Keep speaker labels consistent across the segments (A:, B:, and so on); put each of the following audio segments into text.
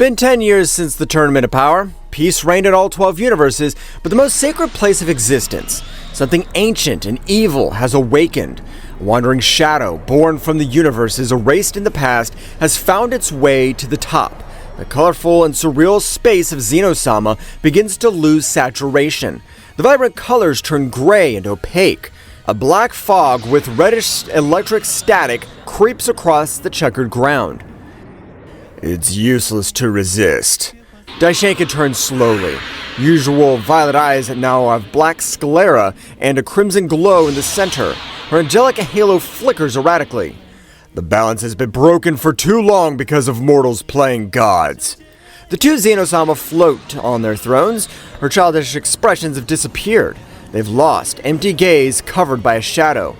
A: been 10 years since the Tournament of Power. Peace reigned in all 12 universes, but the most sacred place of existence, something ancient and evil, has awakened. A wandering shadow, born from the universes erased in the past, has found its way to the top. The colorful and surreal space of Zeno-sama begins to lose saturation. The vibrant colors turn gray and opaque. A black fog with reddish electric static creeps across the checkered ground. It's useless to resist. Daishinkan turns slowly. Usual violet eyes now have black sclera and a crimson glow in the center. Her angelic halo flickers erratically. The balance has been broken for too long because of mortals playing gods. The two Zeno-sama float on their thrones. Her childish expressions have disappeared. They've lost, empty gaze covered by a shadow.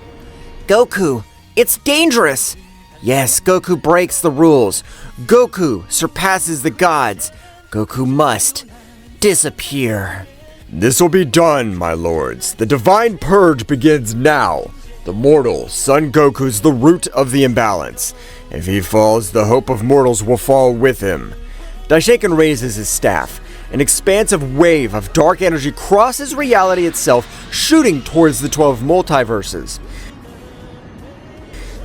A: Goku, it's dangerous! Yes, Goku breaks the rules. Goku surpasses the gods. Goku must disappear. This will be done, my lords. The divine purge begins now. The mortal, Son Goku's the root of the imbalance. If he falls, the hope of mortals will fall with him. Daishinkan raises his staff. An expansive wave of dark energy crosses reality itself, shooting towards the 12 multiverses.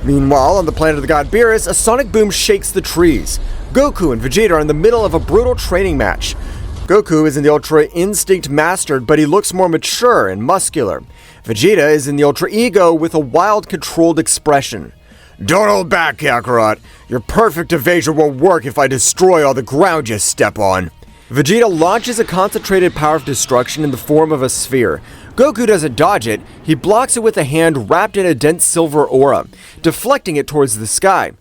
A: Meanwhile, on the planet of the god Beerus, a sonic boom shakes the trees. Goku and Vegeta are in the middle of a brutal training match. Goku is in the Ultra Instinct Mastered, but he looks more mature and muscular. Vegeta is in the Ultra Ego with a wild, controlled expression. Don't hold back, Kakarot. Your perfect evasion won't work if I destroy all the ground you step on. Vegeta launches a concentrated power of destruction in the form of a sphere. Goku doesn't dodge it, he blocks it with a hand wrapped in a dense silver aura, deflecting it towards the sky.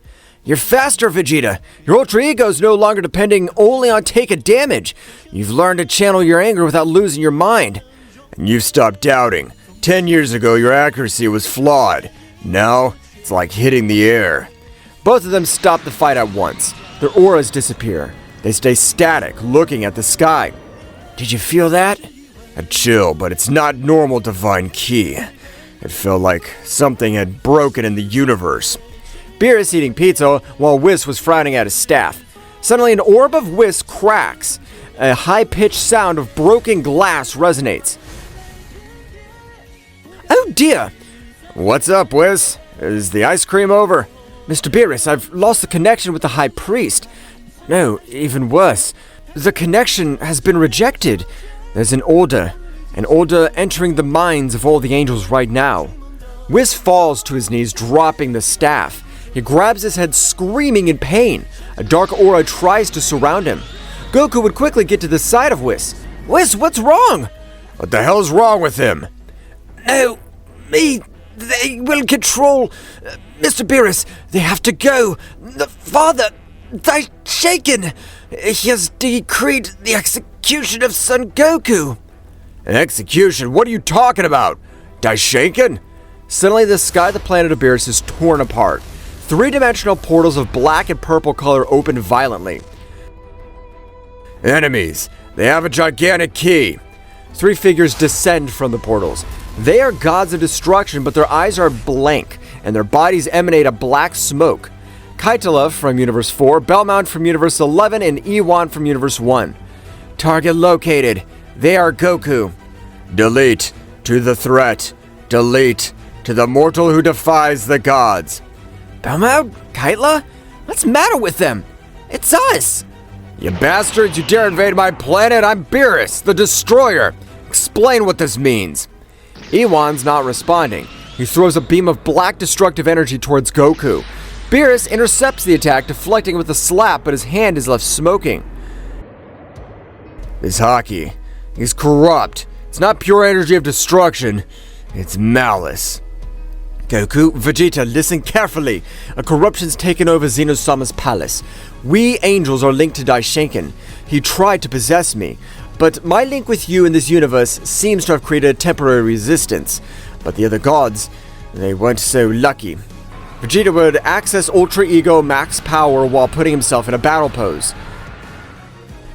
A: You're faster, Vegeta! Your Ultra Ego's no longer depending only on taking damage. You've learned to channel your anger without losing your mind. And you've stopped doubting. 10 years ago, your accuracy was flawed. Now, it's like hitting the air. Both of them stop the fight at once. Their auras disappear. They stay static, looking at the sky. Did you feel that? A chill, but it's not normal divine ki. It felt like something had broken in the universe. Beerus eating pizza while Whis was frowning at his staff. Suddenly an orb of Whis cracks. A high-pitched sound of broken glass resonates. Oh dear! What's up, Whis? Is the ice cream over? Mr. Beerus, I've lost the connection with the High Priest. No, even worse. The connection has been rejected. There's an order entering the minds of all the angels right now. Whis falls to his knees, dropping the staff. He grabs his head, screaming in pain. A dark aura tries to surround him. Goku would quickly get to the side of Whis. Whis, what's wrong? What the hell's wrong with him? No, me. They will control. Mr. Beerus, they have to go. The father, Daishinkan, he has decreed the execution of Son Goku. An execution? What are you talking about? Daishinkan? Suddenly the sky of the planet of Beerus is torn apart. Three-dimensional portals of black and purple color open violently. Enemies. They have a gigantic key. Three figures descend from the portals. They are gods of destruction, but their eyes are blank, and their bodies emanate a black smoke. Kitla from Universe 4, Belmont from Universe 11, and Ewan from Universe 1. Target located. They are Goku. Delete to the threat. Delete to the mortal who defies the gods. Belmont? Kitla? What's the matter with them? It's us! You bastards, you dare invade my planet? I'm Beerus, the Destroyer. Explain what this means. Ewan's not responding. He throws a beam of black destructive energy towards Goku. Beerus intercepts the attack, deflecting with a slap, but his hand is left smoking. This Haki, he's corrupt. It's not pure energy of destruction, it's malice. Goku, Vegeta, listen carefully. A corruption's taken over Zeno-sama's palace. We angels are linked to Daishinkan. He tried to possess me, but my link with you in this universe seems to have created a temporary resistance. But the other gods, they weren't so lucky. Vegeta would access Ultra Ego max power while putting himself in a battle pose.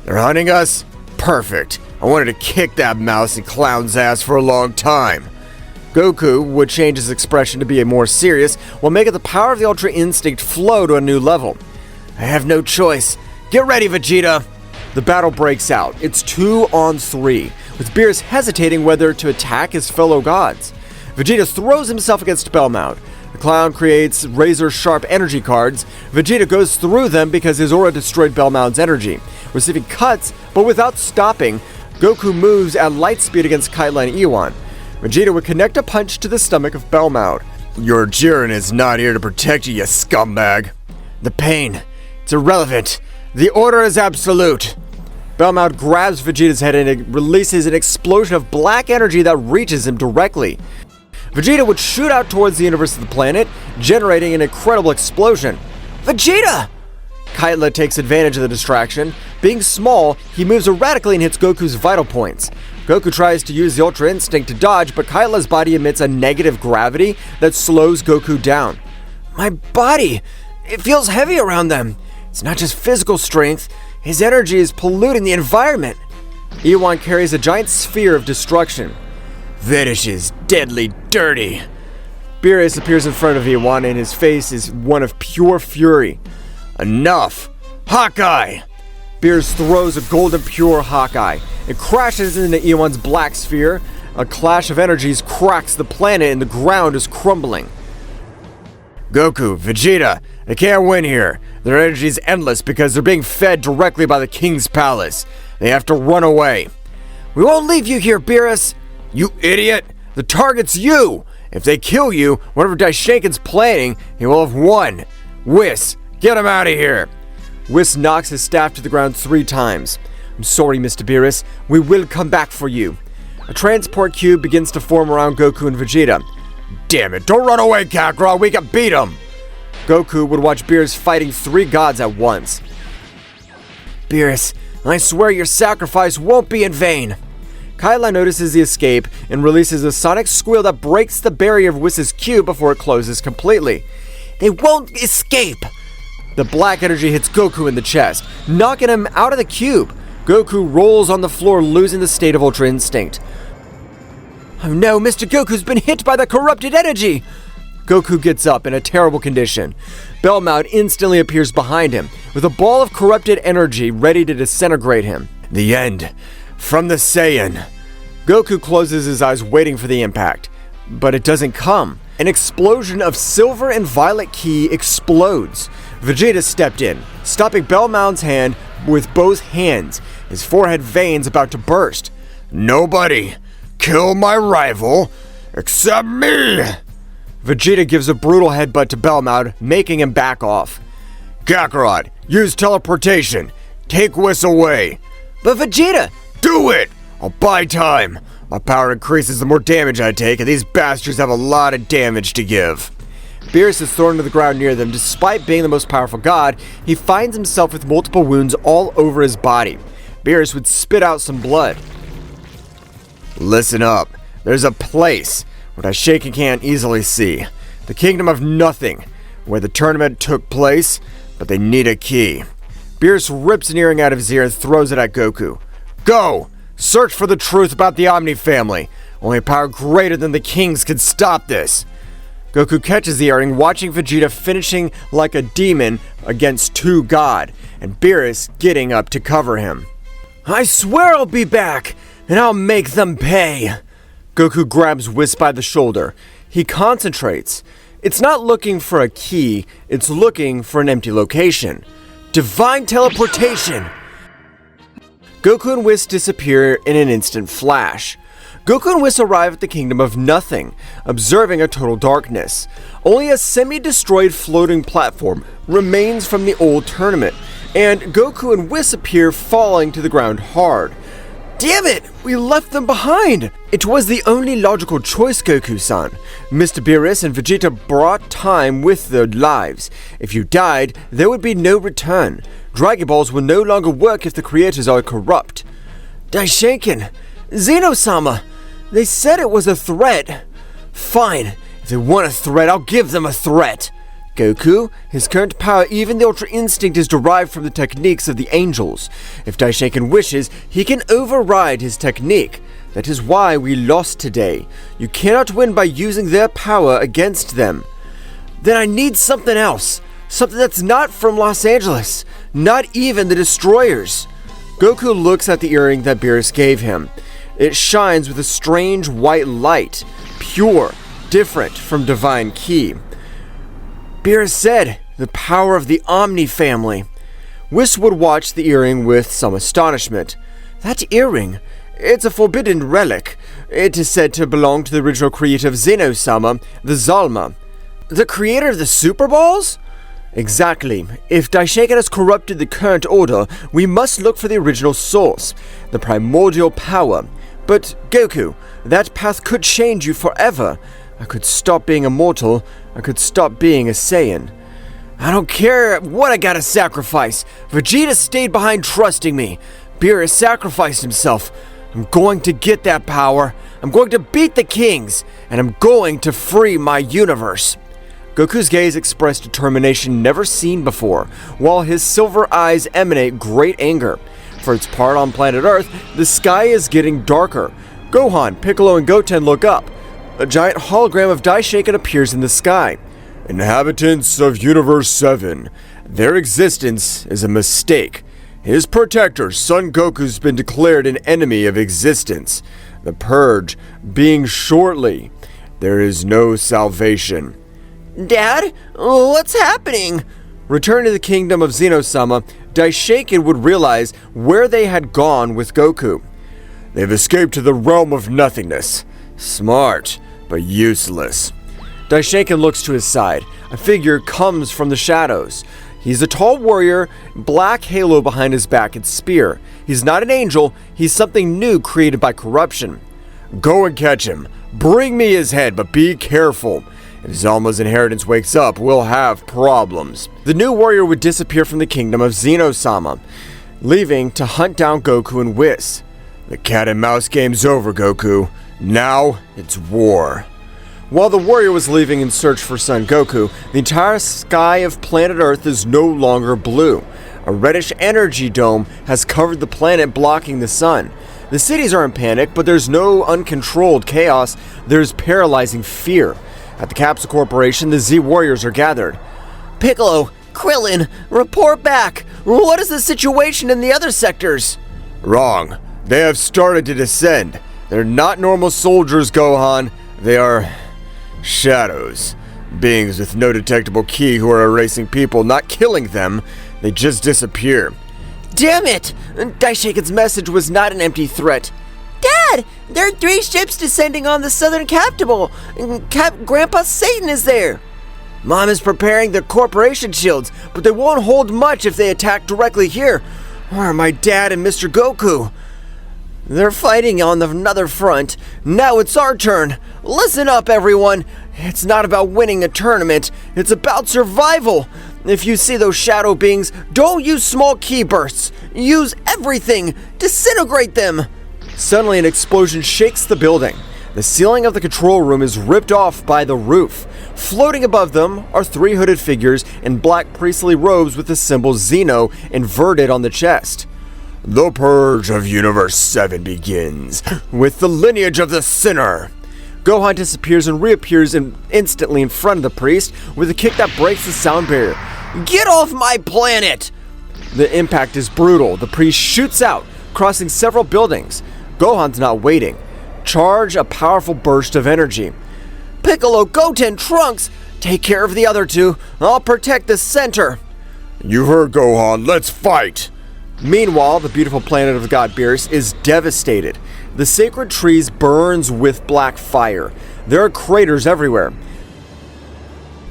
A: They're hunting us? Perfect. I wanted to kick that mouse and clown's ass for a long time. Goku would change his expression to be more serious while making the power of the Ultra Instinct flow to a new level. I have no choice. Get ready, Vegeta! The battle breaks out. It's 2-on-3, with Beerus hesitating whether to attack his fellow gods. Vegeta throws himself against Belmont. The clown creates razor-sharp energy cards. Vegeta goes through them because his aura destroyed Belmount's energy. Receiving cuts, but without stopping, Goku moves at light speed against Kitla and Ewan. Vegeta would connect a punch to the stomach of Belmont. Your Jiren is not here to protect you, you scumbag. The pain. It's irrelevant. The order is absolute. Belmont grabs Vegeta's head and it releases an explosion of black energy that reaches him directly. Vegeta would shoot out towards the universe of the planet, generating an incredible explosion. Vegeta! Kitla takes advantage of the distraction. Being small, he moves erratically and hits Goku's vital points. Goku tries to use the Ultra Instinct to dodge, but Kyla's body emits a negative gravity that slows Goku down. My body! It feels heavy around them. It's not just physical strength. His energy is polluting the environment. Ewan carries a giant sphere of destruction. Vanish is deadly dirty. Beerus appears in front of Ewan and his face is one of pure fury. Enough! Hawkeye! Beerus throws a golden pure Hawkeye. It crashes into Ewan's black sphere. A clash of energies cracks the planet and the ground is crumbling. Goku, Vegeta, they can't win here. Their energy is endless because they're being fed directly by the King's Palace. They have to run away. We won't leave you here, Beerus. You idiot! The target's you! If they kill you, whatever Daishinkan's planning, he will have won. Whis, get him out of here! Whis knocks his staff to the ground 3 times. I'm sorry, Mr. Beerus. We will come back for you. A transport cube begins to form around Goku and Vegeta. Damn it, don't run away, Kakarot, we can beat him! Goku would watch Beerus fighting 3 gods at once. Beerus, I swear your sacrifice won't be in vain. Kyla notices the escape and releases a sonic squeal that breaks the barrier of Whis' cube before it closes completely. They won't escape! The black energy hits Goku in the chest, knocking him out of the cube. Goku rolls on the floor, losing the state of Ultra Instinct. Oh no, Mr. Goku's been hit by the corrupted energy! Goku gets up in a terrible condition. Belmont instantly appears behind him, with a ball of corrupted energy ready to disintegrate him. The end. From the Saiyan. Goku closes his eyes waiting for the impact, but it doesn't come. An explosion of silver and violet ki explodes. Vegeta stepped in, stopping Belmont's hand with both hands, his forehead veins about to burst. Nobody kill my rival except me! Vegeta gives a brutal headbutt to Belmont, making him back off. Kakarot, use teleportation. Take Whis away. But Vegeta! Do it! I'll buy time. My power increases the more damage I take, and these bastards have a lot of damage to give. Beerus is thrown to the ground near them. Despite being the most powerful god, he finds himself with multiple wounds all over his body. Beerus would spit out some blood. Listen up. There's a place where Daishinkan can't easily see. The Kingdom of Nothing, where the tournament took place, but they need a key. Beerus rips an earring out of his ear and throws it at Goku. Go! Search for the truth about the Omni family. Only a power greater than the King's can stop this. Goku catches the earring, watching Vegeta finishing like a demon against 2 God, and Beerus getting up to cover him. I swear I'll be back, and I'll make them pay. Goku grabs Whis by the shoulder. He concentrates. It's not looking for a key, it's looking for an empty location. Divine teleportation! Goku and Whis disappear in an instant flash. Goku and Whis arrive at the Kingdom of Nothing, observing a total darkness. Only a semi-destroyed floating platform remains from the old tournament, and Goku and Whis appear falling to the ground hard. Damn it! We left them behind! It was the only logical choice, Goku-san. Mr. Beerus and Vegeta brought time with their lives. If you died, there would be no return. Dragon Balls will no longer work if the creators are corrupt. Daishinkan! Zeno-sama! They said it was a threat. Fine. If they want a threat, I'll give them a threat. Goku, his current power, even the Ultra Instinct, is derived from the techniques of the angels. If Daishinkan wishes, he can override his technique. That is why we lost today. You cannot win by using their power against them. Then I need something else. Something that's not from Los Angeles. Not even the destroyers. Goku looks at the earring that Beerus gave him. It shines with a strange white light, pure, different from divine ki. Beerus said, the power of the Omni family. Whis would watch the earring with some astonishment. That earring? It's a forbidden relic. It is said to belong to the original creator of Zeno-sama, the Zolma. The creator of the Super Balls? Exactly. If Daishinkan has corrupted the current order, we must look for the original source, the primordial power. But, Goku, that path could change you forever. I could stop being immortal. I could stop being a Saiyan. I don't care what I gotta sacrifice. Vegeta stayed behind trusting me. Beerus sacrificed himself. I'm going to get that power. I'm going to beat the kings. And I'm going to free my universe. Goku's gaze expressed determination never seen before, while his silver eyes emanate great anger. For its part on planet Earth, the sky is getting darker. Gohan, Piccolo, and Goten look up. A giant hologram of Daishinkan appears in the sky. Inhabitants of Universe 7, their existence is a mistake. His protector, Son Goku's been declared an enemy of existence. The purge being shortly. There is no salvation. Dad, what's happening? Returning to the kingdom of Zeno-sama, Daishinkan would realize where they had gone with Goku. They've escaped to the realm of nothingness. Smart, but useless. Daishinkan looks to his side. A figure comes from the shadows. He's a tall warrior, black halo behind his back and spear. He's not an angel, he's something new created by corruption. Go and catch him. Bring me his head, but be careful. If Zolma's inheritance wakes up, we'll have problems. The new warrior would disappear from the kingdom of Zeno-sama, leaving to hunt down Goku and Whis. The cat and mouse game's over, Goku. Now it's war. While the warrior was leaving in search for Son Goku, the entire sky of planet Earth is no longer blue. A reddish energy dome has covered the planet, blocking the sun. The cities are in panic, but there's no uncontrolled chaos. There's paralyzing fear. At the Capsule Corporation, the Z-Warriors are gathered. Piccolo, Krillin, report back. What is the situation in the other sectors? Wrong. They have started to descend. They're not normal soldiers, Gohan. They are shadows. Beings with no detectable ki who are erasing people, not killing them. They just disappear. Damn it! Daishinkan's message was not an empty threat. Dad! There are 3 ships descending on the southern capital. Grandpa Satan is there. Mom is preparing the corporation shields, but they won't hold much if they attack directly here. Where are my dad and Mr. Goku? They're fighting on another front. Now it's our turn. Listen up, everyone. It's not about winning a tournament. It's about survival. If you see those shadow beings, don't use small ki bursts. Use everything. Disintegrate them. Suddenly, an explosion shakes the building. The ceiling of the control room is ripped off by the roof. Floating above them are 3 hooded figures in black priestly robes with the symbol Zeno inverted on the chest. The purge of Universe 7 begins with the lineage of the sinner. Gohan disappears and reappears instantly in front of the priest with a kick that breaks the sound barrier. Get off my planet! The impact is brutal. The priest shoots out, crossing several buildings. Gohan's not waiting. Charge a powerful burst of energy. Piccolo, Goten, Trunks, take care of the other 2. I'll protect the center. You heard, Gohan. Let's fight. Meanwhile, the beautiful planet of God Beerus is devastated. The sacred trees burns with black fire. There are craters everywhere.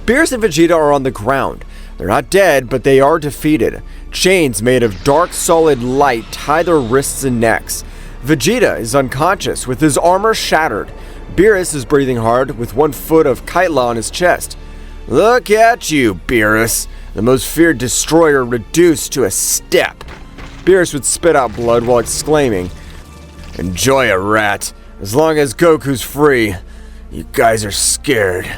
A: Beerus and Vegeta are on the ground. They're not dead, but they are defeated. Chains made of dark solid light tie their wrists and necks. Vegeta is unconscious with his armor shattered. Beerus is breathing hard with 1 foot of Kitla on his chest. Look at you, Beerus, the most feared destroyer reduced to a step. Beerus would spit out blood while exclaiming, Enjoy a rat. As long as Goku's free, you guys are scared.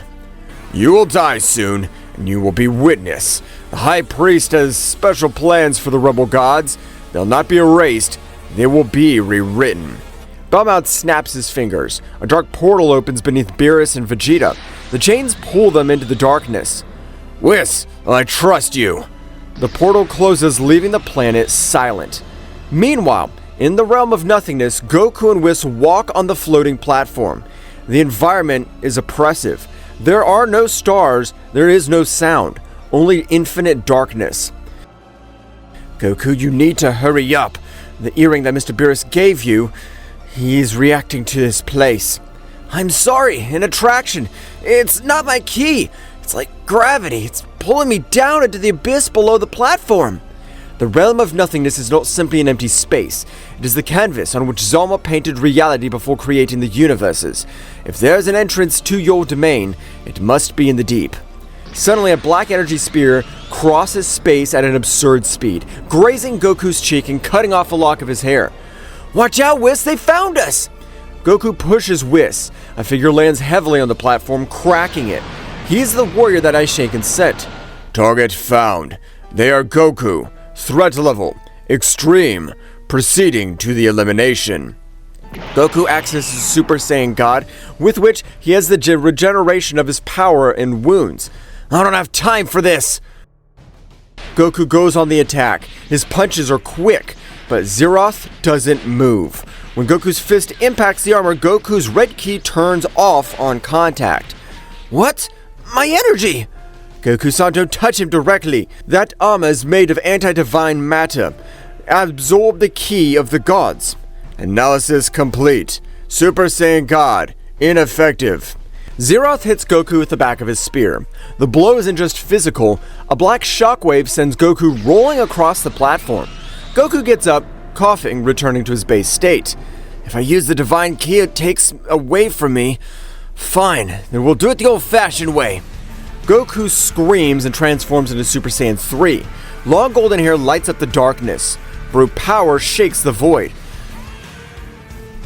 A: You will die soon, and you will be witness. The High Priest has special plans for the rebel gods. They'll not be erased. They will be rewritten. Belmont snaps his fingers. A dark portal opens beneath Beerus and Vegeta. The chains pull them into the darkness. Whis, I trust you. The portal closes, leaving the planet silent. Meanwhile, in the realm of nothingness, Goku and Whis walk on the floating platform. The environment is oppressive. There are no stars, there is no sound, only infinite darkness. Goku, you need to hurry up. The earring that Mr. Beerus gave you, he's reacting to this place. I'm sorry, an attraction. It's not my key. It's like gravity. It's pulling me down into the abyss below the platform. The realm of nothingness is not simply an empty space. It is the canvas on which Zolma painted reality before creating the universes. If there's an entrance to your domain, it must be in the deep. Suddenly, a black energy spear crosses space at an absurd speed, grazing Goku's cheek and cutting off a lock of his hair. Watch out, Whis, they found us! Goku pushes Whis. A figure lands heavily on the platform, cracking it. He's the warrior that Daishinkan sent. Target found. They are Goku. Threat level extreme, proceeding to the elimination. Goku accesses Super Saiyan God, with which he has the regeneration of his power and wounds. I don't have time for this! Goku goes on the attack. His punches are quick, but Zeroth doesn't move. When Goku's fist impacts the armor, Goku's red key turns off on contact. What? My energy! Goku-san, don't touch him directly. That armor is made of anti-divine matter. Absorb the key of the gods. Analysis complete. Super Saiyan God, ineffective. Zeroth hits Goku with the back of his spear. The blow isn't just physical. A black shockwave sends Goku rolling across the platform. Goku gets up, coughing, returning to his base state. If I use the divine key, it takes away from me. Fine, then we'll do it the old-fashioned way. Goku screams and transforms into Super Saiyan 3. Long golden hair lights up the darkness. Brute power shakes the void.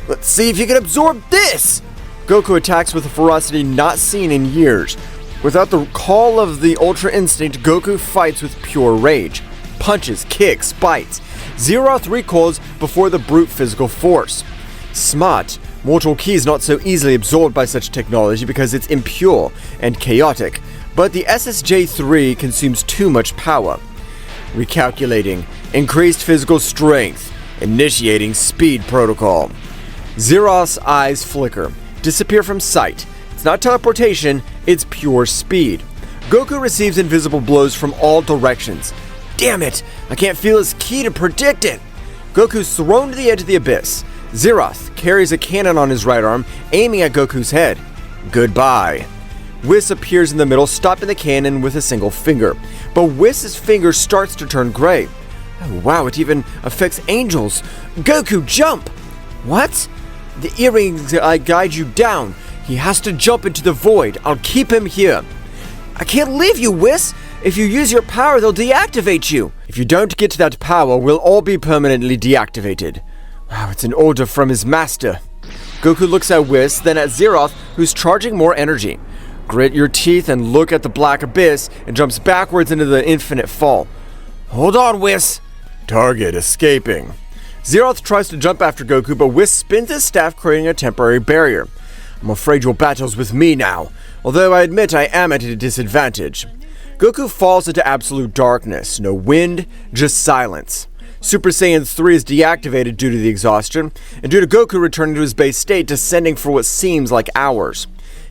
A: Let's see if you can absorb this! Goku attacks with a ferocity not seen in years. Without the call of the Ultra Instinct, Goku fights with pure rage. Punches, kicks, bites. Zeroth recoils before the brute physical force. Smart. Mortal Ki is not so easily absorbed by such technology because it's impure and chaotic. But the SSJ-3 consumes too much power. Recalculating. Increased physical strength. Initiating speed protocol. Zeroth's eyes flicker. Disappear from sight. It's not teleportation, it's pure speed. Goku receives invisible blows from all directions. Damn it! I can't feel his ki to predict it! Goku's thrown to the edge of the abyss. Zeroth carries a cannon on his right arm, aiming at Goku's head. Goodbye. Whis appears in the middle, stopping the cannon with a single finger. But Whis' finger starts to turn gray. Oh wow, it even affects angels. Goku, jump! What? The earrings guide you down. He has to jump into the void. I'll keep him here. I can't leave you, Whis! If you use your power, they'll deactivate you. If you don't get to that power, we'll all be permanently deactivated. Wow, it's an order from his master. Goku looks at Whis, then at Zeroth, who's charging more energy. Grit your teeth and look at the black abyss, and jumps backwards into the infinite fall. Hold on, Whis! Target escaping. Zeroth tries to jump after Goku, but Whis spins his staff, creating a temporary barrier. I'm afraid your battle's with me now, although I admit I am at a disadvantage. Goku falls into absolute darkness. No wind, just silence. Super Saiyan 3 is deactivated due to the exhaustion, and due to Goku returning to his base state, descending for what seems like hours.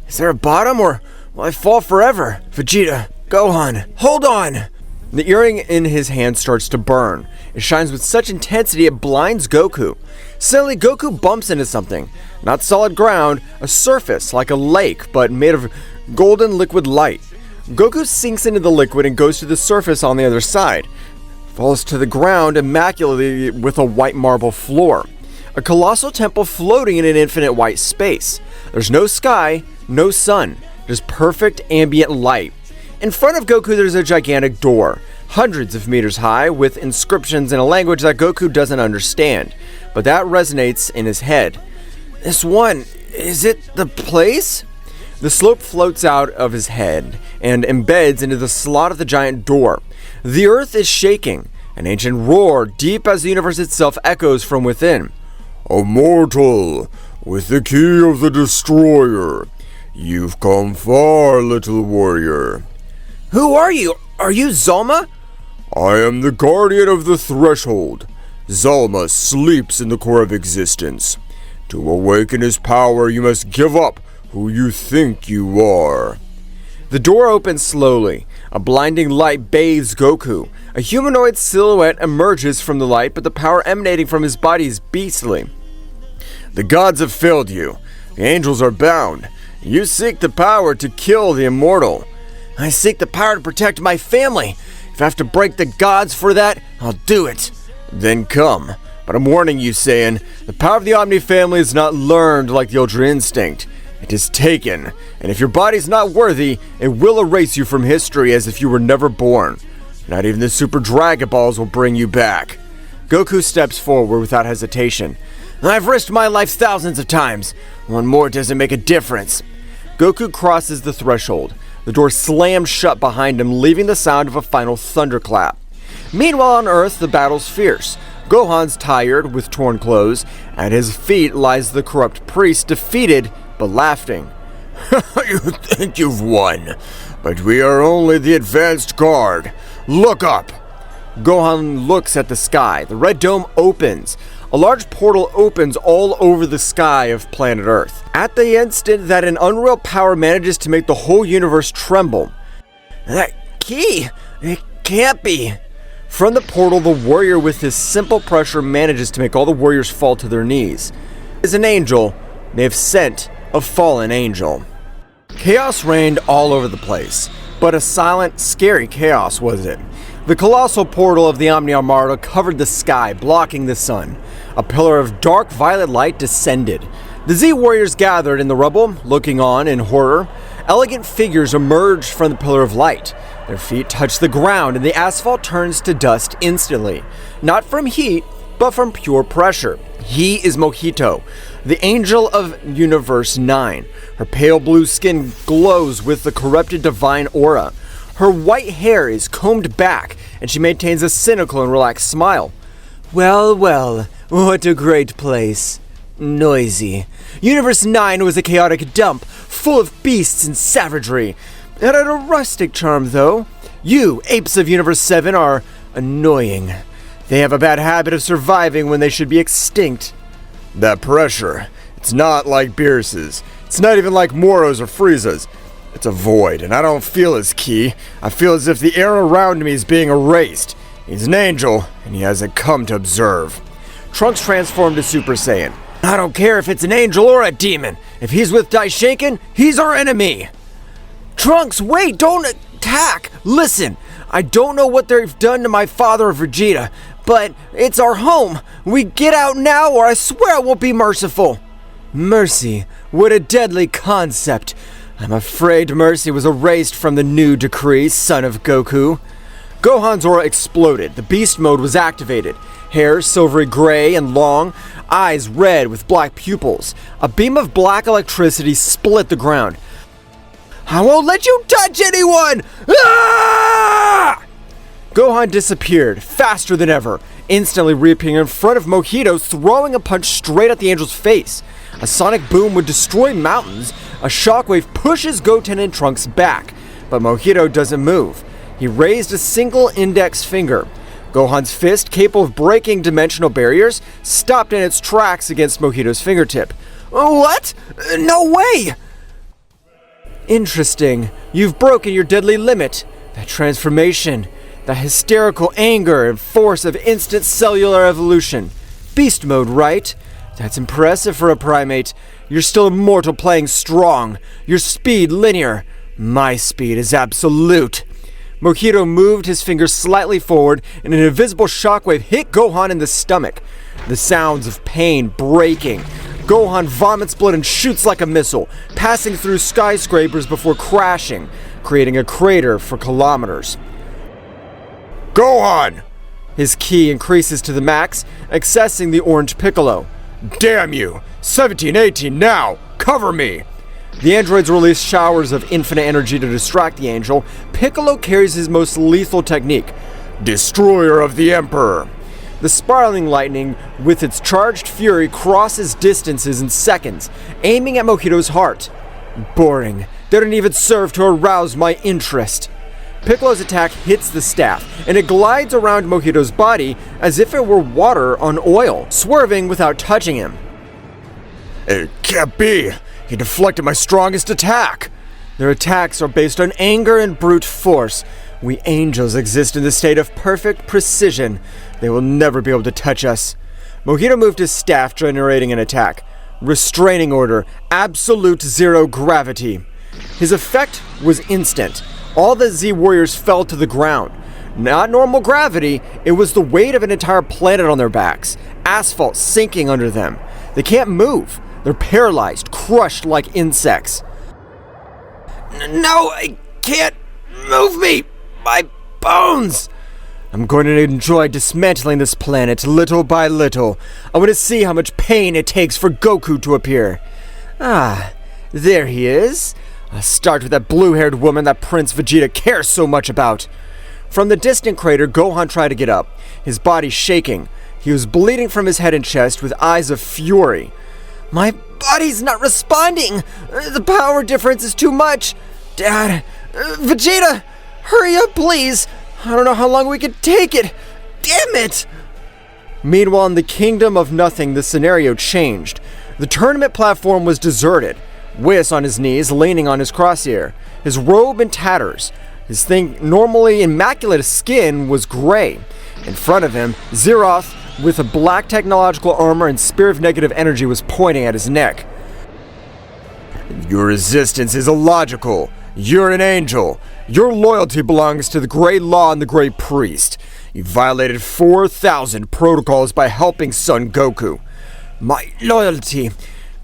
A: Is there a bottom, or will I fall forever? Vegeta, Gohan, hold on! The earring in his hand starts to burn. It shines with such intensity it blinds Goku. Suddenly, Goku bumps into something. Not solid ground, a surface like a lake, but made of golden liquid light. Goku sinks into the liquid and goes to the surface on the other side. Falls to the ground immaculately with a white marble floor. A colossal temple floating in an infinite white space. There's no sky, no sun, just perfect ambient light. In front of Goku there's a gigantic door, hundreds of meters high, with inscriptions in a language that Goku doesn't understand, but that resonates in his head. This one, is it the place? The slope floats out of his head and embeds into the slot of the giant door. The earth is shaking. An ancient roar, deep as the universe itself, echoes from within. A mortal, with the key of the destroyer. You've come far, little warrior. Who are you? Are you Zolma?
B: I am the guardian of the threshold. Zolma sleeps in the core of existence. To awaken his power, you must give up who you think you are.
A: The door opens slowly. A blinding light bathes Goku. A humanoid silhouette emerges from the light, but the power emanating from his body is beastly.
B: The gods have failed you. The angels are bound. You seek the power to kill the immortal.
A: I seek the power to protect my family. If I have to break the gods for that, I'll do it.
B: Then come. But I'm warning you, Saiyan, the power of the Omni family is not learned like the Ultra Instinct. It is taken, and if your body's not worthy, it will erase you from history as if you were never born. Not even the Super Dragon Balls will bring you back.
A: Goku steps forward without hesitation. I've risked my life thousands of times. One more doesn't make a difference. Goku crosses the threshold. The door slams shut behind him, leaving the sound of a final thunderclap. Meanwhile on Earth, the battle's fierce. Gohan's tired, with torn clothes. At his feet lies the corrupt priest, defeated, but laughing.
B: You think you've won, but we are only the advanced guard. Look up!
A: Gohan looks at the sky. The red dome opens. A large portal opens all over the sky of planet Earth. At the instant that an unreal power manages to make the whole universe tremble. That key! It can't be! From the portal, the warrior with his simple pressure manages to make all the warriors fall to their knees. As an angel, they have sent a fallen angel. Chaos reigned all over the place, but a silent, scary chaos was it. The colossal portal of the Omni Armada covered the sky, blocking the sun. A pillar of dark violet light descended. The Z-warriors gathered in the rubble, looking on in horror. Elegant figures emerged from the pillar of light. Their feet touch the ground and the asphalt turns to dust instantly. Not from heat, but from pure pressure. He is Mojito, the angel of Universe 9. Her pale blue skin glows with the corrupted divine aura. Her white hair is combed back, and she maintains a cynical and relaxed smile. Well, well, what a great place. Noisy. Universe 9 was a chaotic dump, full of beasts and savagery. It had a rustic charm, though. You, apes of Universe 7, are annoying. They have a bad habit of surviving when they should be extinct.
B: That pressure, it's not like Beerus's. It's not even like Moro's or Frieza's. It's a void, and I don't feel his ki. I feel as if the air around me is being erased. He's an angel, and he hasn't come to observe.
A: Trunks transformed to Super Saiyan. I don't care if it's an angel or a demon. If he's with Daishinkan, he's our enemy. Trunks, wait, don't attack. Listen, I don't know what they've done to my father or Vegeta, but it's our home. We get out now or I swear I won't be merciful. Mercy, what a deadly concept. I'm afraid mercy was erased from the new decree, son of Goku. Gohan's aura exploded. The beast mode was activated. Hair silvery gray and long, eyes red with black pupils. A beam of black electricity split the ground. I won't let you touch anyone! Ah! Gohan disappeared, faster than ever, instantly reappearing in front of Mojito, throwing a punch straight at the angel's face. A sonic boom would destroy mountains. A shockwave pushes Goten and Trunks back, but Mojito doesn't move. He raised a single index finger. Gohan's fist, capable of breaking dimensional barriers, stopped in its tracks against Mojito's fingertip. What? No way! Interesting. You've broken your deadly limit. That transformation, that hysterical anger and force of instant cellular evolution. Beast mode, right? That's impressive for a primate. You're still immortal playing strong. Your speed linear. My speed is absolute. Mojito moved his finger slightly forward and an invisible shockwave hit Gohan in the stomach. The sounds of pain breaking. Gohan vomits blood and shoots like a missile, passing through skyscrapers before crashing, creating a crater for kilometers.
B: Gohan!
A: His ki increases to the max, accessing the orange Piccolo.
B: Damn you! 1718 now! Cover me!
A: The androids release showers of infinite energy to distract the angel. Piccolo carries his most lethal technique,
B: Destroyer of the Emperor.
A: The spiraling lightning, with its charged fury, crosses distances in seconds, aiming at Mojito's heart. Boring. They didn't even serve to arouse my interest. Piccolo's attack hits the staff, and it glides around Mojito's body as if it were water on oil, swerving without touching him.
B: It can't be! He deflected my strongest attack!
A: Their attacks are based on anger and brute force. We angels exist in the state of perfect precision. They will never be able to touch us. Mojito moved his staff, generating an attack. Restraining order, absolute zero gravity. His effect was instant. All the Z warriors fell to the ground. Not normal gravity, it was the weight of an entire planet on their backs. Asphalt sinking under them. They can't move. They're paralyzed, crushed like insects.
B: No, I can't move me! My bones!
A: I'm going to enjoy dismantling this planet little by little. I want to see how much pain it takes for Goku to appear. Ah, there he is. I'll start with that blue-haired woman that Prince Vegeta cares so much about. From the distant crater, Gohan tried to get up, his body shaking. He was bleeding from his head and chest with eyes of fury. My body's not responding! The power difference is too much! Dad! Vegeta! Hurry up, please! I don't know how long we can take it! Damn it! Meanwhile, in the Kingdom of Nothing, the scenario changed. The tournament platform was deserted. Whis on his knees, leaning on his crosshair, his robe in tatters. His normally immaculate skin was gray. In front of him, Zeroth, with a black technological armor and spear of negative energy, was pointing at his neck.
B: Your resistance is illogical. You're an angel. Your loyalty belongs to the Great Law and the Great Priest. You violated 4,000 protocols by helping Son Goku.
A: My loyalty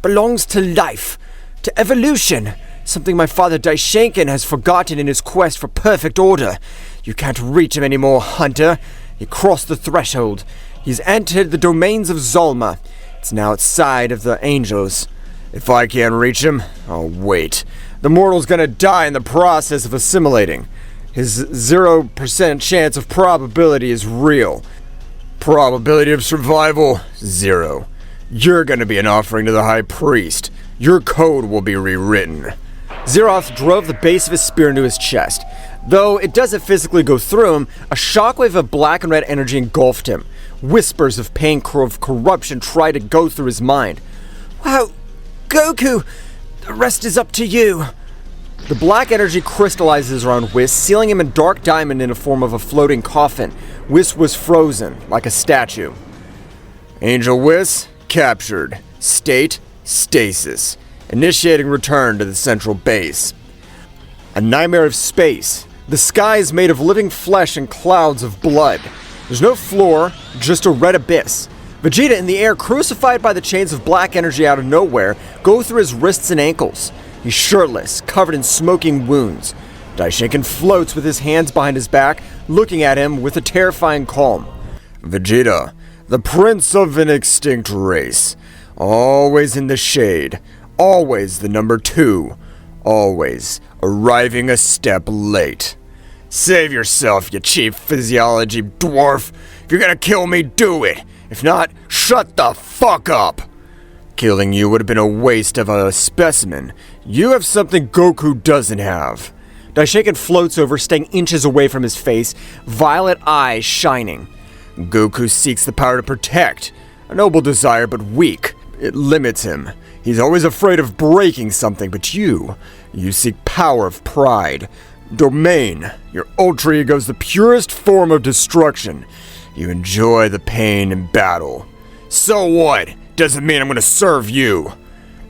A: belongs to life, to evolution, something my father Daishinkan has forgotten in his quest for perfect order. You can't reach him anymore, Hunter. He crossed the threshold. He's entered the domains of Zolma. It's now outside of the angels.
B: If I can't reach him, I'll wait. The mortal's gonna die in the process of assimilating. His 0% chance of probability is real. Probability of survival, 0. You're gonna be an offering to the High Priest. Your code will be rewritten.
A: Zeroth drove the base of his spear into his chest. Though it doesn't physically go through him, a shockwave of black and red energy engulfed him. Whispers of pain of corruption tried to go through his mind. Wow, Goku! The rest is up to you. The black energy crystallizes around Whis, sealing him in dark diamond in the form of a floating coffin. Whis was frozen, like a statue.
B: Angel Whis, captured. State, stasis. Initiating return to the central base.
A: A nightmare of space. The sky is made of living flesh and clouds of blood. There's no floor, just a red abyss. Vegeta in the air, crucified by the chains of black energy out of nowhere, go through his wrists and ankles. He's shirtless, covered in smoking wounds. Daishinkan floats with his hands behind his back, looking at him with a terrifying calm.
B: Vegeta, the prince of an extinct race. Always in the shade. Always the number 2. Always arriving a step late. Save yourself, you cheap physiology dwarf. If you're gonna kill me, do it. If not, shut the fuck up. Killing you would have been a waste of a specimen. You have something Goku doesn't have.
A: Daishinkan floats over, staying inches away from his face, violet eyes shining.
B: Goku seeks the power to protect. A noble desire, but weak. It limits him. He's always afraid of breaking something, but you seek power of pride. Domain. Your ultra ego's the purest form of destruction. You enjoy the pain in battle. So what? Doesn't mean I'm gonna serve you.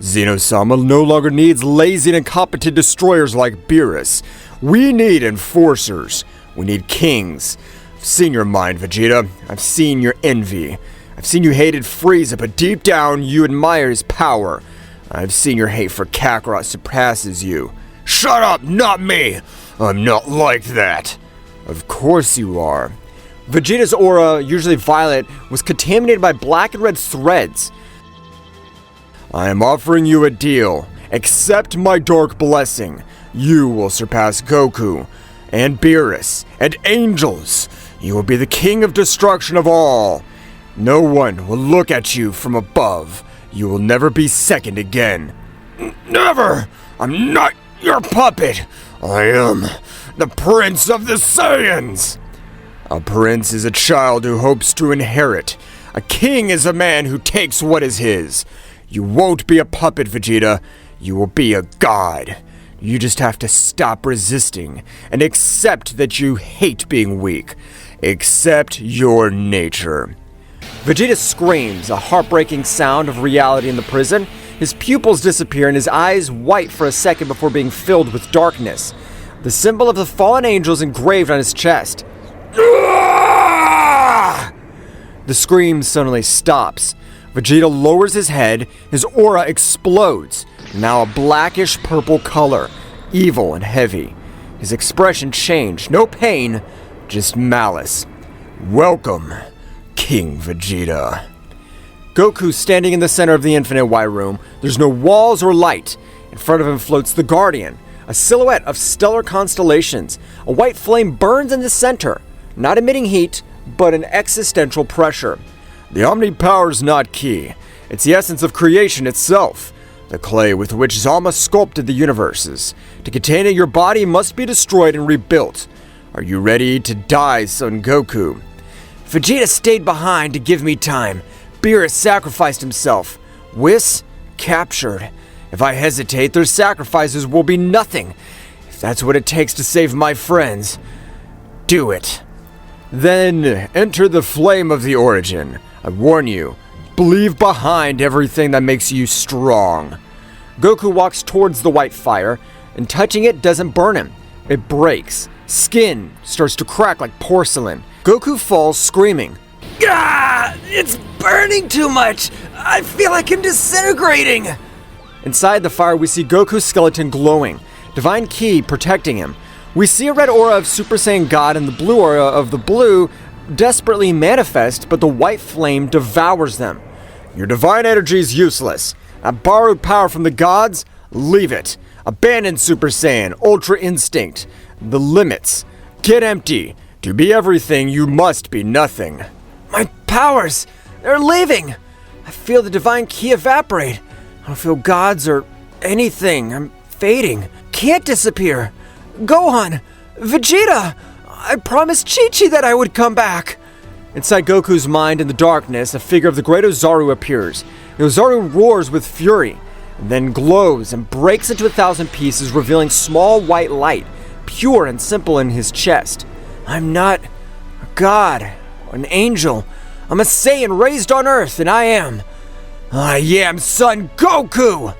B: Zeno-sama no longer needs lazy and incompetent destroyers like Beerus. We need enforcers. We need kings. I've seen your mind, Vegeta. I've seen your envy. I've seen you hated Frieza, but deep down you admire his power. I've seen your hate for Kakarot surpasses you. Shut up, not me! I'm not like that. Of course you are.
A: Vegeta's aura, usually violet, was contaminated by black and red threads.
B: I am offering you a deal. Accept my dark blessing. You will surpass Goku, and Beerus, and angels. You will be the king of destruction of all. No one will look at you from above. You will never be second again. Never! I'm not your puppet. I am the Prince of the Saiyans! A prince is a child who hopes to inherit. A king is a man who takes what is his. You won't be a puppet, Vegeta. You will be a god. You just have to stop resisting and accept that you hate being weak. Accept your nature.
A: Vegeta screams, a heartbreaking sound of reality in the prison. His pupils disappear and his eyes white for a second before being filled with darkness. The symbol of the fallen angels engraved on his chest. The scream suddenly stops. Vegeta lowers his head, his aura explodes, now a blackish purple color, evil and heavy. His expression changed, no pain, just malice. Welcome, King Vegeta. Goku standing in the center of the infinite white room. There's no walls or light. In front of him floats the Guardian, a silhouette of stellar constellations. A white flame burns in the center, not emitting heat, but an existential pressure.
B: The Omni power is not key. It's the essence of creation itself. The clay with which Zolma sculpted the universes. To contain it, your body must be destroyed and rebuilt. Are you ready to die, Son Goku?
A: Vegeta stayed behind to give me time. Beerus sacrificed himself. Whis captured.
B: If I hesitate, their sacrifices will be nothing. If that's what it takes to save my friends, do it. Then enter the flame of the origin. I warn you, leave behind everything that makes you strong.
A: Goku walks towards the white fire, and touching it doesn't burn him. It breaks. Skin starts to crack like porcelain. Goku falls screaming.
C: Ah! It's burning too much! I feel like I'm disintegrating!
A: Inside the fire, we see Goku's skeleton glowing, divine ki protecting him. We see a red aura of Super Saiyan God and the blue aura of the blue desperately manifest, but the white flame devours them.
B: Your divine energy is useless. I borrowed power from the gods. Leave it. Abandon Super Saiyan, Ultra Instinct. The limits. Get empty. To be everything, you must be nothing.
C: My powers! They're leaving! I feel the divine ki evaporate. I don't feel gods or anything. I'm fading. Can't disappear. Gohan! Vegeta! I promised Chi-Chi that I would come back!
A: Inside Goku's mind in the darkness, a figure of the great Ozaru appears. The Ozaru roars with fury, and then glows and breaks into 1,000 pieces, revealing small white light, pure and simple in his chest.
C: I'm not a god or an angel. I'm a Saiyan raised on Earth, and I am Son Goku!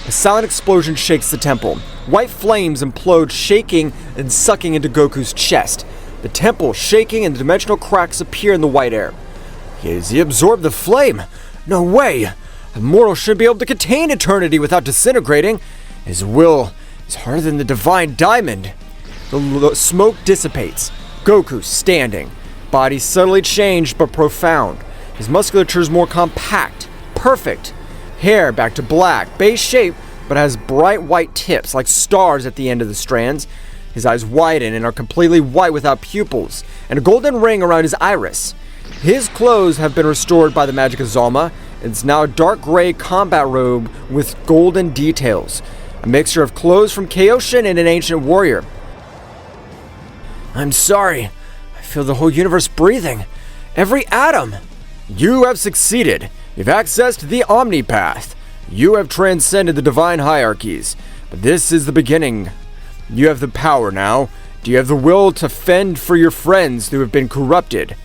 A: A silent explosion shakes the temple. White flames implode, shaking and sucking into Goku's chest. The temple shaking and the dimensional cracks appear in the white air.
B: Has he absorbed the flame?
A: No way! A mortal should be able to contain eternity without disintegrating.
B: His will is harder than the divine diamond.
A: The smoke dissipates. Goku standing. Body subtly changed but profound. His musculature is more compact. Perfect. Hair back to black, base shape, but has bright white tips like stars at the end of the strands. His eyes widen and are completely white without pupils, and a golden ring around his iris. His clothes have been restored by the magic of Zolma. It's now a dark gray combat robe with golden details. A mixture of clothes from Kaioshin and an ancient warrior.
C: I'm sorry. I feel the whole universe breathing. Every atom.
B: You have succeeded. You've accessed the Omni Path. You have transcended the divine hierarchies. But this is the beginning. You have the power now. Do you have the will to fend for your friends who have been corrupted?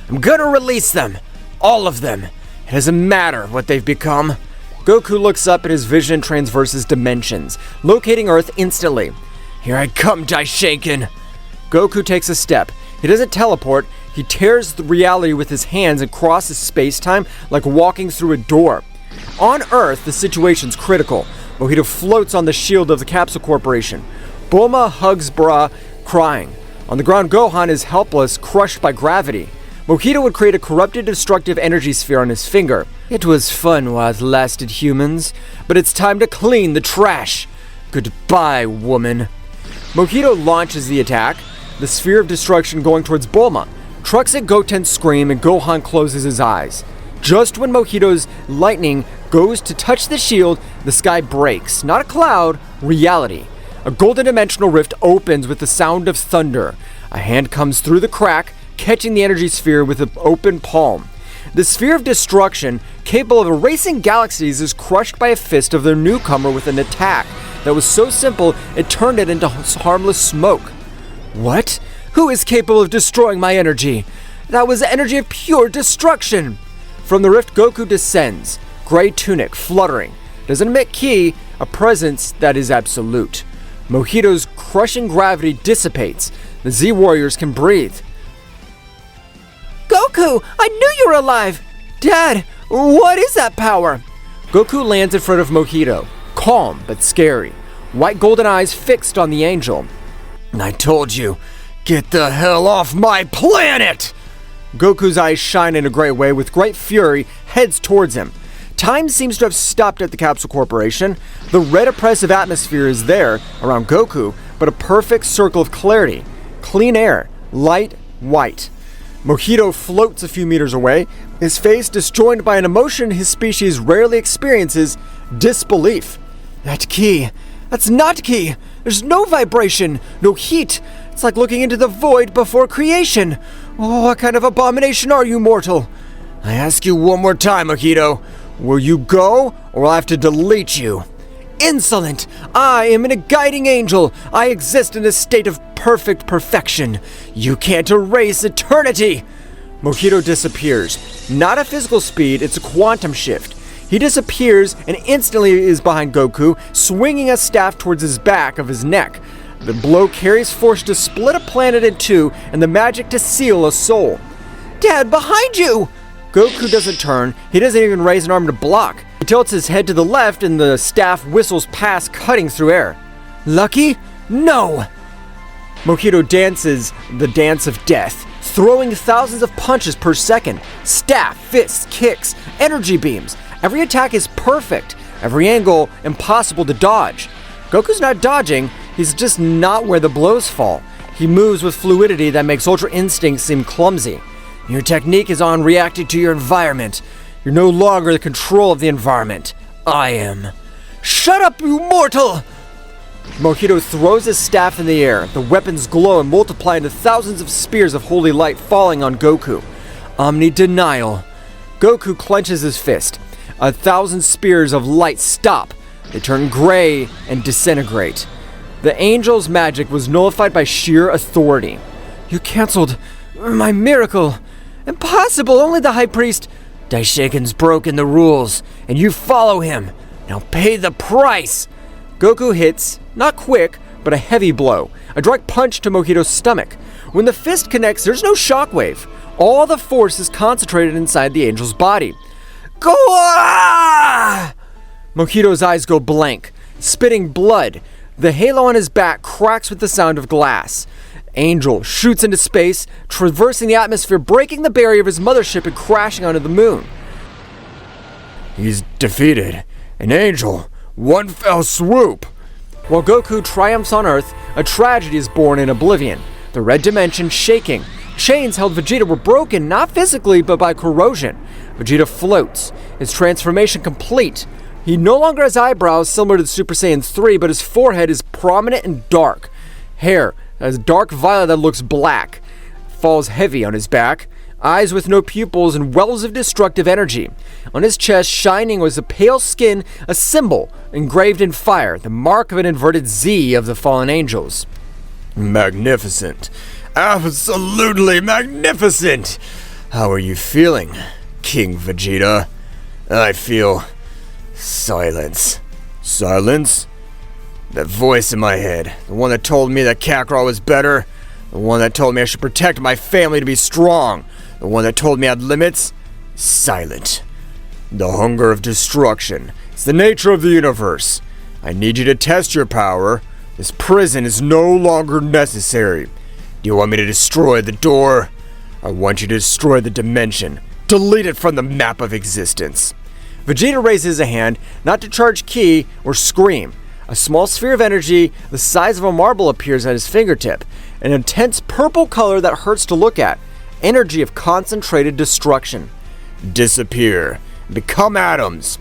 C: I'm gonna release them. All of them. It doesn't matter what they've become.
A: Goku looks up and his vision transverses dimensions, locating Earth instantly.
C: Here I come, Daishinkan.
A: Goku takes a step. He doesn't teleport. He tears the reality with his hands and crosses space-time like walking through a door. On Earth, the situation's critical. Mojito floats on the shield of the Capsule Corporation. Bulma hugs Bra, crying. On the ground, Gohan is helpless, crushed by gravity. Mojito would create a corrupted, destructive energy sphere on his finger.
C: It was fun while it lasted, humans, but it's time to clean the trash. Goodbye, woman.
A: Mojito launches the attack, the sphere of destruction going towards Bulma. Trunks and Goten scream and Gohan closes his eyes. Just when Mojito's lightning goes to touch the shield, the sky breaks. Not a cloud, reality. A golden dimensional rift opens with the sound of thunder. A hand comes through the crack, catching the energy sphere with an open palm. The sphere of destruction, capable of erasing galaxies, is crushed by a fist of their newcomer with an attack that was so simple it turned it into harmless smoke. What? Who is capable of destroying my energy? That was the energy of pure destruction! From the rift, Goku descends, gray tunic fluttering. Doesn't emit ki, a presence that is absolute. Mojito's crushing gravity dissipates. The Z warriors can breathe.
C: Goku, I knew you were alive! Dad, what is that power?
A: Goku lands in front of Mojito, calm but scary. White golden eyes fixed on the angel.
B: I told you, get the hell off my planet!
A: Goku's eyes shine in a great way with great fury, heads towards him. Time seems to have stopped at the Capsule Corporation. The red oppressive atmosphere is there around Goku, but a perfect circle of clarity. Clean air, light, white. Mojito floats a few meters away, his face disjointed by an emotion his species rarely experiences, disbelief.
C: That ki, that's not ki. There's no vibration, no heat. It's like looking into the void before creation. Oh, what kind of abomination are you, mortal?
B: I ask you one more time, Mojito. Will you go, or I'll have to delete you?
C: Insolent! I am a guiding angel. I exist in a state of perfect perfection. You can't erase eternity!
A: Mojito disappears. Not a physical speed, it's a quantum shift. He disappears and instantly is behind Goku, swinging a staff towards his back of his neck. The blow carries force to split a planet in two and the magic to seal a soul.
C: Dad, behind you!
A: Goku doesn't turn, he doesn't even raise an arm to block. He tilts his head to the left and the staff whistles past, cutting through air.
C: Lucky? No!
A: Mojito dances the dance of death, throwing thousands of punches per second. Staff, fists, kicks, energy beams. Every attack is perfect, every angle impossible to dodge. Goku's not dodging, he's just not where the blows fall. He moves with fluidity that makes Ultra Instinct seem clumsy. Your technique is on reacting to your environment. You're no longer the control of the environment. I am.
C: Shut up, you mortal!
A: Mojito throws his staff in the air. The weapons glow and multiply into thousands of spears of holy light falling on Goku. Omni-denial. Goku clenches his fist. 1,000 spears of light stop. They turn gray and disintegrate. The angel's magic was nullified by sheer authority.
C: You canceled my miracle. Impossible, only the high priest.
A: Daishinkan's broken the rules, and you follow him. Now pay the price. Goku hits, not quick, but a heavy blow. A direct punch to Mojito's stomach. When the fist connects, there's no shockwave. All the force is concentrated inside the angel's body.
C: Go ah!
A: Mojito's eyes go blank, spitting blood. The halo on his back cracks with the sound of glass. Angel shoots into space, traversing the atmosphere, breaking the barrier of his mothership and crashing onto the moon.
B: He's defeated. An angel. One fell swoop.
A: While Goku triumphs on Earth, a tragedy is born in Oblivion. The red dimension shaking. Chains held Vegeta were broken, not physically, but by corrosion. Vegeta floats, his transformation complete. He no longer has eyebrows similar to the Super Saiyan 3, but his forehead is prominent and dark. Hair as dark violet that looks black. Falls heavy on his back. Eyes with no pupils and wells of destructive energy. On his chest, shining was a pale skin, a symbol engraved in fire, the mark of an inverted Z of the fallen angels.
B: Magnificent. Absolutely magnificent. How are you feeling, King Vegeta? I feel silence. Silence? That voice in my head, the one that told me that Kakarot was better, the one that told me I should protect my family to be strong, the one that told me I had limits, silent. The hunger of destruction. It's the nature of the universe. I need you to test your power. This prison is no longer necessary. Do you want me to destroy the door? I want you to destroy the dimension. Delete it from the map of existence.
A: Vegeta raises a hand, not to charge ki or scream. A small sphere of energy the size of a marble appears at his fingertip, an intense purple color that hurts to look at, energy of concentrated destruction.
B: Disappear. Become atoms.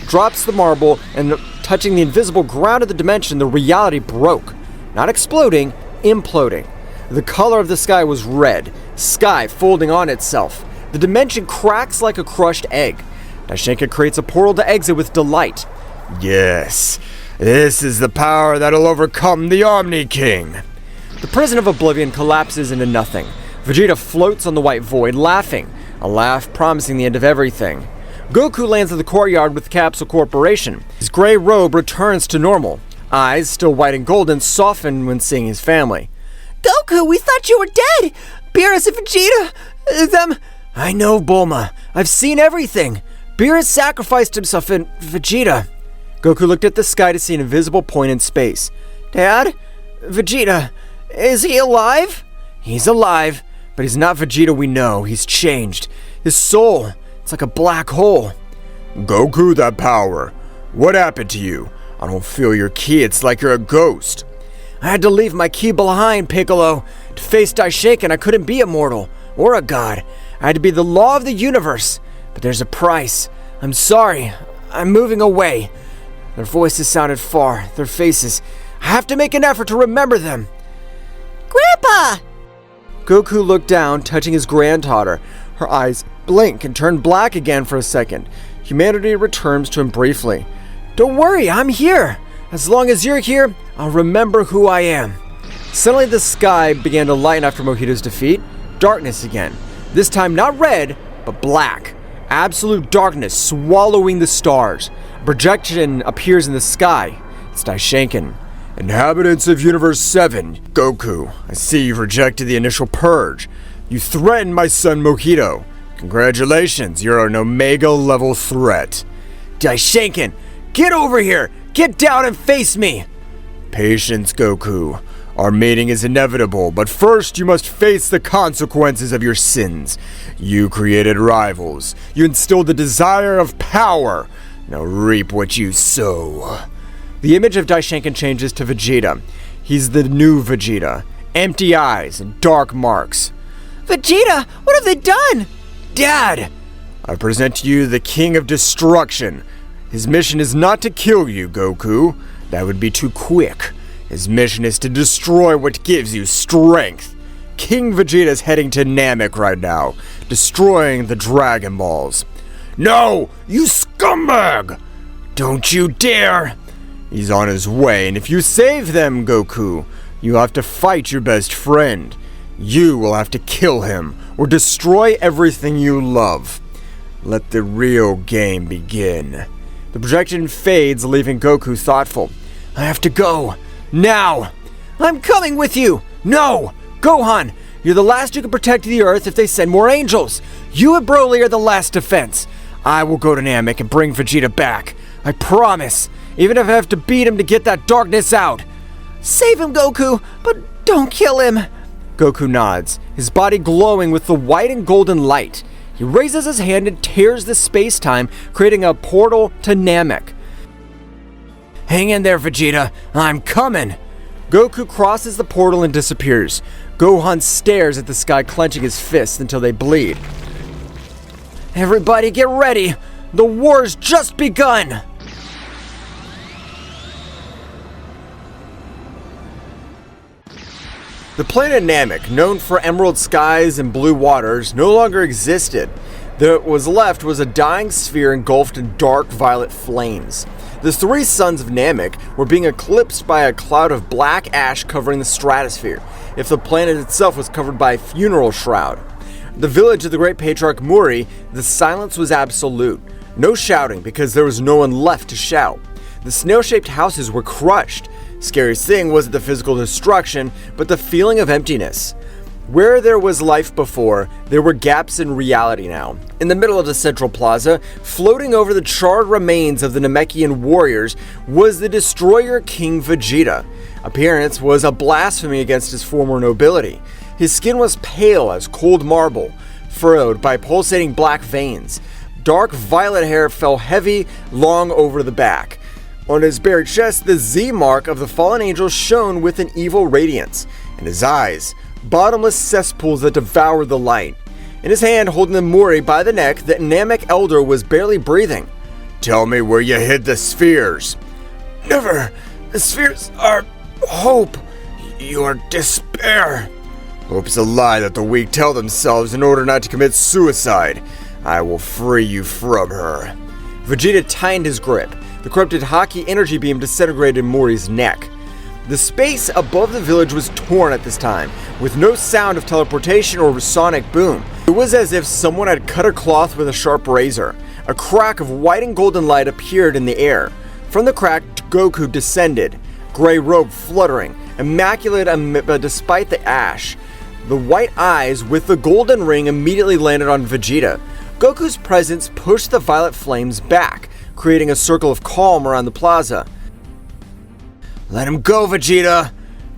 A: Drops the marble and touching the invisible ground of the dimension, the reality broke. Not exploding, imploding. The color of the sky was red, sky folding on itself. The dimension cracks like a crushed egg. Daishinkan creates a portal to exit with delight.
B: Yes, this is the power that'll overcome the Omni King.
A: The prison of oblivion collapses into nothing. Vegeta floats on the white void, laughing, a laugh promising the end of everything. Goku lands in the courtyard with Capsule Corporation. His gray robe returns to normal. Eyes, still white and golden, soften when seeing his family.
C: Goku, we thought you were dead! Beerus and Vegeta, them...
A: I know, Bulma. I've seen everything. Beerus sacrificed himself and Vegeta. Goku looked at the sky to see an invisible point in space.
C: Dad? Vegeta, is he alive?
A: He's alive, but he's not Vegeta we know. He's changed. His soul, it's like a black hole.
B: Goku, that power. What happened to you? I don't feel your ki, it's like you're a ghost.
A: I had to leave my ki behind, Piccolo. To face Daishinkan, I couldn't be immortal, or a god. I had to be the law of the universe. But there's a price. I'm sorry. I'm moving away. Their voices sounded far, their faces. I have to make an effort to remember them.
C: Grandpa!
A: Goku looked down, touching his granddaughter. Her eyes blink and turn black again for a second. Humanity returns to him briefly. Don't worry, I'm here. As long as you're here, I'll remember who I am. Suddenly the sky began to lighten after Mojito's defeat. Darkness again. This time not red, but black. Absolute darkness swallowing the stars. A projection appears in the sky. It's Daishinkan.
B: Inhabitants of Universe 7, Goku, I see you've rejected the initial purge. You threatened my son Mojito. Congratulations, you're an Omega-level threat.
A: Daishinkan, get over here! Get down and face me!
B: Patience, Goku. Our meeting is inevitable, but first you must face the consequences of your sins. You created rivals. You instilled the desire of power. Now reap what you sow.
A: The image of Daishinkan changes to Vegeta. He's the new Vegeta. Empty eyes and dark marks.
C: Vegeta, what have they done?
A: Dad!
B: I present to you the King of Destruction. His mission is not to kill you, Goku. That would be too quick. His mission is to destroy what gives you strength. King Vegeta is heading to Namek right now, destroying the Dragon Balls. No, you scumbag! Don't you dare! He's on his way, and if you save them, Goku, you'll have to fight your best friend. You will have to kill him, or destroy everything you love. Let the real game begin.
A: The projection fades, leaving Goku thoughtful. I have to go. Now!
C: I'm coming with you!
A: No! Gohan! You're the last who can protect the Earth if they send more angels! You and Broly are the last defense! I will go to Namek and bring Vegeta back. I promise! Even if I have to beat him to get that darkness out!
C: Save him, Goku, but don't kill him!
A: Goku nods, his body glowing with the white and golden light. He raises his hand and tears the space-time, creating a portal to Namek. Hang in there, Vegeta. I'm coming. Goku crosses the portal and disappears. Gohan stares at the sky, clenching his fists until they bleed. Everybody get ready. The war's just begun. The planet Namek, known for emerald skies and blue waters, no longer existed. What was left was a dying sphere engulfed in dark violet flames. The three suns of Namek were being eclipsed by a cloud of black ash covering the stratosphere, if the planet itself was covered by a funeral shroud. The village of the great patriarch Muri, the silence was absolute. No shouting because there was no one left to shout. The snail-shaped houses were crushed. Scariest thing wasn't the physical destruction, but the feeling of emptiness. Where there was life before, there were gaps in reality now. In the middle of the central plaza, floating over the charred remains of the Namekian warriors, was the destroyer King Vegeta. Appearance was a blasphemy against his former nobility. His skin was pale as cold marble, furrowed by pulsating black veins. Dark violet hair fell heavy, long over the back. On his bare chest, the Z mark of the fallen angel shone with an evil radiance. In his eyes, bottomless cesspools that devoured the light. In his hand, holding the Muri by the neck, the Namek elder was barely breathing. Tell me where you hid the spheres.
B: Never. The spheres are hope. Your despair. Hope's a lie that the weak tell themselves in order not to commit suicide. I will free you from her.
A: Vegeta tightened his grip. The corrupted Haki energy beam disintegrated Mori's neck. The space above the village was torn at this time, with no sound of teleportation or sonic boom. It was as if someone had cut a cloth with a sharp razor. A crack of white and golden light appeared in the air. From the crack, Goku descended, gray robe fluttering, immaculate despite the ash. The white eyes with the golden ring immediately landed on Vegeta. Goku's presence pushed the violet flames back, creating a circle of calm around the plaza.
B: Let him go, Vegeta!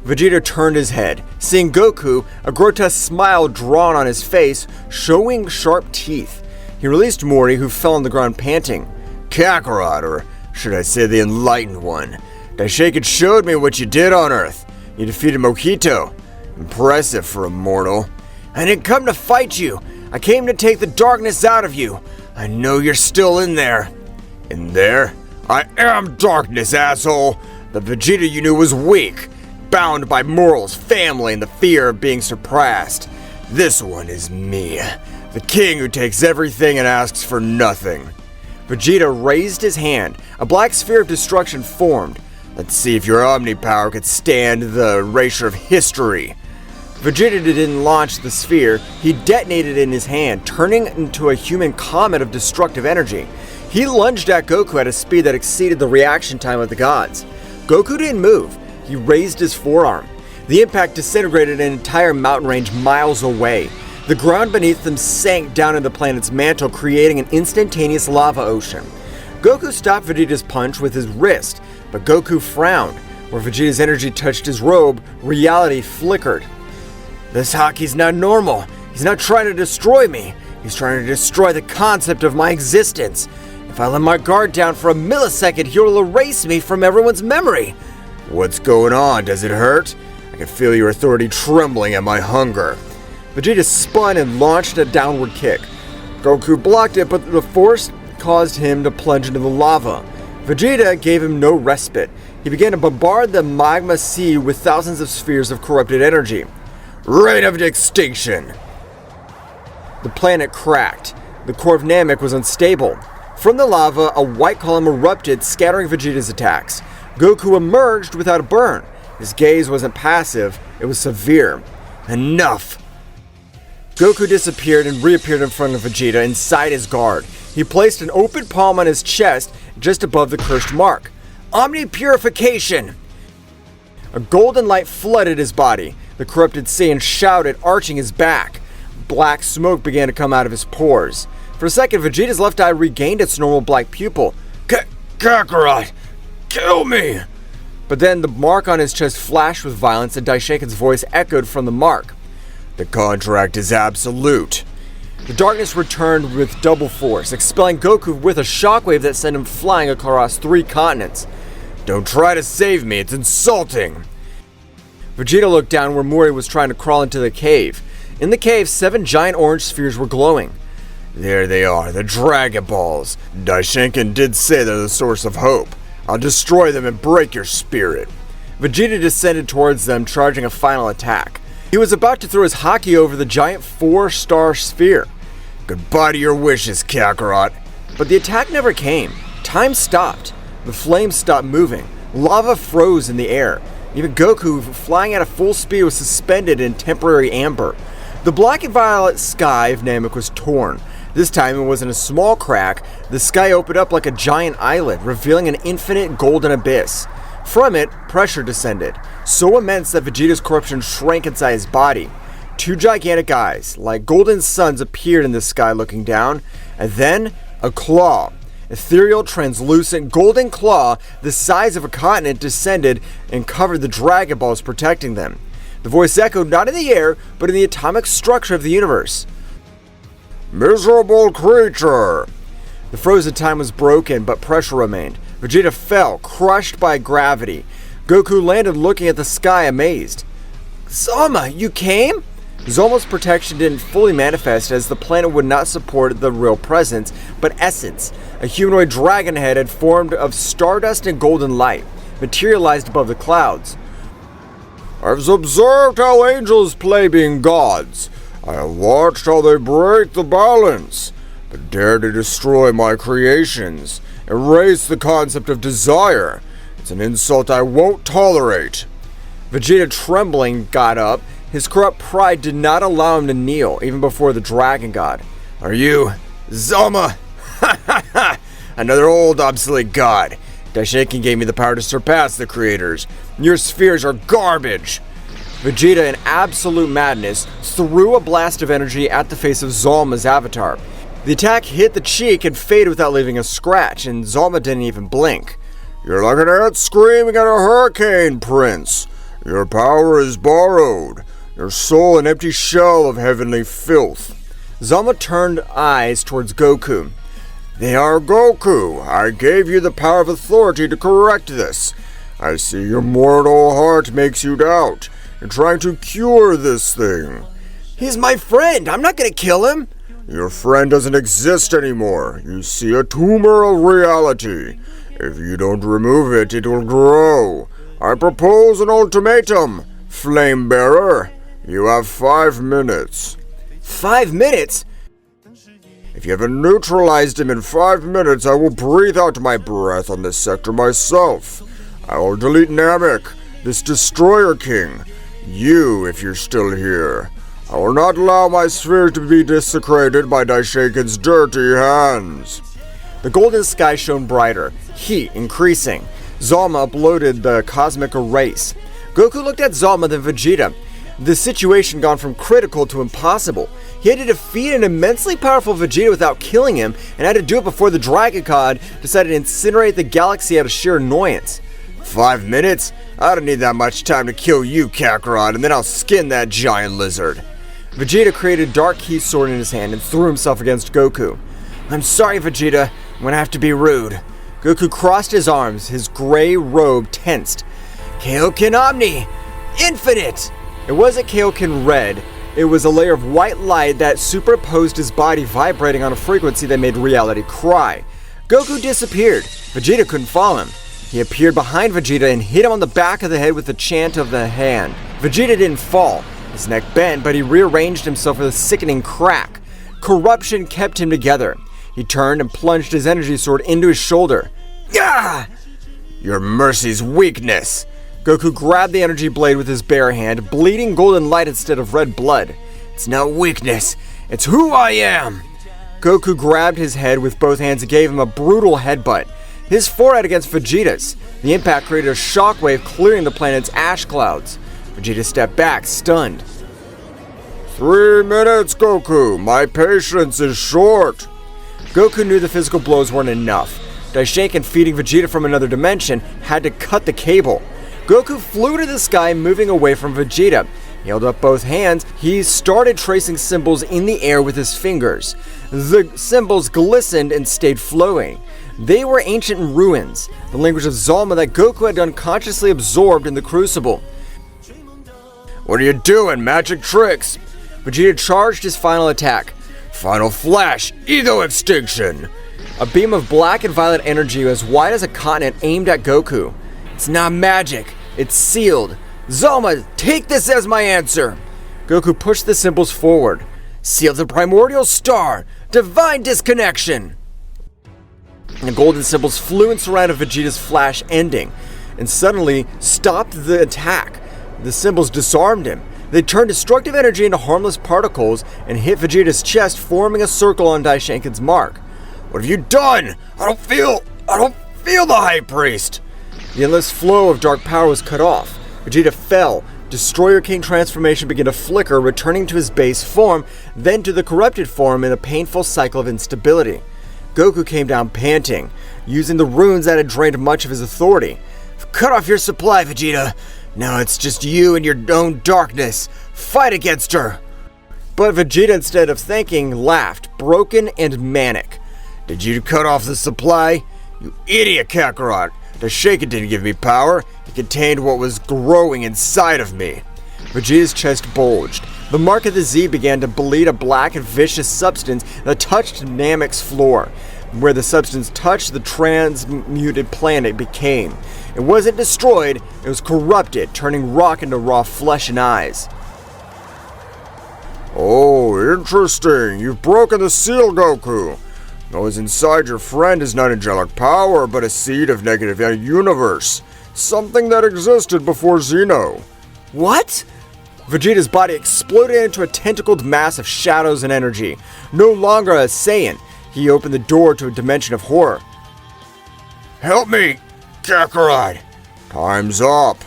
A: Vegeta turned his head, seeing Goku, a grotesque smile drawn on his face, showing sharp teeth. He released Mori, who fell on the ground panting.
B: Kakarot, or should I say the Enlightened One. Daishinkan showed me what you did on Earth. You defeated Mojito. Impressive for a mortal.
C: I didn't come to fight you. I came to take the darkness out of you. I know you're still in there.
B: In there? I am darkness, asshole! The Vegeta you knew was weak, bound by morals, family, and the fear of being surpassed. This one is me, the king who takes everything and asks for nothing.
A: Vegeta raised his hand. A black sphere of destruction formed.
B: Let's see if your omnipower could stand the erasure of history.
A: Vegeta didn't launch the sphere, he detonated it in his hand, turning into a human comet of destructive energy. He lunged at Goku at a speed that exceeded the reaction time of the gods. Goku didn't move, he raised his forearm. The impact disintegrated an entire mountain range miles away. The ground beneath them sank down in the planet's mantle, creating an instantaneous lava ocean. Goku stopped Vegeta's punch with his wrist, but Goku frowned. Where Vegeta's energy touched his robe, reality flickered.
C: This Haki's not normal. He's not trying to destroy me. He's trying to destroy the concept of my existence. If I let my guard down for a millisecond, he'll erase me from everyone's memory.
B: What's going on? Does it hurt? I can feel your authority trembling at my hunger.
A: Vegeta spun and launched a downward kick. Goku blocked it, but the force caused him to plunge into the lava. Vegeta gave him no respite. He began to bombard the magma sea with thousands of spheres of corrupted energy.
B: Reign of extinction!
A: The planet cracked. The core of Namek was unstable. From the lava, a white column erupted, scattering Vegeta's attacks. Goku emerged without a burn. His gaze wasn't passive, it was severe.
B: Enough!
A: Goku disappeared and reappeared in front of Vegeta inside his guard. He placed an open palm on his chest just above the cursed mark.
C: Omni-purification!
A: A golden light flooded his body. The corrupted Saiyan shouted, arching his back. Black smoke began to come out of his pores. For a second, Vegeta's left eye regained its normal black pupil.
B: Kakarot! Kill me!
A: But then the mark on his chest flashed with violence and Daishinkan's voice echoed from the mark.
B: The contract is absolute.
A: The darkness returned with double force, expelling Goku with a shockwave that sent him flying across 3 continents.
B: Don't try to save me, it's insulting.
A: Vegeta looked down where Mori was trying to crawl into the cave. In the cave, 7 giant orange spheres were glowing.
B: There they are, the Dragon Balls. Daishinkan did say they're the source of hope. I'll destroy them and break your spirit.
A: Vegeta descended towards them, charging a final attack. He was about to throw his Haki over the giant 4-star sphere.
B: Goodbye to your wishes, Kakarot.
A: But the attack never came. Time stopped. The flames stopped moving. Lava froze in the air. Even Goku, flying at a full speed, was suspended in temporary amber. The black and violet sky of Namek was torn. This time it wasn't a small crack. The sky opened up like a giant islet, revealing an infinite golden abyss. From it, pressure descended, so immense that Vegeta's corruption shrank inside his body. 2 gigantic eyes, like golden suns, appeared in the sky looking down, and then a claw. Ethereal, translucent, golden claw the size of a continent descended and covered the Dragon Balls, protecting them. The voice echoed not in the air, but in the atomic structure of the universe.
B: Miserable creature!
A: The frozen time was broken, but pressure remained. Vegeta fell, crushed by gravity. Goku landed looking at the sky, amazed.
C: Zolma, you came?
A: Zolma's protection didn't fully manifest as the planet would not support the real presence, but essence. A humanoid dragon head had formed of stardust and golden light, materialized above the clouds.
B: I've observed how angels play being gods. I have watched how they break the balance, but dare to destroy my creations, erase the concept of desire. It's an insult I won't tolerate.
A: Vegeta, trembling, got up. His corrupt pride did not allow him to kneel, even before the Dragon God.
B: Are you Zolma? Ha ha ha! Another old obsolete god. Daishinkan gave me the power to surpass the creators. Your spheres are garbage.
A: Vegeta, in absolute madness, threw a blast of energy at the face of Zolma's avatar. The attack hit the cheek and faded without leaving a scratch, and Zolma didn't even blink.
B: You're like an ant screaming at a hurricane, Prince. Your power is borrowed. Your soul an empty shell of heavenly filth.
A: Zolma turned eyes towards Goku.
B: They are Goku. I gave you the power of authority to correct this. I see your mortal heart makes you doubt. You're trying to cure this thing.
A: He's my friend. I'm not gonna kill him.
B: Your friend doesn't exist anymore. You see a tumor of reality. If you don't remove it, it will grow. I propose an ultimatum, Flame Bearer. You have 5 minutes.
A: 5 minutes?
B: If you haven't neutralized him in 5 minutes, I will breathe out my breath on this sector myself. I will delete Namek, this Destroyer King. You, if you're still here. I will not allow my sphere to be desecrated by Daishinkan's dirty hands.
A: The golden sky shone brighter, heat increasing. Zolma uploaded the cosmic erase. Goku looked at Zolma, then Vegeta. The situation gone from critical to impossible. He had to defeat an immensely powerful Vegeta without killing him, and had to do it before the Dragon God decided to incinerate the galaxy out of sheer annoyance.
B: 5 minutes? I don't need that much time to kill you, Kakarot, and then I'll skin that giant lizard.
A: Vegeta created a dark key sword in his hand and threw himself against Goku. I'm sorry, Vegeta. I'm gonna have to be rude. Goku crossed his arms, his gray robe tensed. Kaioken Omni! Infinite! It wasn't Kaioken Red. It was a layer of white light that superimposed his body, vibrating on a frequency that made reality cry. Goku disappeared. Vegeta couldn't follow him. He appeared behind Vegeta and hit him on the back of the head with the chant of the hand. Vegeta didn't fall. His neck bent, but he rearranged himself with a sickening crack. Corruption kept him together. He turned and plunged his energy sword into his shoulder. Gah!
B: Your mercy's weakness.
A: Goku grabbed the energy blade with his bare hand, bleeding golden light instead of red blood.
B: It's not weakness, it's who I am.
A: Goku grabbed his head with both hands and gave him a brutal headbutt. His forehead against Vegeta's. The impact created a shockwave, clearing the planet's ash clouds. Vegeta stepped back, stunned.
B: 3 minutes, Goku. My patience is short.
A: Goku knew the physical blows weren't enough. Daishinkan, feeding Vegeta from another dimension, had to cut the cable. Goku flew to the sky, moving away from Vegeta. He held up both hands. He started tracing symbols in the air with his fingers. The symbols glistened and stayed flowing. They were ancient ruins, the language of Zolma that Goku had unconsciously absorbed in the Crucible.
B: What are you doing? Magic tricks?
A: Vegeta charged his final attack.
B: Final flash, ego extinction.
A: A beam of black and violet energy as wide as a continent aimed at Goku. It's not magic. It's sealed. Zolma, take this as my answer. Goku pushed the symbols forward. Seal the primordial star. Divine disconnection. The golden symbols flew and surrounded Vegeta's flash, ending, and suddenly stopped the attack. The symbols disarmed him. They turned destructive energy into harmless particles and hit Vegeta's chest, forming a circle on Daishinkan's mark.
B: What have you done? I don't feel the High Priest.
A: The endless flow of dark power was cut off. Vegeta fell. Destroyer King transformation began to flicker, returning to his base form, then to the corrupted form in a painful cycle of instability. Goku came down panting, using the runes that had drained much of his authority. Cut off your supply, Vegeta. Now it's just you and your own darkness. Fight against her. But Vegeta, instead of thanking, laughed, broken and manic.
B: Did you cut off the supply? You idiot, Kakarot. Daishinkan didn't give me power. It contained what was growing inside of me.
A: Vegeta's chest bulged. The mark of the Z began to bleed a black and vicious substance that touched Namek's floor. Where the substance touched, the transmuted planet became. It wasn't destroyed, it was corrupted, turning rock into raw flesh and eyes.
B: Oh, interesting. You've broken the seal, Goku. What was inside your friend is not angelic power, but a seed of negative universe. Something that existed before Zeno.
A: What? Vegeta's body exploded into a tentacled mass of shadows and energy. No longer a Saiyan, he opened the door to a dimension of horror.
B: Help me, Kakarot. Time's up.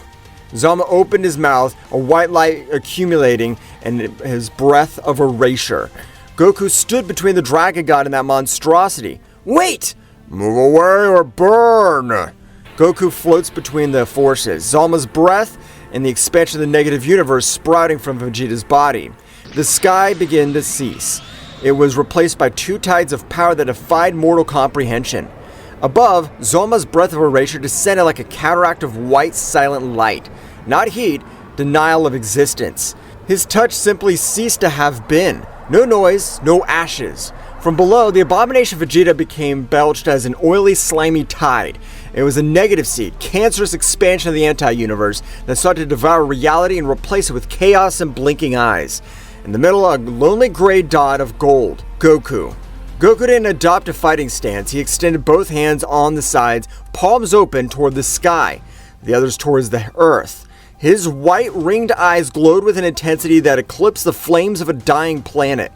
A: Zolma opened his mouth, a white light accumulating, and his breath of erasure. Goku stood between the Dragon God and that monstrosity. Wait!
B: Move away or burn!
A: Goku floats between the forces, Zolma's breath and the expansion of the negative universe sprouting from Vegeta's body. The sky began to cease. It was replaced by two tides of power that defied mortal comprehension. Above, Zolma's breath of erasure descended like a cataract of white, silent light. Not heat, denial of existence. His touch simply ceased to have been. No noise, no ashes. From below, the abomination Vegeta became belched as an oily, slimy tide. It was a negative seed, cancerous expansion of the anti-universe that sought to devour reality and replace it with chaos and blinking eyes. In the middle, a lonely gray dot of gold. Goku. Goku didn't adopt a fighting stance. He extended both hands on the sides, palms open toward the sky, the others towards the earth. His white ringed eyes glowed with an intensity that eclipsed the flames of a dying planet.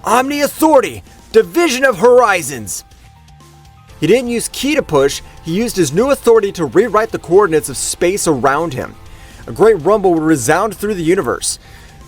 A: Omni Authority! Division of Horizons! He didn't use ki to push, he used his new authority to rewrite the coordinates of space around him. A great rumble would resound through the universe.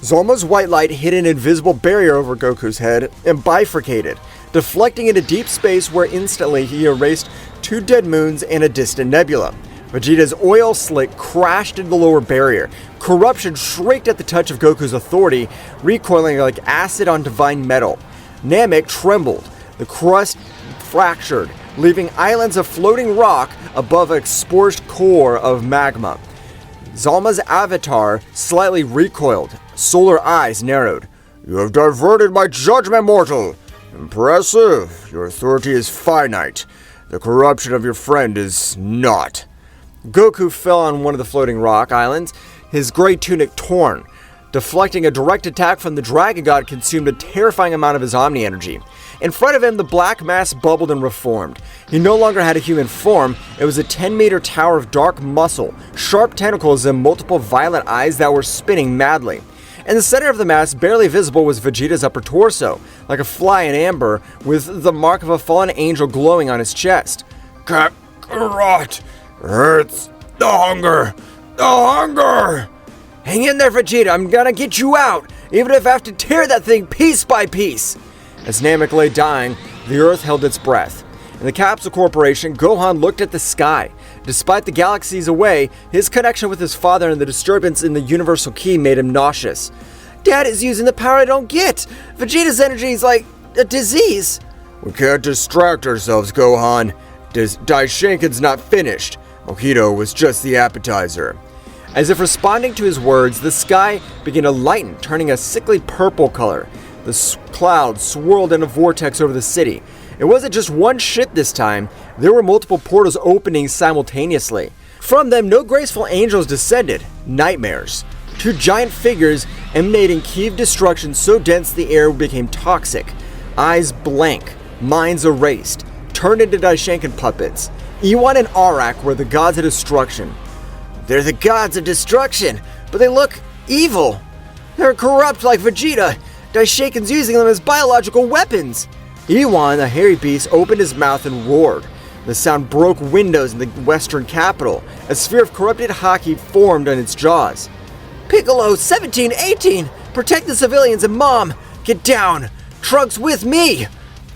A: Zolma's white light hit an invisible barrier over Goku's head and bifurcated, deflecting into deep space where instantly he erased two dead moons and a distant nebula. Vegeta's oil slick crashed into the lower barrier. Corruption shrieked at the touch of Goku's authority, recoiling like acid on divine metal. Namek trembled. The crust fractured, leaving islands of floating rock above an exposed core of magma. Zolma's avatar slightly recoiled. Solar eyes narrowed.
B: You have diverted my judgment, mortal. Impressive. Your authority is finite. The corruption of your friend is not.
A: Goku fell on one of the floating rock islands, his gray tunic torn. Deflecting a direct attack from the Dragon God consumed a terrifying amount of his Omni energy. In front of him, the black mass bubbled and reformed. He no longer had a human form. It was a 10-meter tower of dark muscle, sharp tentacles, and multiple violet eyes that were spinning madly. In the center of the mass, barely visible, was Vegeta's upper torso, like a fly in amber, with the mark of a fallen angel glowing on his chest.
B: Kakarot! Hurts. The hunger! The hunger!
A: Hang in there, Vegeta. I'm gonna get you out, even if I have to tear that thing piece by piece. As Namek lay dying, the Earth held its breath. In the Capsule Corporation, Gohan looked at the sky. Despite the galaxies away, his connection with his father and the disturbance in the universal key made him nauseous. Dad is using the power I don't get. Vegeta's energy is like a disease.
B: We can't distract ourselves, Gohan. Daishinkan's not finished. Mojito was just the appetizer.
A: As if responding to his words, the sky began to lighten, turning a sickly purple color. The clouds swirled in a vortex over the city. It wasn't just one ship this time. There were multiple portals opening simultaneously. From them, no graceful angels descended. Nightmares. Two giant figures emanating ki of destruction so dense the air became toxic. Eyes blank, minds erased, turned into Daishinkan puppets. Ewan and Arak were the gods of destruction. They're the gods of destruction, but they look evil. They're corrupt like Vegeta. Daishinkan's using them as biological weapons. Ewan, the hairy beast, opened his mouth and roared. The sound broke windows in the western capital. A sphere of corrupted haki formed on its jaws. Piccolo, 17, 18! Protect the civilians and Mom! Get down! Trunks with me!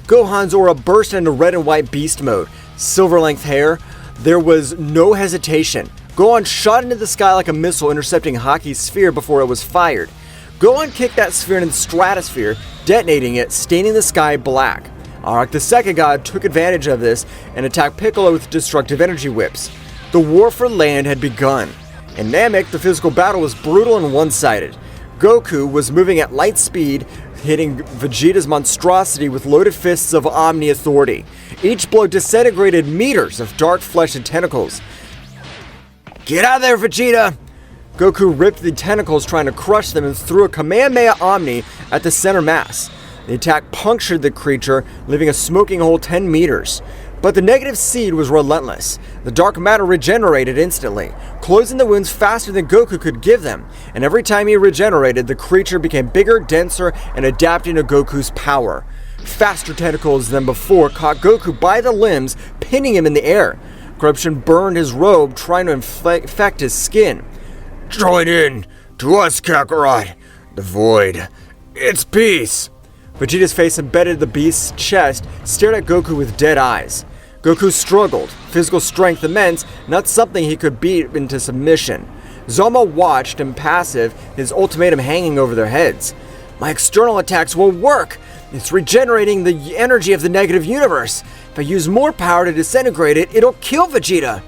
A: Gohan's aura burst into red and white beast mode. Silver-length hair. There was no hesitation. Gohan shot into the sky like a missile, intercepting Haki's sphere before it was fired. Gohan kicked that sphere into the stratosphere, detonating it, staining the sky black. Arak, the second god, took advantage of this and attacked Piccolo with destructive energy whips. The war for land had begun. In Namek, the physical battle was brutal and one-sided. Goku was moving at light speed, hitting Vegeta's monstrosity with loaded fists of Omni authority. Each blow disintegrated meters of dark flesh and tentacles. "Get out of there, Vegeta!" Goku ripped the tentacles, trying to crush them, and threw a Kamehameha Omni at the center mass. The attack punctured the creature, leaving a smoking hole 10 meters. But the negative seed was relentless. The dark matter regenerated instantly, closing the wounds faster than Goku could give them, and every time he regenerated, the creature became bigger, denser, and adapting to Goku's power. Faster tentacles than before caught Goku by the limbs, pinning him in the air. Corruption burned his robe, trying to infect his skin. "Join in! To us, Kakarot! The void! It's peace!" Vegeta's face embedded in the beast's chest, stared at Goku with dead eyes. Goku struggled, physical strength immense, not something he could beat into submission. Zolma watched, impassive, his ultimatum hanging over their heads. "My external attacks won't work! It's regenerating the energy of the negative universe. If I use more power to disintegrate it, it'll kill Vegeta!"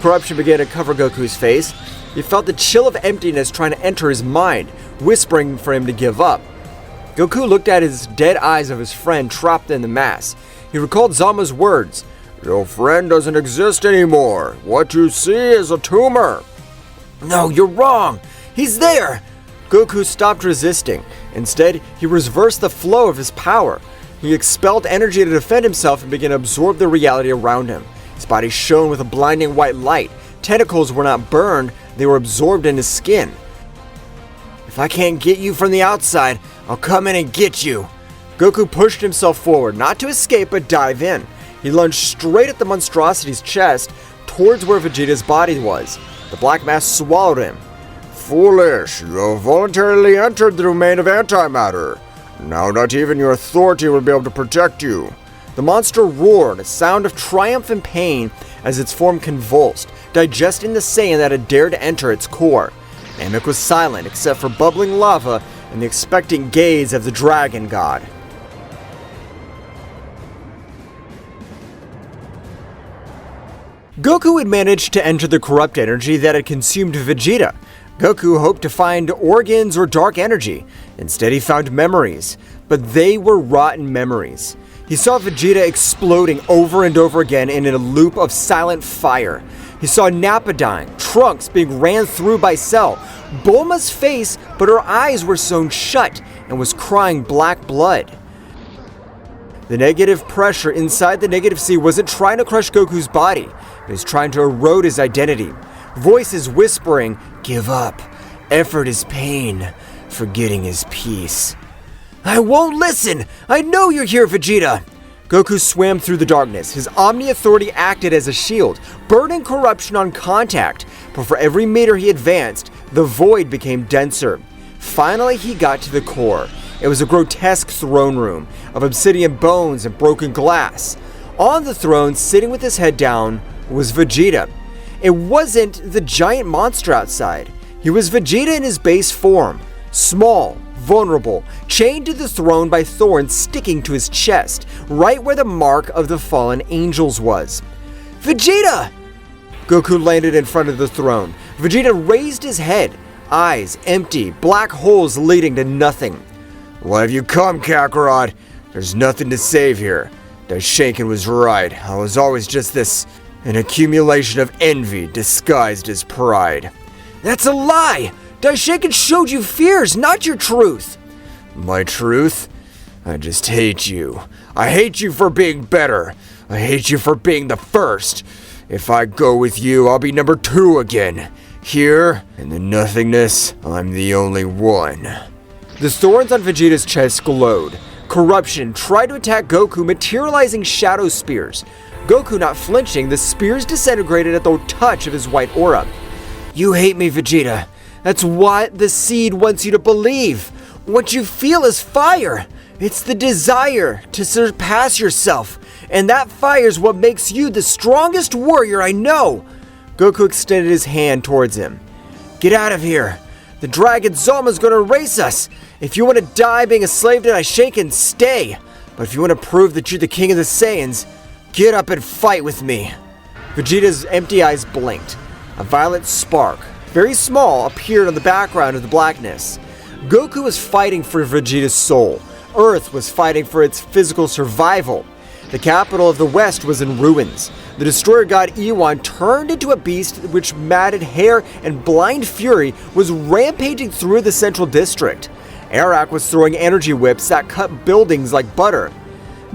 A: Corruption began to cover Goku's face. He felt the chill of emptiness trying to enter his mind, whispering for him to give up. Goku looked at his dead eyes of his friend trapped in the mass. He recalled Zama's words. "Your friend doesn't exist anymore. What you see is a tumor." "No, you're wrong. He's there." Goku stopped resisting. Instead, he reversed the flow of his power. He expelled energy to defend himself and began to absorb the reality around him. His body shone with a blinding white light. Tentacles were not burned, they were absorbed in his skin. "If I can't get you from the outside, I'll come in and get you." Goku pushed himself forward, not to escape but dive in. He lunged straight at the monstrosity's chest, towards where Vegeta's body was. The black mass swallowed him. "Foolish, you have voluntarily entered the domain of antimatter. Now not even your authority will be able to protect you." The monster roared, a sound of triumph and pain as its form convulsed, digesting the Saiyan that had dared to enter its core. Namek was silent except for bubbling lava and the expectant gaze of the dragon god. Goku had managed to enter the corrupt energy that had consumed Vegeta. Goku hoped to find organs or dark energy. Instead, he found memories, but they were rotten memories. He saw Vegeta exploding over and over again in a loop of silent fire. He saw Nappa dying, Trunks being ran through by Cell, Bulma's face, but her eyes were sewn shut and was crying black blood. The negative pressure inside the negative sea wasn't trying to crush Goku's body, it was trying to erode his identity. Voices whispering, "Give up. Effort is pain. Forgetting is peace." "I won't listen! I know you're here, Vegeta!" Goku swam through the darkness. His Omni authority acted as a shield, burning corruption on contact. But for every meter he advanced, the void became denser. Finally, he got to the core. It was a grotesque throne room of obsidian bones and broken glass. On the throne, sitting with his head down, was Vegeta. It wasn't the giant monster outside. He was Vegeta in his base form. Small, vulnerable, chained to the throne by thorns sticking to his chest, right where the mark of the fallen angels was. "Vegeta!" Goku landed in front of the throne. Vegeta raised his head, eyes empty, black holes leading to nothing. "Why have you come, Kakarot? There's nothing to save here. Daishinkan was right. I was always just an accumulation of envy disguised as pride." "That's a lie! Daishinkan showed you fears, not your truth." "My truth? I just hate you. I hate you for being better. I hate you for being the first. If I go with you, I'll be number 2 again. Here, in the nothingness, I'm the only one." The thorns on Vegeta's chest glowed. Corruption tried to attack Goku, materializing shadow spears. Goku not flinching, the spears disintegrated at the touch of his white aura. "You hate me, Vegeta. That's what the seed wants you to believe. What you feel is fire. It's the desire to surpass yourself. And that fire is what makes you the strongest warrior I know." Goku extended his hand towards him. "Get out of here. The dragon Zolma's gonna erase us. If you want to die being a slave to Daishinkan, stay. But if you want to prove that you're the king of the Saiyans, get up and fight with me." Vegeta's empty eyes blinked. A violet spark, very small, appeared on the background of the blackness. Goku was fighting for Vegeta's soul. Earth was fighting for its physical survival. The capital of the West was in ruins. The destroyer god Ewan turned into a beast which matted hair and blind fury was rampaging through the central district. Arak was throwing energy whips that cut buildings like butter.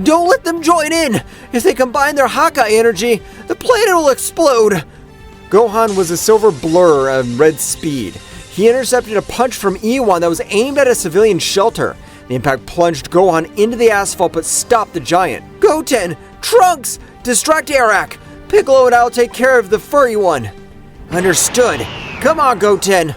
C: Don't let them join in! If they combine their Haka energy, the planet will explode!
A: Gohan was a silver blur at red speed. He intercepted a punch from Ewan that was aimed at a civilian shelter. The impact plunged Gohan into the asphalt but stopped the giant.
C: Goten! Trunks! Distract Arak! Piccolo and I'll take care of the furry one.
A: Understood. Come on, Goten!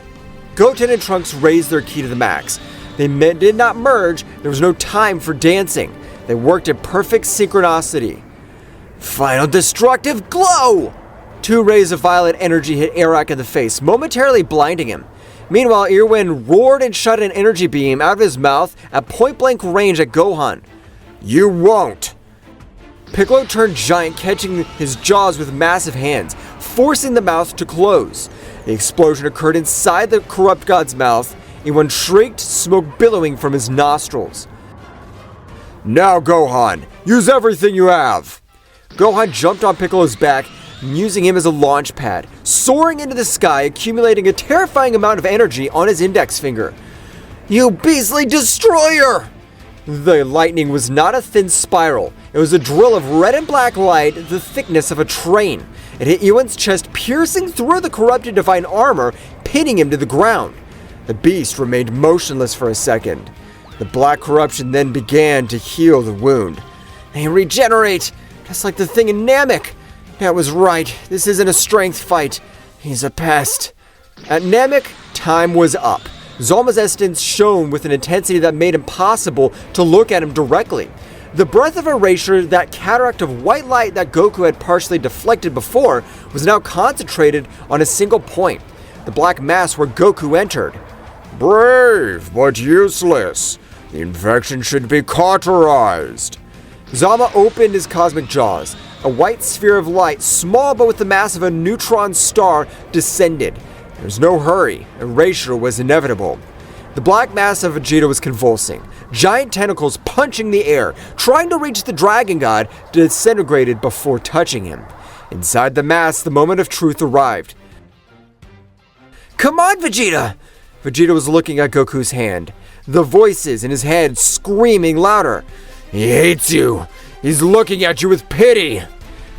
A: Goten and Trunks raised their ki to the max. They did not merge. There was no time for dancing. They worked at perfect synchronicity.
C: Final destructive glow!
A: 2 rays of violet energy hit Arak in the face, momentarily blinding him. Meanwhile, Irwin roared and shot an energy beam out of his mouth at point-blank range at Gohan. You won't! Piccolo turned giant, catching his jaws with massive hands, forcing the mouth to close. The explosion occurred inside the corrupt god's mouth. Irwin shrieked, smoke billowing from his nostrils. Now, Gohan, use everything you have! Gohan jumped on Piccolo's back, using him as a launch pad, soaring into the sky, accumulating a terrifying amount of energy on his index finger.
C: You beastly destroyer!
A: The lightning was not a thin spiral. It was a drill of red and black light, the thickness of a train. It hit Ewan's chest, piercing through the corrupted divine armor, pinning him to the ground. The beast remained motionless for a second. The black corruption then began to heal the wound.
C: They regenerate, just like the thing in Namek. That was right. This isn't a strength fight. He's a pest.
A: At Namek, time was up. Zolma's essence shone with an intensity that made it impossible to look at him directly. The breath of erasure, that cataract of white light that Goku had partially deflected before, was now concentrated on a single point, the black mass where Goku entered. Brave, but useless. The infection should be cauterized. Zama opened his cosmic jaws. A white sphere of light, small but with the mass of a neutron star, descended. There was no hurry. Erasure was inevitable. The black mass of Vegeta was convulsing. Giant tentacles punching the air, trying to reach the dragon god, disintegrated before touching him. Inside the mass, the moment of truth arrived.
C: Come on, Vegeta!
A: Vegeta was looking at Goku's hand. The voices in his head screaming louder. He hates you. He's looking at you with pity.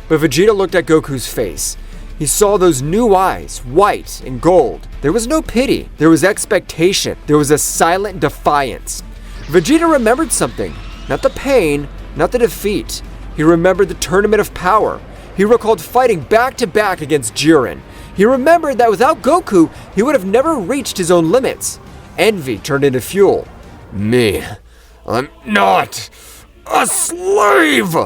A: But Vegeta looked at Goku's face. He saw those new eyes, white and gold. There was no pity. There was expectation. There was a silent defiance. Vegeta remembered something. Not the pain, not the defeat. He remembered the tournament of power. He recalled fighting back-to-back against Jiren. He remembered that without Goku, he would have never reached his own limits. Envy turned into fuel. Me. I'm not a slave!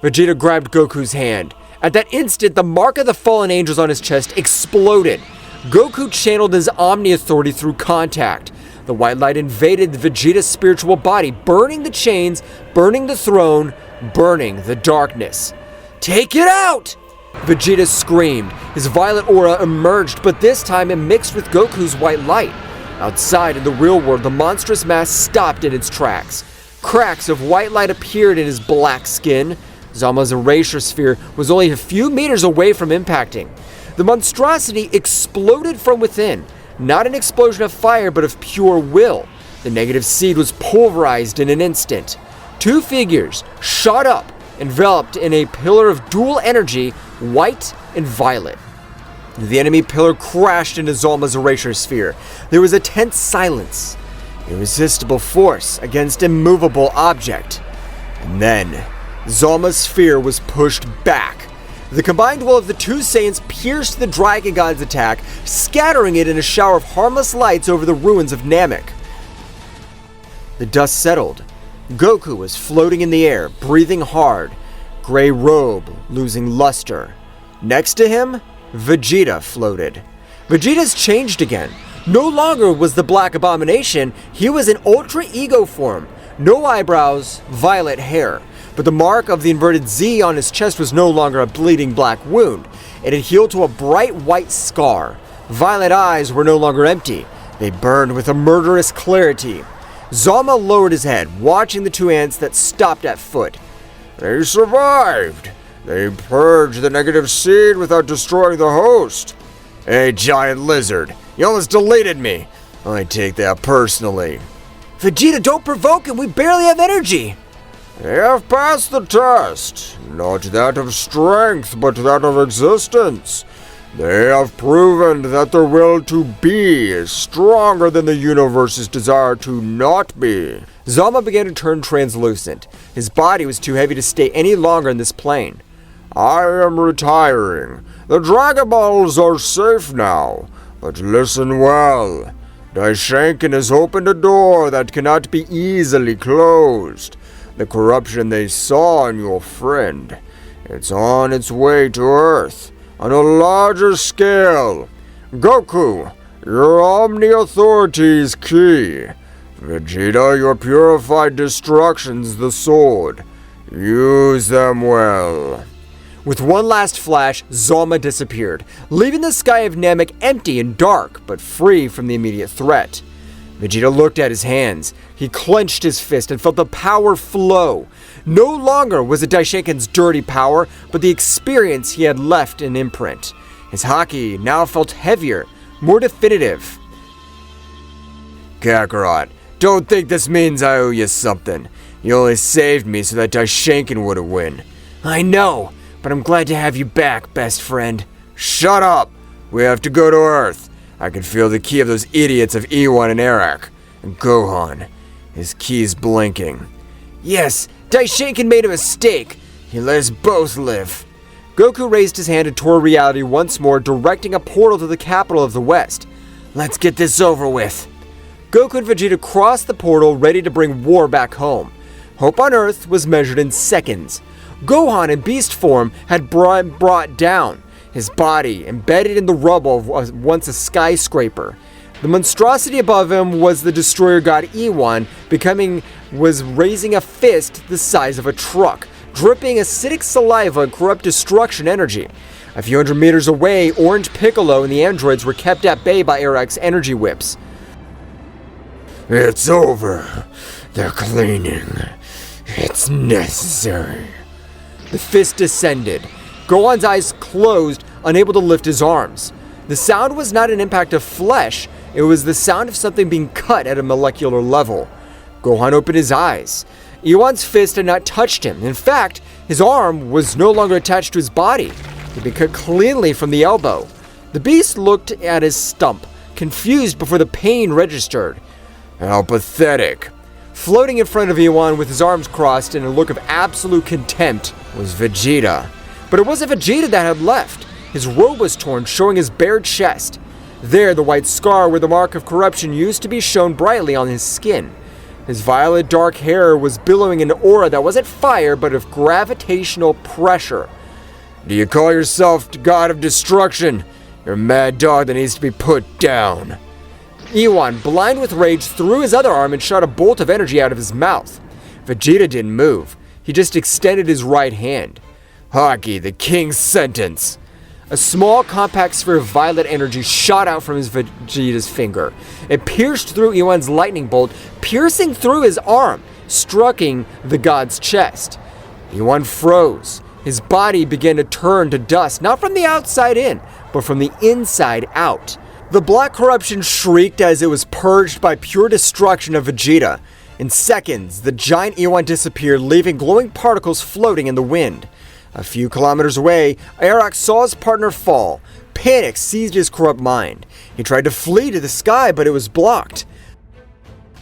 A: Vegeta grabbed Goku's hand. At that instant, the mark of the fallen angels on his chest exploded. Goku channeled his Omni authority through contact. The white light invaded Vegeta's spiritual body, burning the chains, burning the throne, burning the darkness. Take it out! Vegeta screamed. His violet aura emerged, but this time it mixed with Goku's white light. Outside in the real world, the monstrous mass stopped in its tracks. Cracks of white light appeared in his black skin. Zama's erasure sphere was only a few meters away from impacting. The monstrosity exploded from within, not an explosion of fire but of pure will. The negative seed was pulverized in an instant. 2 figures shot up, enveloped in a pillar of dual energy, white and violet. The enemy pillar crashed into Zolma's erasure sphere. There was a tense silence, irresistible force against immovable object. And then Zolma's sphere was pushed back. The combined will of the 2 Saiyans pierced the Dragon God's attack, scattering it in a shower of harmless lights over the ruins of Namek. The dust settled. Goku was floating in the air, breathing hard, gray robe losing luster. Next to him, Vegeta floated. Vegeta's changed again. No longer was the Black Abomination, he was in Ultra Ego form. No eyebrows, violet hair. But the mark of the inverted Z on his chest was no longer a bleeding black wound. It had healed to a bright white scar. Violet eyes were no longer empty. They burned with a murderous clarity. Zolma lowered his head, watching the two ants that stopped at foot.
B: They survived. They purged the negative seed without destroying the host. Hey, giant lizard, you almost deleted me. I take that personally.
C: Vegeta, don't provoke him. We barely have energy.
B: They have passed the test. Not that of strength, but that of existence. They have proven that their will to be is stronger than the universe's desire to not be.
A: Zolma began to turn translucent. His body was too heavy to stay any longer in this plane.
B: I am retiring. The Dragon Balls are safe now. But listen well. Daishinkan has opened a door that cannot be easily closed. The corruption they saw in your friend. It's on its way to Earth. On a larger scale. Goku, your omni-authority is key. Vegeta, your purified destruction's the sword. Use them well.
A: With one last flash, Zolma disappeared, leaving the sky of Namek empty and dark, but free from the immediate threat. Vegeta looked at his hands. He clenched his fist and felt the power flow. No longer was it Daishinkan's dirty power, but the experience he had left an imprint. His haki now felt heavier, more definitive.
B: Kakarot, don't think this means I owe you something. You only saved me so that Daishinkan would win.
C: I know, but I'm glad to have you back, best friend.
B: Shut up! We have to go to Earth. I can feel the key of those idiots of Ewan and Eric. And Gohan. His key's blinking.
C: Yes, Daishinkan made a mistake. He let us both live.
A: Goku raised his hand and tore reality once more, directing a portal to the capital of the West.
C: Let's get this over with.
A: Goku and Vegeta crossed the portal, ready to bring war back home. Hope on Earth was measured in seconds. Gohan in beast form had brought down, his body embedded in the rubble of once a skyscraper. The monstrosity above him was the destroyer god Ewan, was raising a fist the size of a truck, dripping acidic saliva and corrupt destruction energy. A few hundred meters away, Orange Piccolo and the androids were kept at bay by Eric's energy whips.
B: It's over. They're cleaning. It's necessary.
A: The fist descended. Gohan's eyes closed, unable to lift his arms. The sound was not an impact of flesh, it was the sound of something being cut at a molecular level. Gohan opened his eyes. Ewan's fist had not touched him. In fact, his arm was no longer attached to his body. It had been cut cleanly from the elbow. The beast looked at his stump, confused before the pain registered.
B: How pathetic.
A: Floating in front of Ewan with his arms crossed in a look of absolute contempt was Vegeta. But it wasn't Vegeta that had left. His robe was torn, showing his bare chest. There, the white scar where the mark of corruption used to be shone brightly on his skin. His violet dark hair was billowing an aura that wasn't fire, but of gravitational pressure.
B: Do you call yourself God of Destruction? You're a mad dog that needs to be put down.
A: Ewan, blind with rage, threw his other arm and shot a bolt of energy out of his mouth. Vegeta didn't move. He just extended his right hand.
B: Haki, the king's sentence.
A: A small, compact sphere of violet energy shot out from Vegeta's finger. It pierced through Ewan's lightning bolt, piercing through his arm, striking the god's chest. Ewan froze. His body began to turn to dust, not from the outside in, but from the inside out. The black corruption shrieked as it was purged by pure destruction of Vegeta. In seconds, the giant Ewan disappeared, leaving glowing particles floating in the wind. A few kilometers away, Eric saw his partner fall. Panic seized his corrupt mind. He tried to flee to the sky, but it was blocked.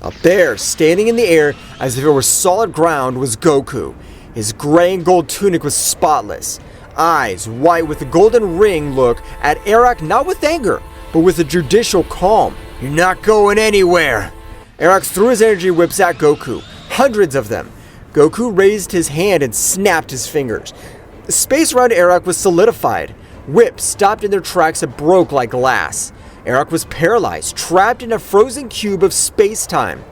A: Up there, standing in the air as if it were solid ground, was Goku. His gray and gold tunic was spotless. Eyes white with a golden ring look at Eric, not with anger, but with a judicial calm.
C: You're not going anywhere.
A: Eric threw his energy whips at Goku, hundreds of them. Goku raised his hand and snapped his fingers. The space around Eric was solidified. Whips stopped in their tracks and broke like glass. Eric was paralyzed, trapped in a frozen cube of space-time.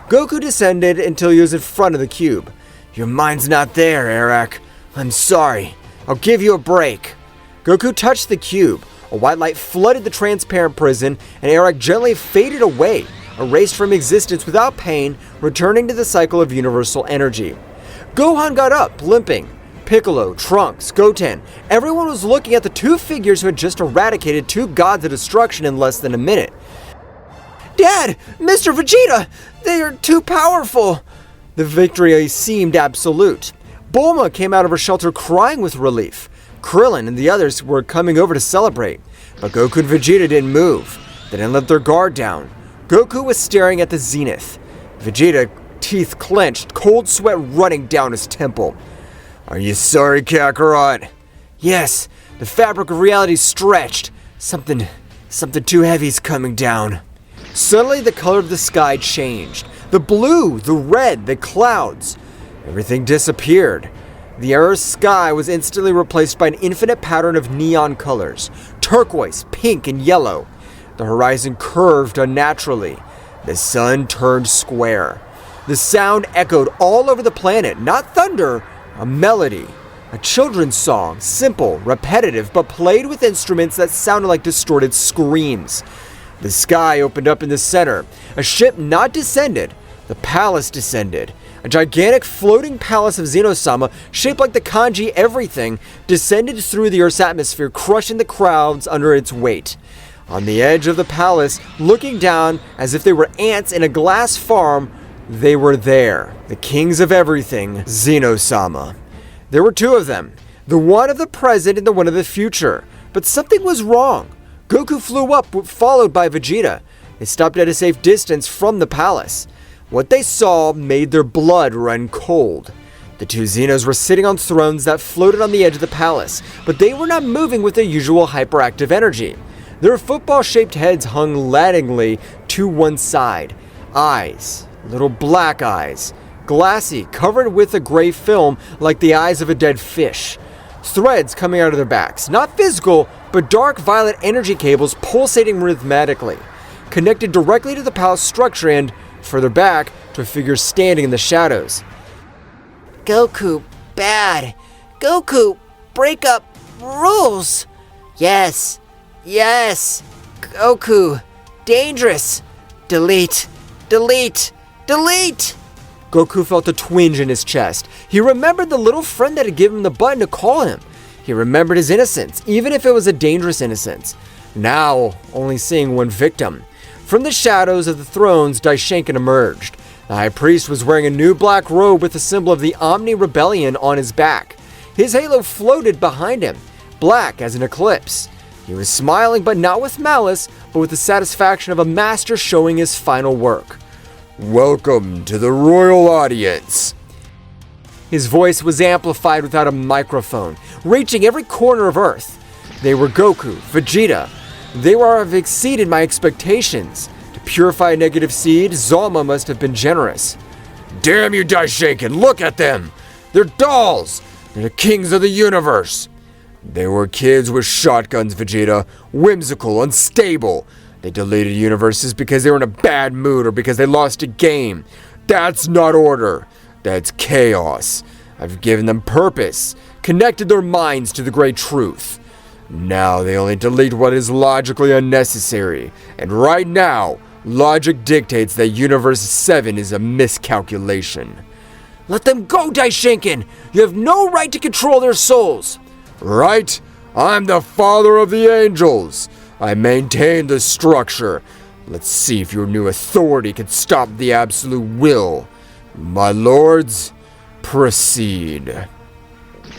A: Goku descended until he was in front of the cube.
C: Your mind's not there, Eric. I'm sorry. I'll give you a break.
A: Goku touched the cube. A white light flooded the transparent prison, and Eric gently faded away, erased from existence without pain, returning to the cycle of universal energy. Gohan got up, limping. Piccolo, Trunks, Goten, everyone was looking at the two figures who had just eradicated two gods of destruction in less than a minute.
C: Dad! Mr. Vegeta! They are too powerful!
A: The victory seemed absolute. Bulma came out of her shelter crying with relief. Krillin and the others were coming over to celebrate, but Goku and Vegeta didn't move. They didn't let their guard down. Goku was staring at the zenith. Vegeta, teeth clenched, cold sweat running down his temple. Are you sorry, Kakarot?
C: Yes, the fabric of reality stretched. Something too heavy's coming down.
A: Suddenly the color of the sky changed. The blue, the red, the clouds. Everything disappeared. The Earth's sky was instantly replaced by an infinite pattern of neon colors. Turquoise, pink, and yellow. The horizon curved unnaturally. The sun turned square. The sound echoed all over the planet, not thunder, a melody, a children's song, simple, repetitive, but played with instruments that sounded like distorted screams. The sky opened up in the center. A ship not descended. The palace descended. A gigantic floating palace of Zeno-sama, shaped like the kanji everything, descended through the Earth's atmosphere, crushing the crowds under its weight. On the edge of the palace, looking down as if they were ants in a glass farm, they were there, the kings of everything, Zeno-sama. There were two of them, the one of the present and the one of the future. But something was wrong. Goku flew up, followed by Vegeta. They stopped at a safe distance from the palace. What they saw made their blood run cold. The two Zenos were sitting on thrones that floated on the edge of the palace, but they were not moving with their usual hyperactive energy. Their football-shaped heads hung laggingly to one side. Eyes. Little black eyes, glassy, covered with a gray film like the eyes of a dead fish. Threads coming out of their backs, not physical, but dark violet energy cables pulsating rhythmically, connected directly to the palace structure and, further back, to a figure standing in the shadows.
C: Goku, bad. Goku, break up rules. Yes. Goku, dangerous. Delete.
A: Goku felt a twinge in his chest. He remembered the little friend that had given him the button to call him. He remembered his innocence, even if it was a dangerous innocence. Now, only seeing one victim. From the shadows of the thrones, Daishinkan emerged. The high priest was wearing a new black robe with the symbol of the Omni Rebellion on his back. His halo floated behind him, black as an eclipse. He was smiling, but not with malice, but with the satisfaction of a master showing his final work. Welcome to the royal audience. His voice was amplified without a microphone, reaching every corner of Earth. They were Goku, Vegeta. They have exceeded my expectations. To purify a negative seed, Zolma must have been generous. Damn you, Daishinkan, look at them! They're dolls! They're the kings of the universe! They were kids with shotguns, Vegeta. Whimsical, unstable. They deleted universes because they were in a bad mood or because they lost a game. That's not order. That's chaos. I've given them purpose, connected their minds to the great truth. Now they only delete what is logically unnecessary. And right now, logic dictates that Universe 7 is a miscalculation.
C: Let them go, Daishinkan! You have no right to control their souls!
A: Right? I'm the father of the angels. I maintain the structure. Let's see if your new authority can stop the absolute will. My lords, proceed.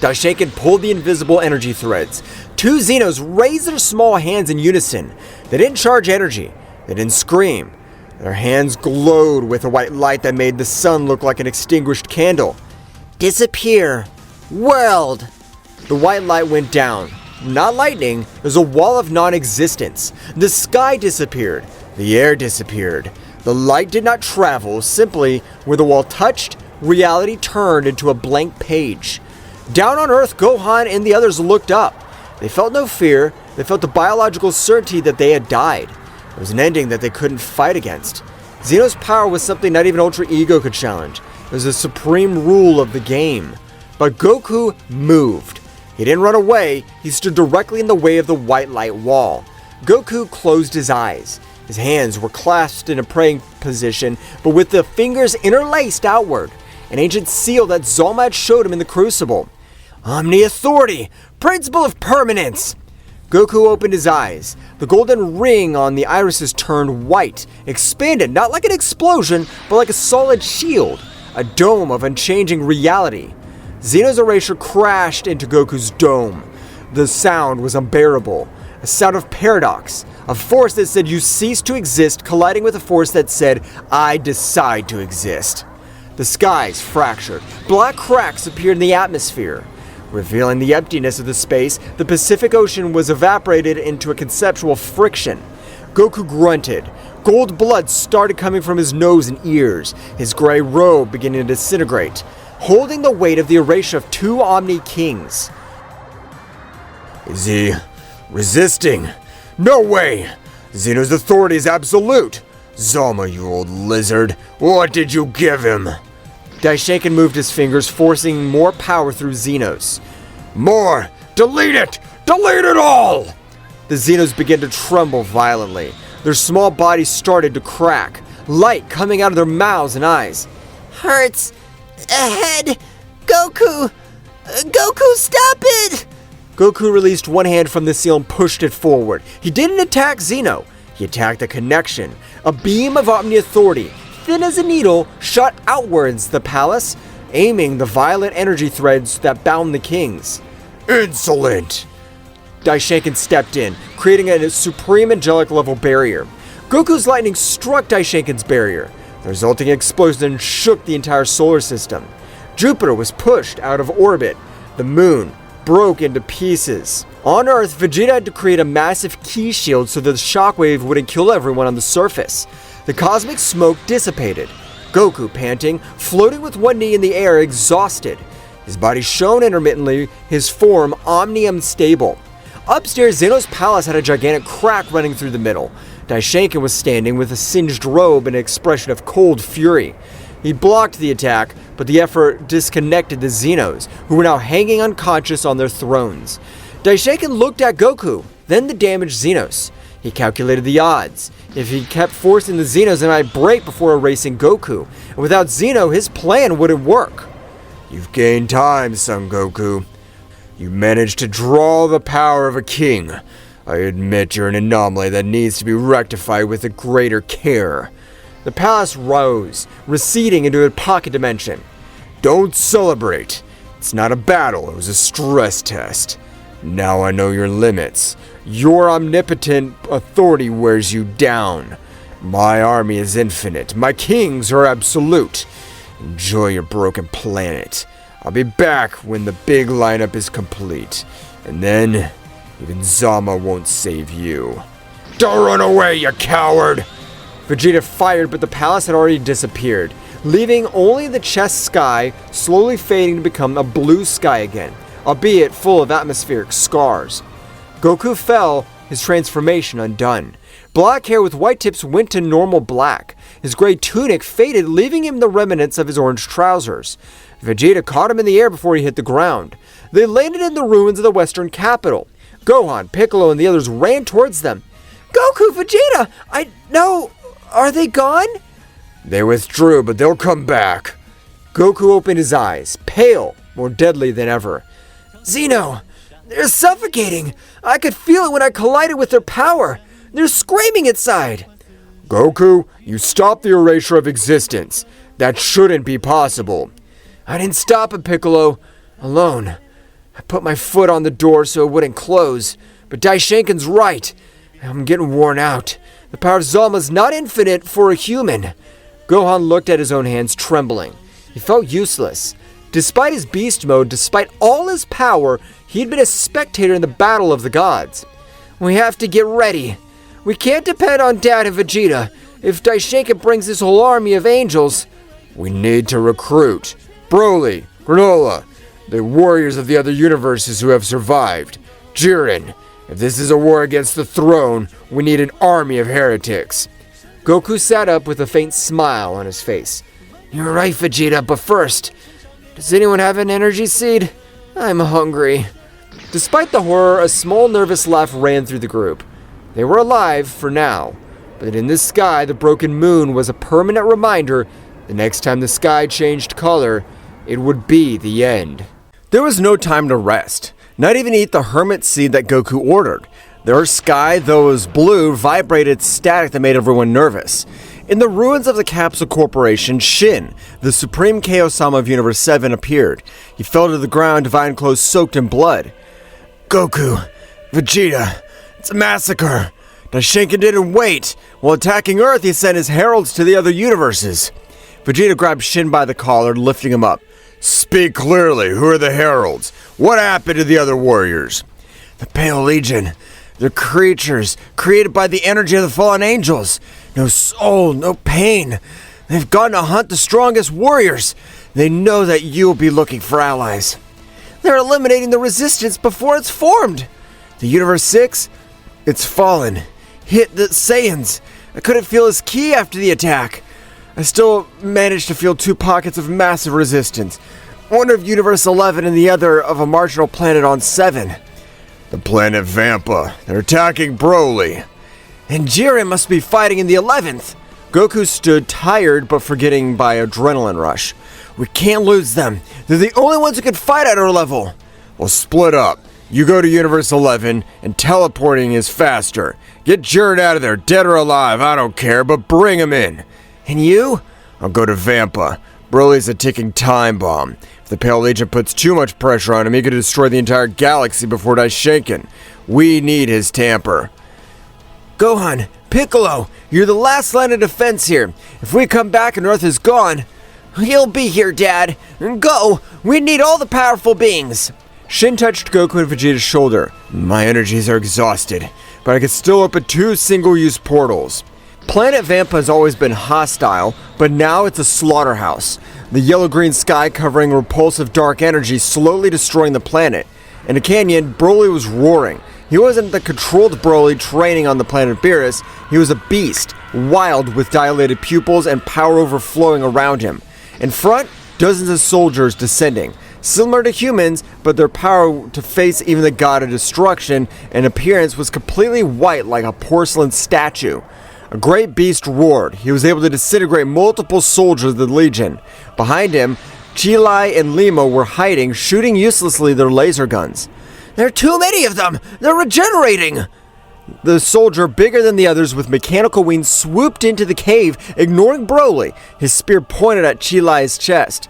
A: Daishinkan pulled the invisible energy threads. Two Zenos raised their small hands in unison. They didn't charge energy. They didn't scream. Their hands glowed with a white light that made the sun look like an extinguished candle.
C: Disappear. World.
A: The white light went down. Not lightning, there's a wall of non-existence. The sky disappeared. The air disappeared. The light did not travel, simply where the wall touched, reality turned into a blank page. Down on Earth, Gohan and the others looked up. They felt no fear. They felt the biological certainty that they had died. It was an ending that they couldn't fight against. Zeno's power was something not even Ultra Ego could challenge. It was the supreme rule of the game. But Goku moved. He didn't run away, he stood directly in the way of the white light wall. Goku closed his eyes. His hands were clasped in a praying position, but with the fingers interlaced outward, an ancient seal that Zolma had showed him in the crucible. Omni-authority! Principle of permanence! Goku opened his eyes. The golden ring on the irises turned white, expanded not like an explosion, but like a solid shield, a dome of unchanging reality. Zeno's erasure crashed into Goku's dome. The sound was unbearable, a sound of paradox, a force that said you cease to exist colliding with a force that said I decide to exist. The skies fractured. Black cracks appeared in the atmosphere. Revealing the emptiness of the space, the Pacific Ocean was evaporated into a conceptual friction. Goku grunted. Gold blood started coming from his nose and ears, his gray robe beginning to disintegrate, holding the weight of the erasure of 2 Omni Kings.
B: Is he resisting? No way! Zeno's authority is absolute! Zolma, you old lizard, what did you give him?
A: Daishinkan moved his fingers, forcing more power through Zeno's.
B: More! Delete it! Delete it all!
A: The Zenos began to tremble violently. Their small bodies started to crack, light coming out of their mouths and eyes.
C: Hurts. Ahead. Goku! Goku, stop it!
A: Goku released one hand from the seal and pushed it forward. He didn't attack Zeno. He attacked the connection. A beam of Omni-authority, thin as a needle, shot outwards the palace, aiming the violet energy threads that bound the kings.
B: Insolent!
A: Daishinkan stepped in, creating a supreme angelic level barrier. Goku's lightning struck Daishinkan's barrier. The resulting explosion shook the entire solar system. Jupiter was pushed out of orbit. The moon broke into pieces. On Earth, Vegeta had to create a massive ki shield so that the shockwave wouldn't kill everyone on the surface. The cosmic smoke dissipated. Goku, panting, floating with one knee in the air, exhausted. His body shone intermittently, his form omni-unstable. Upstairs, Zeno's Palace had a gigantic crack running through the middle. Daishinkan was standing with a singed robe and an expression of cold fury. He blocked the attack, but the effort disconnected the Zenos, who were now hanging unconscious on their thrones. Daishinkan looked at Goku, then the damaged Zenos. He calculated the odds. If he kept forcing the Zenos, they might break before erasing Goku. And without Zeno, his plan wouldn't work.
B: You've gained time, Son Goku. You managed to draw the power of a king. I admit you're an anomaly that needs to be rectified with a greater care.
A: The palace rose, receding into a pocket dimension.
B: Don't celebrate. It's not a battle, it was a stress test. Now I know your limits. Your omnipotent authority wears you down. My army is infinite. My kings are absolute. Enjoy your broken planet. I'll be back when the big lineup is complete. And then, even Zolma won't save you. Don't run away, you coward!
A: Vegeta fired, but the palace had already disappeared, leaving only the chest sky slowly fading to become a blue sky again, albeit full of atmospheric scars. Goku fell, his transformation undone. Black hair with white tips went to normal black. His gray tunic faded, leaving him the remnants of his orange trousers. Vegeta caught him in the air before he hit the ground. They landed in the ruins of the western capital. Gohan, Piccolo, and the others ran towards them.
C: Goku, Vegeta! No! Are they gone?
B: They withdrew, but they'll come back.
A: Goku opened his eyes, pale, more deadly than ever.
C: Zeno! They're suffocating! I could feel it when I collided with their power! They're screaming inside!
B: Goku, you stopped the erasure of existence. That shouldn't be possible.
C: I didn't stop it, Piccolo. Alone. I put my foot on the door so it wouldn't close. But Daishinkan's right. I'm getting worn out. The power of Zolma is not infinite for a human.
A: Gohan looked at his own hands, trembling. He felt useless. Despite his beast mode, despite all his power, he'd been a spectator in the battle of the gods.
C: We have to get ready. We can't depend on Dad and Vegeta. If Daishinkan brings this whole army of angels...
B: We need to recruit Broly, Granola, the warriors of the other universes who have survived. Jiren, if this is a war against the throne, we need an army of heretics.
A: Goku sat up with a faint smile on his face.
C: You're right, Vegeta, but first, does anyone have an energy seed? I'm hungry.
A: Despite the horror, a small nervous laugh ran through the group. They were alive for now, but in the sky, the broken moon was a permanent reminder the next time the sky changed color, it would be the end. There was no time to rest, not even eat the hermit seed that Goku ordered. Their sky, though it was blue, vibrated static that made everyone nervous. In the ruins of the Capsule Corporation, Shin, the supreme Zeno-sama of Universe 7, appeared. He fell to the ground, divine clothes soaked in blood. Goku, Vegeta, it's a massacre. Daishinkan didn't wait. While attacking Earth, he sent his heralds to the other universes. Vegeta grabbed Shin by the collar, lifting him up. Speak clearly. Who are the heralds? What happened to the other warriors? The Pale Legion. They're creatures created by the energy of the fallen angels. No soul, no pain. They've gone to hunt the strongest warriors. They know that you'll be looking for allies. They're eliminating the resistance before it's formed. The Universe 6, it's fallen. Hit the Saiyans. I couldn't feel his ki after the attack. I still managed to feel 2 pockets of massive resistance. One of Universe 11 and the other of a marginal planet on 7. The planet Vampa. They're attacking Broly. And Jiren must be fighting in the 11th. Goku stood tired but forgetting by adrenaline rush. We can't lose them. They're the only ones who can fight at our level. We'll split up. You go to Universe 11, and teleporting is faster. Get Jiren out of there, dead or alive, I don't care, but bring him in. And you? I'll go to Vampa. Broly's a ticking time bomb. If the Pale Legion puts too much pressure on him, he could destroy the entire galaxy before Daishinkan. We need his tamper. Gohan, Piccolo, you're the last line of defense here. If we come back and Earth is gone... He'll be here, Dad. Go! We need all the powerful beings. Shin touched Goku and Vegeta's shoulder. My energies are exhausted, but I can still open 2 single-use portals. Planet Vampa has always been hostile, but now it's a slaughterhouse. The yellow-green sky covering repulsive dark energy slowly destroying the planet. In a canyon, Broly was roaring. He wasn't the controlled Broly training on the planet Beerus. He was a beast, wild with dilated pupils and power overflowing around him. In front, dozens of soldiers descending. Similar to humans, but their power to face even the god of destruction and appearance was completely white like a porcelain statue. A great beast roared. He was able to disintegrate multiple soldiers of the Legion. Behind him, Chilai and Lima were hiding, shooting uselessly their laser guns. There are too many of them! They're regenerating! The soldier, bigger than the others with mechanical wings, swooped into the cave, ignoring Broly, his spear pointed at Chilai's chest.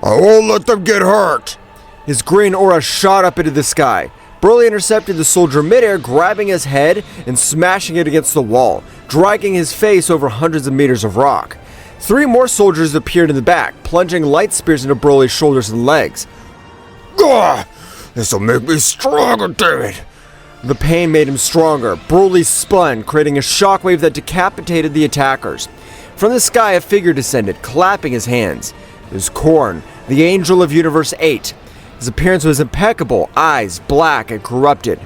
A: I won't let them get hurt! His green aura shot up into the sky. Broly intercepted the soldier midair, grabbing his head and smashing it against the wall, dragging his face over hundreds of meters of rock. 3 more soldiers appeared in the back, plunging light spears into Broly's shoulders and legs. Gah! This'll make me stronger, damn it! The pain made him stronger. Broly spun, creating a shockwave that decapitated the attackers. From the sky, a figure descended, clapping his hands. It was Korn, the Angel of Universe 8. His appearance was impeccable, eyes black and corrupted.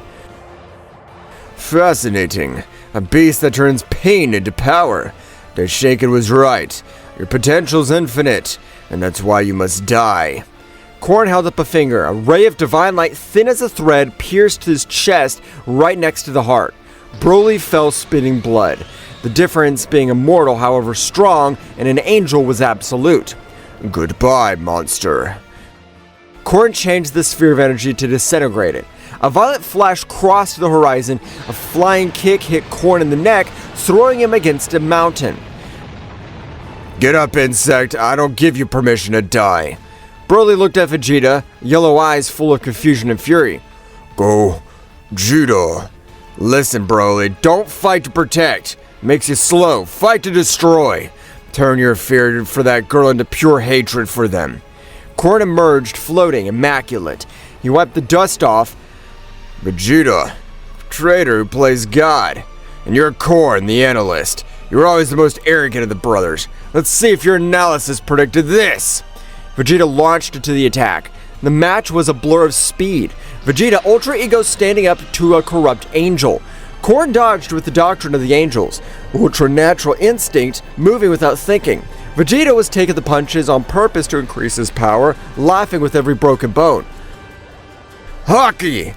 A: Fascinating. A beast that turns pain into power. Daishinkan was right. Your potential's infinite, and that's why you must die. Korn held up a finger. A ray of divine light, thin as a thread, pierced his chest right next to the heart. Broly fell spitting blood. The difference being immortal, however strong, and an angel was absolute. Goodbye, monster. Korn changed the sphere of energy to disintegrate it. A violet flash crossed the horizon. A flying kick hit Korn in the neck, throwing him against a mountain. Get up, insect. I don't give you permission to die. Broly looked at Vegeta, yellow eyes full of confusion and fury. Go, Vegeta. Listen, Broly, don't fight to protect. Makes you slow. Fight to destroy. Turn your fear for that girl into pure hatred for them. Korn emerged, floating, immaculate. He wiped the dust off. Vegeta, traitor who plays God. And you're Korn, the analyst. You're always the most arrogant of the brothers. Let's see if your analysis predicted this. Vegeta launched into the attack. The match was a blur of speed. Vegeta Ultra Ego standing up to a corrupt angel. Korn dodged with the doctrine of the angels. Ultra Natural Instinct, moving without thinking. Vegeta was taking the punches on purpose to increase his power, laughing with every broken bone.
B: Hockey!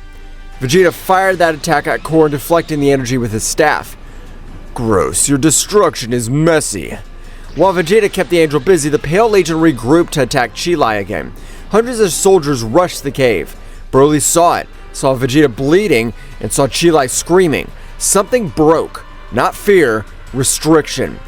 A: Vegeta fired that attack at Korn, deflecting the energy with his staff.
B: Gross, your destruction is messy.
A: While Vegeta kept the Angel busy, the Pale Legion regrouped to attack Chilai again. Hundreds of soldiers rushed the cave. Broly saw Vegeta bleeding, and saw Chilai screaming. Something broke. Not fear, restriction.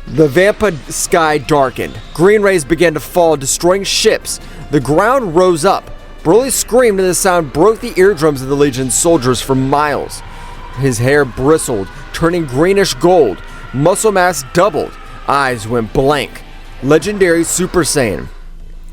A: The Vampa sky darkened. Green rays began to fall, destroying ships. The ground rose up. Broly screamed, and the sound broke the eardrums of the Legion's soldiers for miles. His hair bristled, turning greenish gold. Muscle mass doubled. Eyes went blank. Legendary Super Saiyan.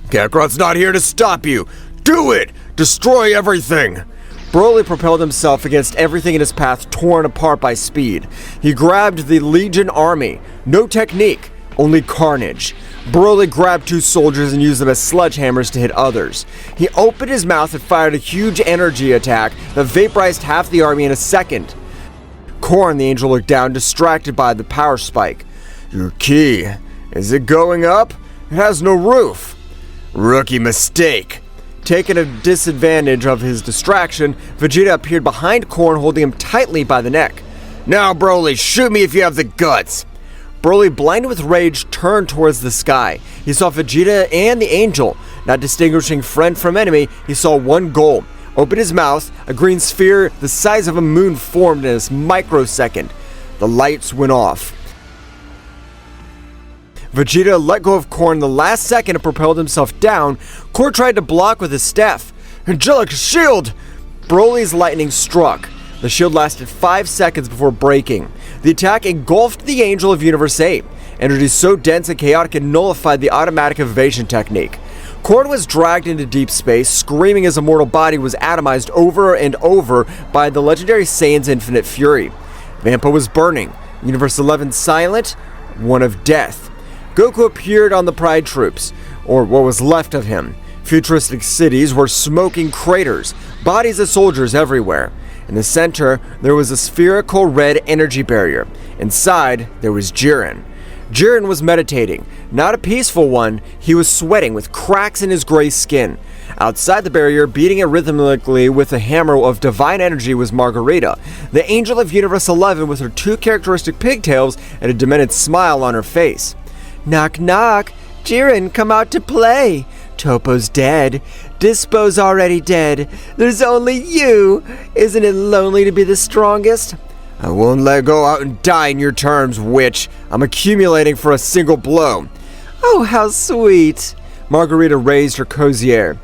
B: Kakarot's not here to stop you. Do it! Destroy everything!
A: Broly propelled himself against everything in his path, torn apart by speed. He grabbed the Legion army. No technique, only carnage. Broly grabbed two soldiers and used them as sledgehammers to hit others. He opened his mouth and fired a huge energy attack that vaporized half the army in a second. Korn, the Angel, looked down, distracted by the power spike.
B: Your ki, is it going up? It has no roof. Rookie mistake.
A: Taking a disadvantage of his distraction, Vegeta appeared behind Korn, holding him tightly by the neck.
B: Now, Broly, shoot me if you have the guts.
A: Broly, blinded with rage, turned towards the sky. He saw Vegeta and the Angel. Not distinguishing friend from enemy, he saw one goal. Opened his mouth, a green sphere the size of a moon formed in a microsecond. The lights went off. Vegeta let go of Korn the last second and propelled himself down. Korn tried to block with his staff.
B: Angelic shield!
A: Broly's lightning struck. The shield lasted 5 seconds before breaking. The attack engulfed the Angel of Universe 8. Energy so dense and chaotic it nullified the automatic evasion technique. Korn was dragged into deep space, screaming as a mortal body was atomized over and over by the legendary Saiyan's infinite fury. Vampa was burning. Universe 11 silent, one of death. Goku appeared on the Pride troops, or what was left of him. Futuristic cities were smoking craters, bodies of soldiers everywhere. In the center, there was a spherical red energy barrier. Inside, there was Jiren. Jiren was meditating. Not a peaceful one, he was sweating with cracks in his gray skin. Outside the barrier, beating it rhythmically with a hammer of divine energy, was Margarita, the Angel of Universe 11 with her two characteristic pigtails and a demented smile on her face. Knock knock, Jiren, come out to play. Topo's dead. Dispo's already dead. There's only you. Isn't it lonely to be the strongest?
B: I won't let go out and die in your terms, witch. I'm accumulating for a single blow.
C: Oh, how sweet.
A: Margarita raised her crozier.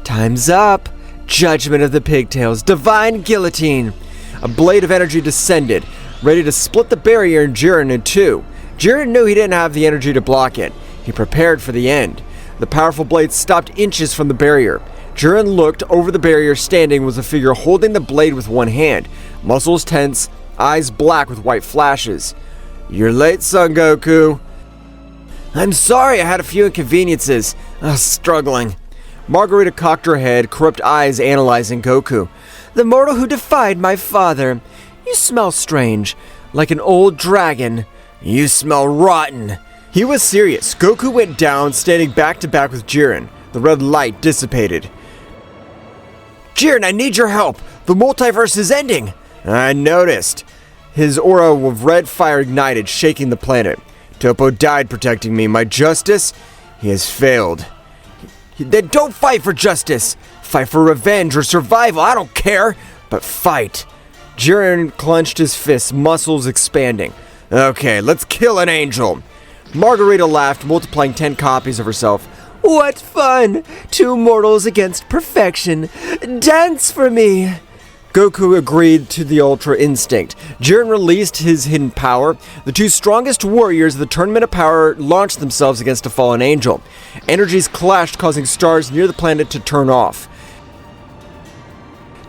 C: Time's up. Judgment of the pigtails. Divine guillotine.
A: A blade of energy descended, ready to split the barrier and Jiren in two. Jiren knew he didn't have the energy to block it. He prepared for the end. The powerful blade stopped inches from the barrier. Jiren looked over the barrier. Standing was a figure holding the blade with one hand, muscles tense, eyes black with white flashes.
B: You're late, Son Goku.
C: I'm sorry, I had a few inconveniences. I was struggling.
A: Margarita cocked her head, corrupt eyes analyzing Goku.
C: The mortal who defied my father. You smell strange, like an old dragon.
B: You smell rotten.
A: He was serious. Goku went down, standing back to back with Jiren. The red light dissipated.
C: Jiren, I need your help. The multiverse is ending.
A: I noticed. His aura of red fire ignited, shaking the planet.
B: Topo died protecting me. My justice? He has failed.
C: Then don't fight for justice. Fight for revenge or survival. I don't care. But fight.
A: Jiren clenched his fists, muscles expanding.
B: Okay, let's kill an angel.
A: Margarita laughed, multiplying 10 copies of herself.
C: What fun! Two mortals against perfection. Dance for me.
A: Goku agreed to the Ultra Instinct. Jiren released his hidden power. The two strongest warriors of the Tournament of Power launched themselves against a fallen angel. Energies clashed, causing stars near the planet to turn off.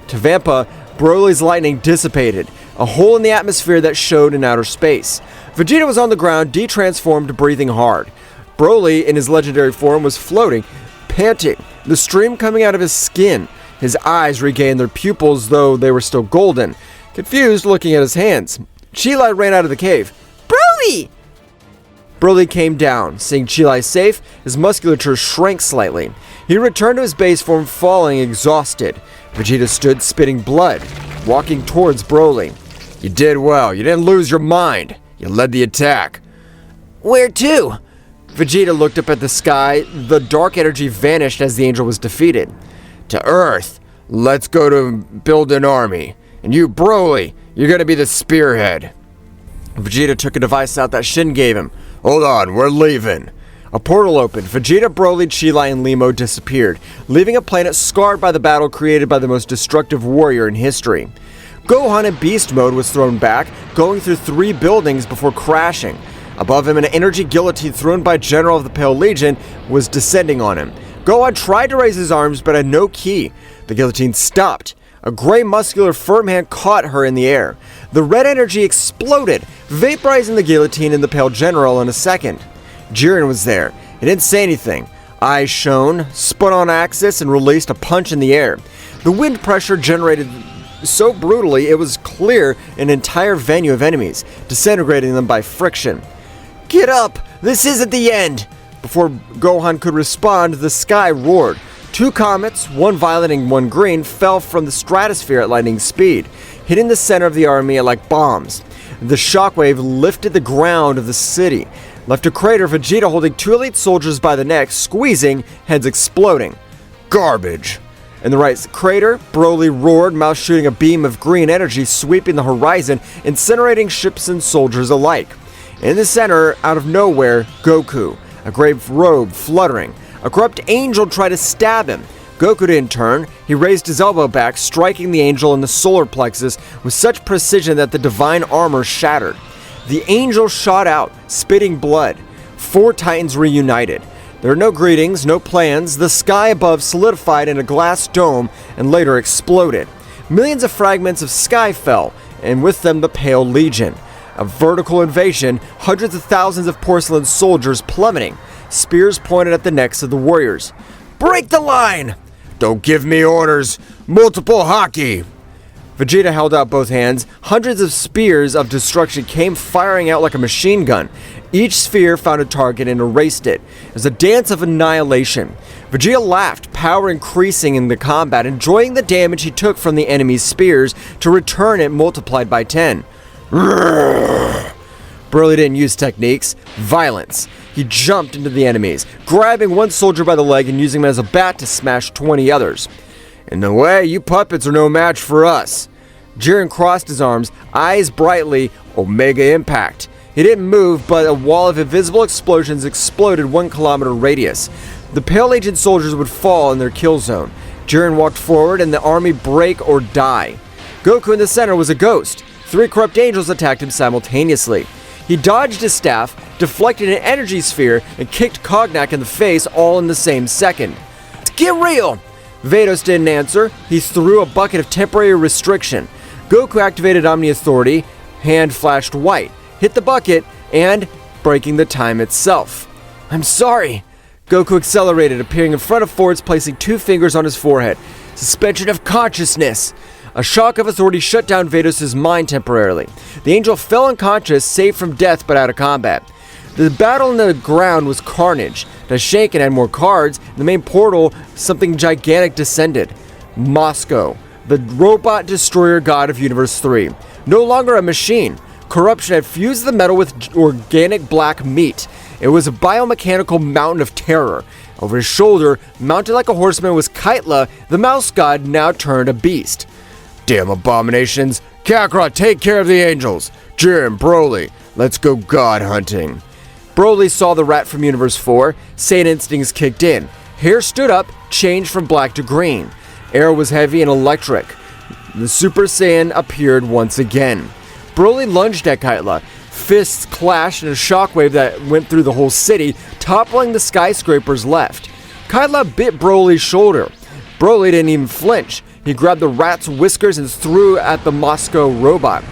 A: To Vampa, Broly's lightning dissipated, a hole in the atmosphere that showed in outer space. Vegeta was on the ground, de-transformed, breathing hard. Broly, in his legendary form, was floating, panting, the stream coming out of his skin. His eyes regained their pupils, though they were still golden. Confused, looking at his hands. Chilai ran out of the cave.
C: Broly!
A: Broly came down. Seeing Chilai safe, his musculature shrank slightly. He returned to his base form, falling exhausted. Vegeta stood spitting blood, walking towards Broly. You did well. You didn't lose your mind. You led the attack.
C: Where to?
A: Vegeta looked up at the sky. The dark energy vanished as the angel was defeated. To Earth. Let's go to build an army. And you, Broly, you're gonna be the spearhead. Vegeta took a device out that Shin gave him. Hold on, we're leaving. A portal opened. Vegeta, Broly, Chilai, and Limo disappeared, leaving a planet scarred by the battle created by the most destructive warrior in history. Gohan in beast mode was thrown back, going through 3 buildings before crashing. Above him, an energy guillotine thrown by General of the Pale Legion was descending on him. Gohan tried to raise his arms, but had no ki. The guillotine stopped. A gray, muscular, firm hand caught her in the air. The red energy exploded, vaporizing the guillotine and the Pale General in a second. Jiren was there. He didn't say anything. Eyes shone, spun on axis, and released a punch in the air. The wind pressure generated so brutally it was clear an entire venue of enemies, disintegrating them by friction. Get up! This isn't the end! Before Gohan could respond, the sky roared. 2 comets, one violet and one green, fell from the stratosphere at lightning speed, hitting the center of the army like bombs. The shockwave lifted the ground of the city, left a crater, Vegeta holding 2 elite soldiers by the neck, squeezing, heads exploding. Garbage! In the right crater, Broly roared, mouth shooting a beam of green energy sweeping the horizon, incinerating ships and soldiers alike. In the center, out of nowhere, Goku, a gray robe fluttering. A corrupt angel tried to stab him. Goku didn't turn. He raised his elbow back, striking the angel in the solar plexus with such precision that the divine armor shattered. The angel shot out, spitting blood. 4 titans reunited. There were no greetings, no plans. The sky above solidified in a glass dome and later exploded. Millions of fragments of sky fell, and with them the Pale Legion. A vertical invasion, hundreds of thousands of porcelain soldiers plummeting, spears pointed at the necks of the warriors. Break the line! Don't give me orders! Multiple hockey! Vegeta held out both hands. Hundreds of spears of destruction came firing out like a machine gun. Each sphere found a target and erased it. It was a dance of annihilation. Vegeta laughed, power increasing in the combat, enjoying the damage he took from the enemy's spears to return it multiplied by 10. Broly didn't use techniques. Violence. He jumped into the enemies, grabbing one soldier by the leg and using him as a bat to smash 20 others. In the way, you puppets are no match for us. Jiren crossed his arms, eyes brightly, Omega Impact. He didn't move, but a wall of invisible explosions exploded 1 kilometer radius. The Pale Legion soldiers would fall in their kill zone. Jiren walked forward and the army break or die. Goku in the center was a ghost. 3 corrupt angels attacked him simultaneously. He dodged his staff, deflected an energy sphere, and kicked Cognac in the face all in the same second. Get real! Vados didn't answer. He threw a bucket of temporary restriction. Goku activated Omni Authority, hand flashed white, hit the bucket, and breaking the time itself. I'm sorry. Goku accelerated, appearing in front of Fords, placing 2 fingers on his forehead. Suspension of consciousness. A shock of authority shut down Vados' mind temporarily. The angel fell unconscious, saved from death but out of combat. The battle in the ground was carnage. Daishinkan had more cards. In the main portal, something gigantic descended. Moscow, the robot destroyer god of Universe 3. No longer a machine. Corruption had fused the metal with organic black meat. It was a biomechanical mountain of terror. Over his shoulder, mounted like a horseman, was Kitla, the mouse god now turned a beast. Damn abominations! Kakarot, take care of the angels! Jiren, Broly, let's go god hunting. Broly saw the rat from Universe 4. Saiyan instincts kicked in. Hair stood up, changed from black to green. Air was heavy and electric. The Super Saiyan appeared once again. Broly lunged at Kitla. Fists clashed in a shockwave that went through the whole city, toppling the skyscrapers left. Kitla bit Broly's shoulder. Broly didn't even flinch. He grabbed the rat's whiskers and threw at the Moscow robot.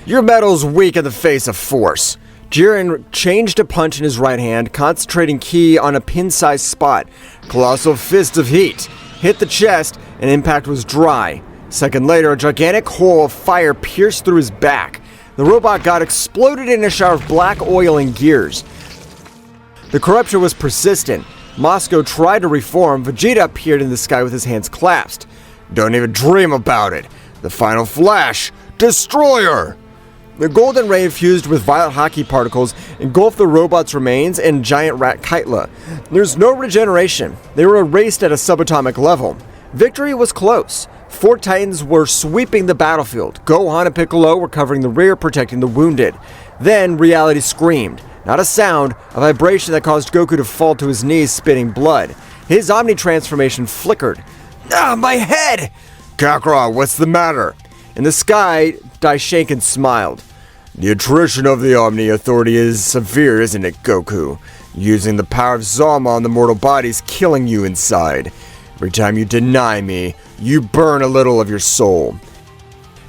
A: Your metal's weak in the face of force. Jiren changed a punch in his right hand, concentrating ki on a pin-sized spot. Colossal fist of heat. Hit the chest, and impact was dry. Second later, a gigantic hole of fire pierced through his back. The robot god exploded in a shower of black oil and gears. The corruption was persistent. Moscow tried to reform. Vegeta appeared in the sky with his hands clasped.
B: Don't even dream about it. The final flash. Destroyer!
A: The golden ray infused with violet hockey particles engulfed the robot's remains and giant rat Kitla. There's no regeneration. They were erased at a subatomic level. Victory was close. 4 Titans were sweeping the battlefield. Gohan and Piccolo were covering the rear, protecting the wounded. Then reality screamed. Not a sound, a vibration that caused Goku to fall to his knees, spitting blood. His Omni transformation flickered.
C: Ah, my head!
B: Kakarot, what's the matter?
A: In the sky, Daishinkan smiled.
B: The attrition of the Omni Authority is severe, isn't it, Goku? Using the power of Zolma on the mortal bodies, killing you inside. Every time you deny me, you burn a little of your soul.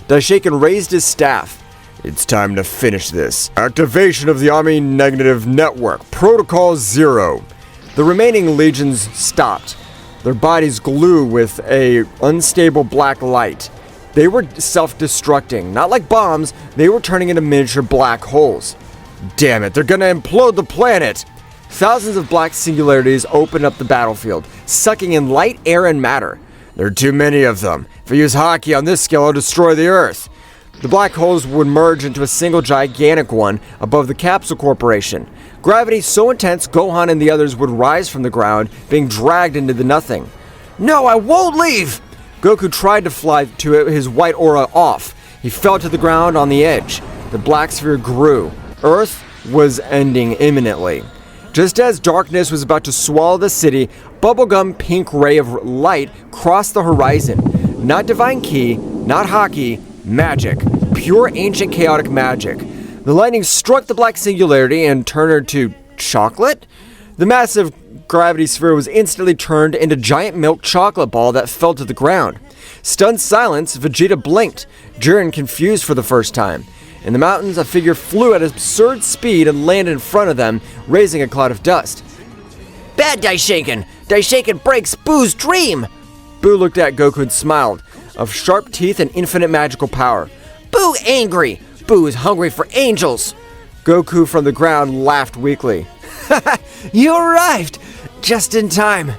A: Daishinkan raised his staff.
B: It's time to finish this. Activation of the Omni Negative Network. Protocol 0.
A: The remaining legions stopped. Their bodies glue with a unstable black light. They were self-destructing. Not like bombs, they were turning into miniature black holes.
B: Damn it, they're gonna implode the planet!
A: Thousands of black singularities opened up the battlefield, sucking in light, air, and matter.
B: There are too many of them. If I use Haki on this scale, I'll destroy the Earth.
A: The black holes would merge into a single gigantic one above the Capsule Corporation. Gravity so intense, Gohan and the others would rise from the ground, being dragged into the nothing.
C: No, I won't leave!
A: Goku tried to fly to his white aura off. He fell to the ground on the edge. The black sphere grew. Earth was ending imminently. Just as darkness was about to swallow the city, bubblegum pink ray of light crossed the horizon. Not divine ki, not Haki, magic. Pure ancient chaotic magic. The lightning struck the black singularity and turned her to chocolate? The massive gravity sphere was instantly turned into a giant milk chocolate ball that fell to the ground. Stunned silence, Vegeta blinked, Jiren confused for the first time. In the mountains, a figure flew at absurd speed and landed in front of them, raising a cloud of dust.
C: Bad Daishinkan! Daishinkan breaks Boo's dream!
A: Boo looked at Goku and smiled, of sharp teeth and infinite magical power.
C: Boo angry! Boo is hungry for angels!
A: Goku from the ground laughed weakly.
C: You arrived! Just in time.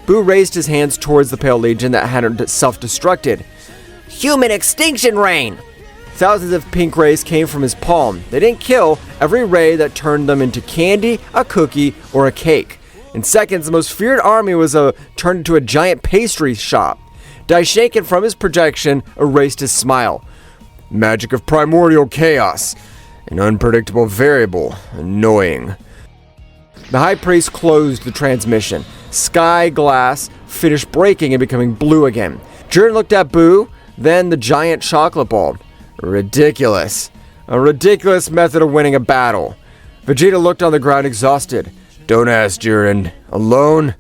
A: Boo raised his hands towards the Pale Legion that had self-destructed.
C: Human extinction reign!
A: Thousands of pink rays came from his palm. They didn't kill, every ray that turned them into candy, a cookie, or a cake. In seconds, the most feared army was turned into a giant pastry shop. Daishinkan from his projection erased his smile.
B: Magic of primordial chaos. An unpredictable variable. Annoying.
A: The High Priest closed the transmission. Sky glass finished breaking and becoming blue again. Jiren looked at Boo, then the giant chocolate ball. Ridiculous. A ridiculous method of winning a battle. Vegeta looked on the ground exhausted.
B: Don't ask, Jiren. Alone?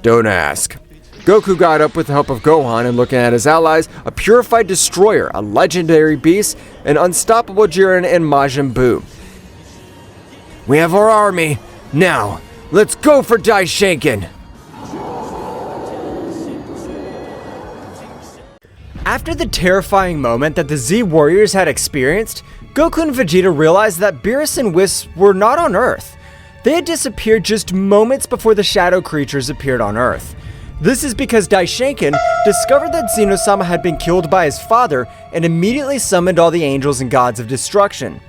B: Don't ask.
A: Goku got up with the help of Gohan and looking at his allies, a purified destroyer, a legendary beast, an unstoppable Jiren and Majin Buu.
C: We have our army. Now, let's go for Daishinkan!
A: After the terrifying moment that the Z Warriors had experienced, Goku and Vegeta realized that Beerus and Whis were not on Earth. They had disappeared just moments before the shadow creatures appeared on Earth. This is because Daishinkan discovered that Zeno-sama had been killed by his father and immediately summoned all the angels and gods of destruction.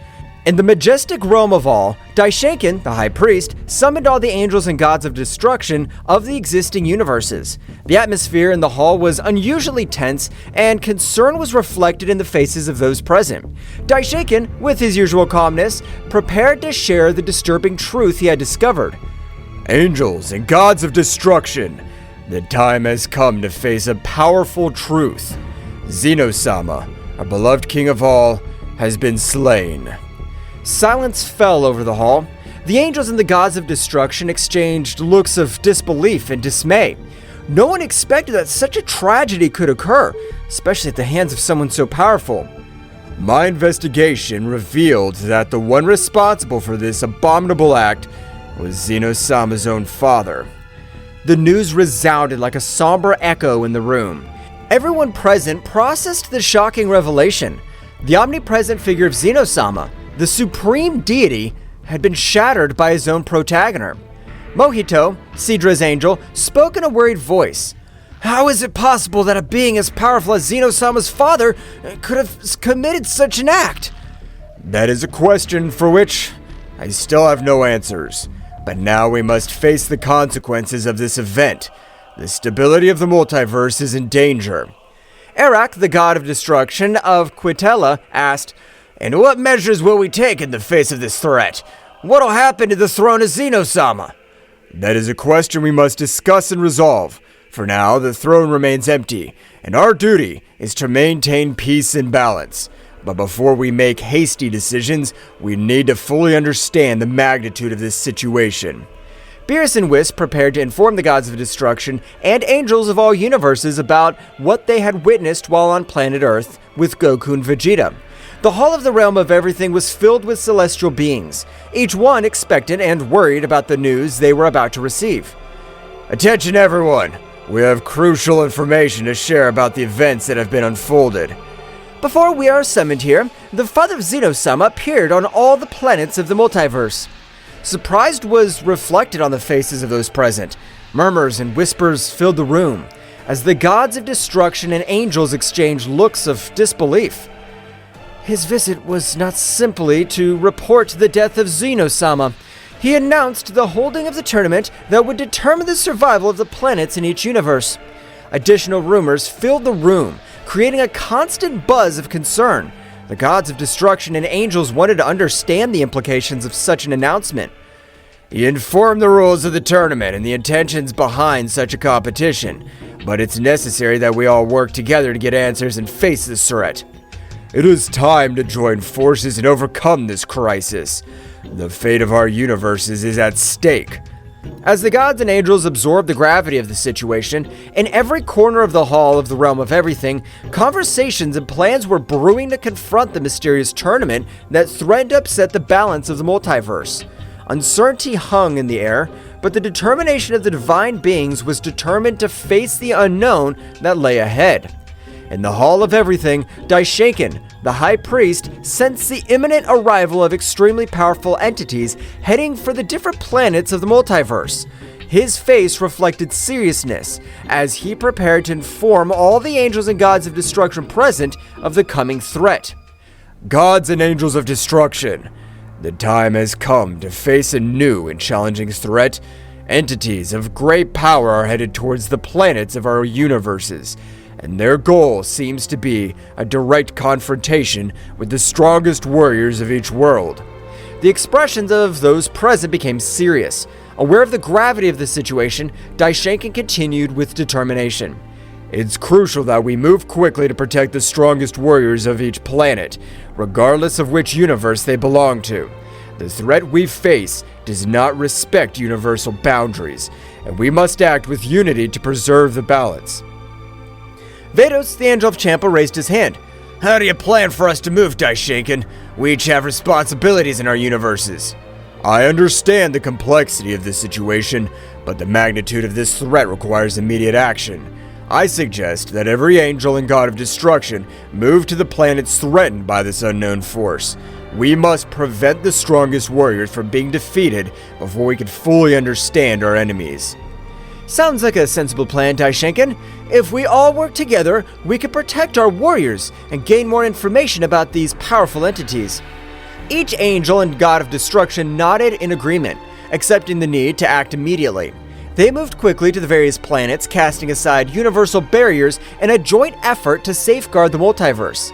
A: In the majestic realm of all, Daishinkan, the High Priest, summoned all the angels and gods of destruction of the existing universes. The atmosphere in the hall was unusually tense, and concern was reflected in the faces of those present. Daishinkan, with his usual calmness, prepared to share the disturbing truth he had discovered.
B: Angels and gods of destruction, the time has come to face a powerful truth. Zeno-sama, our beloved king of all, has been slain.
A: Silence fell over the hall. The angels and the gods of destruction exchanged looks of disbelief and dismay. No one expected that such a tragedy could occur, especially at the hands of someone so powerful.
B: My investigation revealed that the one responsible for this abominable act was Zeno-sama's own father.
A: The news resounded like a somber echo in the room. Everyone present processed the shocking revelation. The omnipresent figure of Zeno-sama, the supreme deity, had been shattered by his own protagonist.
C: Mojito, Sidra's angel, spoke in a worried voice. How is it possible that a being as powerful as Zeno-sama's father could have committed such an act?
B: That is a question for which I still have no answers. But now we must face the consequences of this event. The stability of the multiverse is in danger.
C: Arak, the god of destruction of Kitla, asked,
A: And what measures will we take in the face of this threat? What'll happen to the throne of Zeno-sama?
B: That is a question we must discuss and resolve. For now, the throne remains empty, and our duty is to maintain peace and balance. But before we make hasty decisions, we need to fully understand the magnitude of this situation.
C: Beerus and Whis prepared to inform the gods of destruction and angels of all universes about what they had witnessed while on planet Earth with Goku and Vegeta. The hall of the realm of everything was filled with celestial beings, each one expectant and worried about the news they were about to receive.
B: Attention everyone! We have crucial information to share about the events that have been unfolded.
C: Before we are summoned here, the father of Zeno-sama appeared on all the planets of the multiverse. Surprise was reflected on the faces of those present. Murmurs and whispers filled the room, as the gods of destruction and angels exchanged looks of disbelief. His visit was not simply to report the death of Zeno-sama. He announced the holding of the tournament that would determine the survival of the planets in each universe. Additional rumors filled the room, creating a constant buzz of concern. The gods of destruction and angels wanted to understand the implications of such an announcement.
B: He informed the rules of the tournament and the intentions behind such a competition, but it's necessary that we all work together to get answers and face this threat. It is time to join forces and overcome this crisis. The fate of our universes is at stake.
C: As the gods and angels absorbed the gravity of the situation, in every corner of the hall of the realm of everything, conversations and plans were brewing to confront the mysterious tournament that threatened to upset the balance of the multiverse. Uncertainty hung in the air, but the determination of the divine beings was determined to face the unknown that lay ahead. In the Hall of Everything, Daishinkan, the High Priest, sensed the imminent arrival of extremely powerful entities heading for the different planets of the multiverse. His face reflected seriousness as he prepared to inform all the angels and gods of destruction present of the coming threat.
B: Gods and angels of destruction, the time has come to face a new and challenging threat. Entities of great power are headed towards the planets of our universes, and their goal seems to be a direct confrontation with the strongest warriors of each world.
C: The expressions of those present became serious. Aware of the gravity of the situation, Daishinkan continued with determination.
B: It's crucial that we move quickly to protect the strongest warriors of each planet, regardless of which universe they belong to. The threat we face does not respect universal boundaries, and we must act with unity to preserve the balance.
C: Vados, the Angel of Champa, raised his hand.
A: How do you plan for us to move, Daishinkan? We each have responsibilities in our universes.
B: I understand the complexity of this situation, but the magnitude of this threat requires immediate action. I suggest that every angel and god of destruction move to the planets threatened by this unknown force. We must prevent the strongest warriors from being defeated before we can fully understand our enemies.
C: Sounds like a sensible plan, Daishinkan. If we all work together, we can protect our warriors and gain more information about these powerful entities. Each angel and god of destruction nodded in agreement, accepting the need to act immediately. They moved quickly to the various planets, casting aside universal barriers in a joint effort to safeguard the multiverse.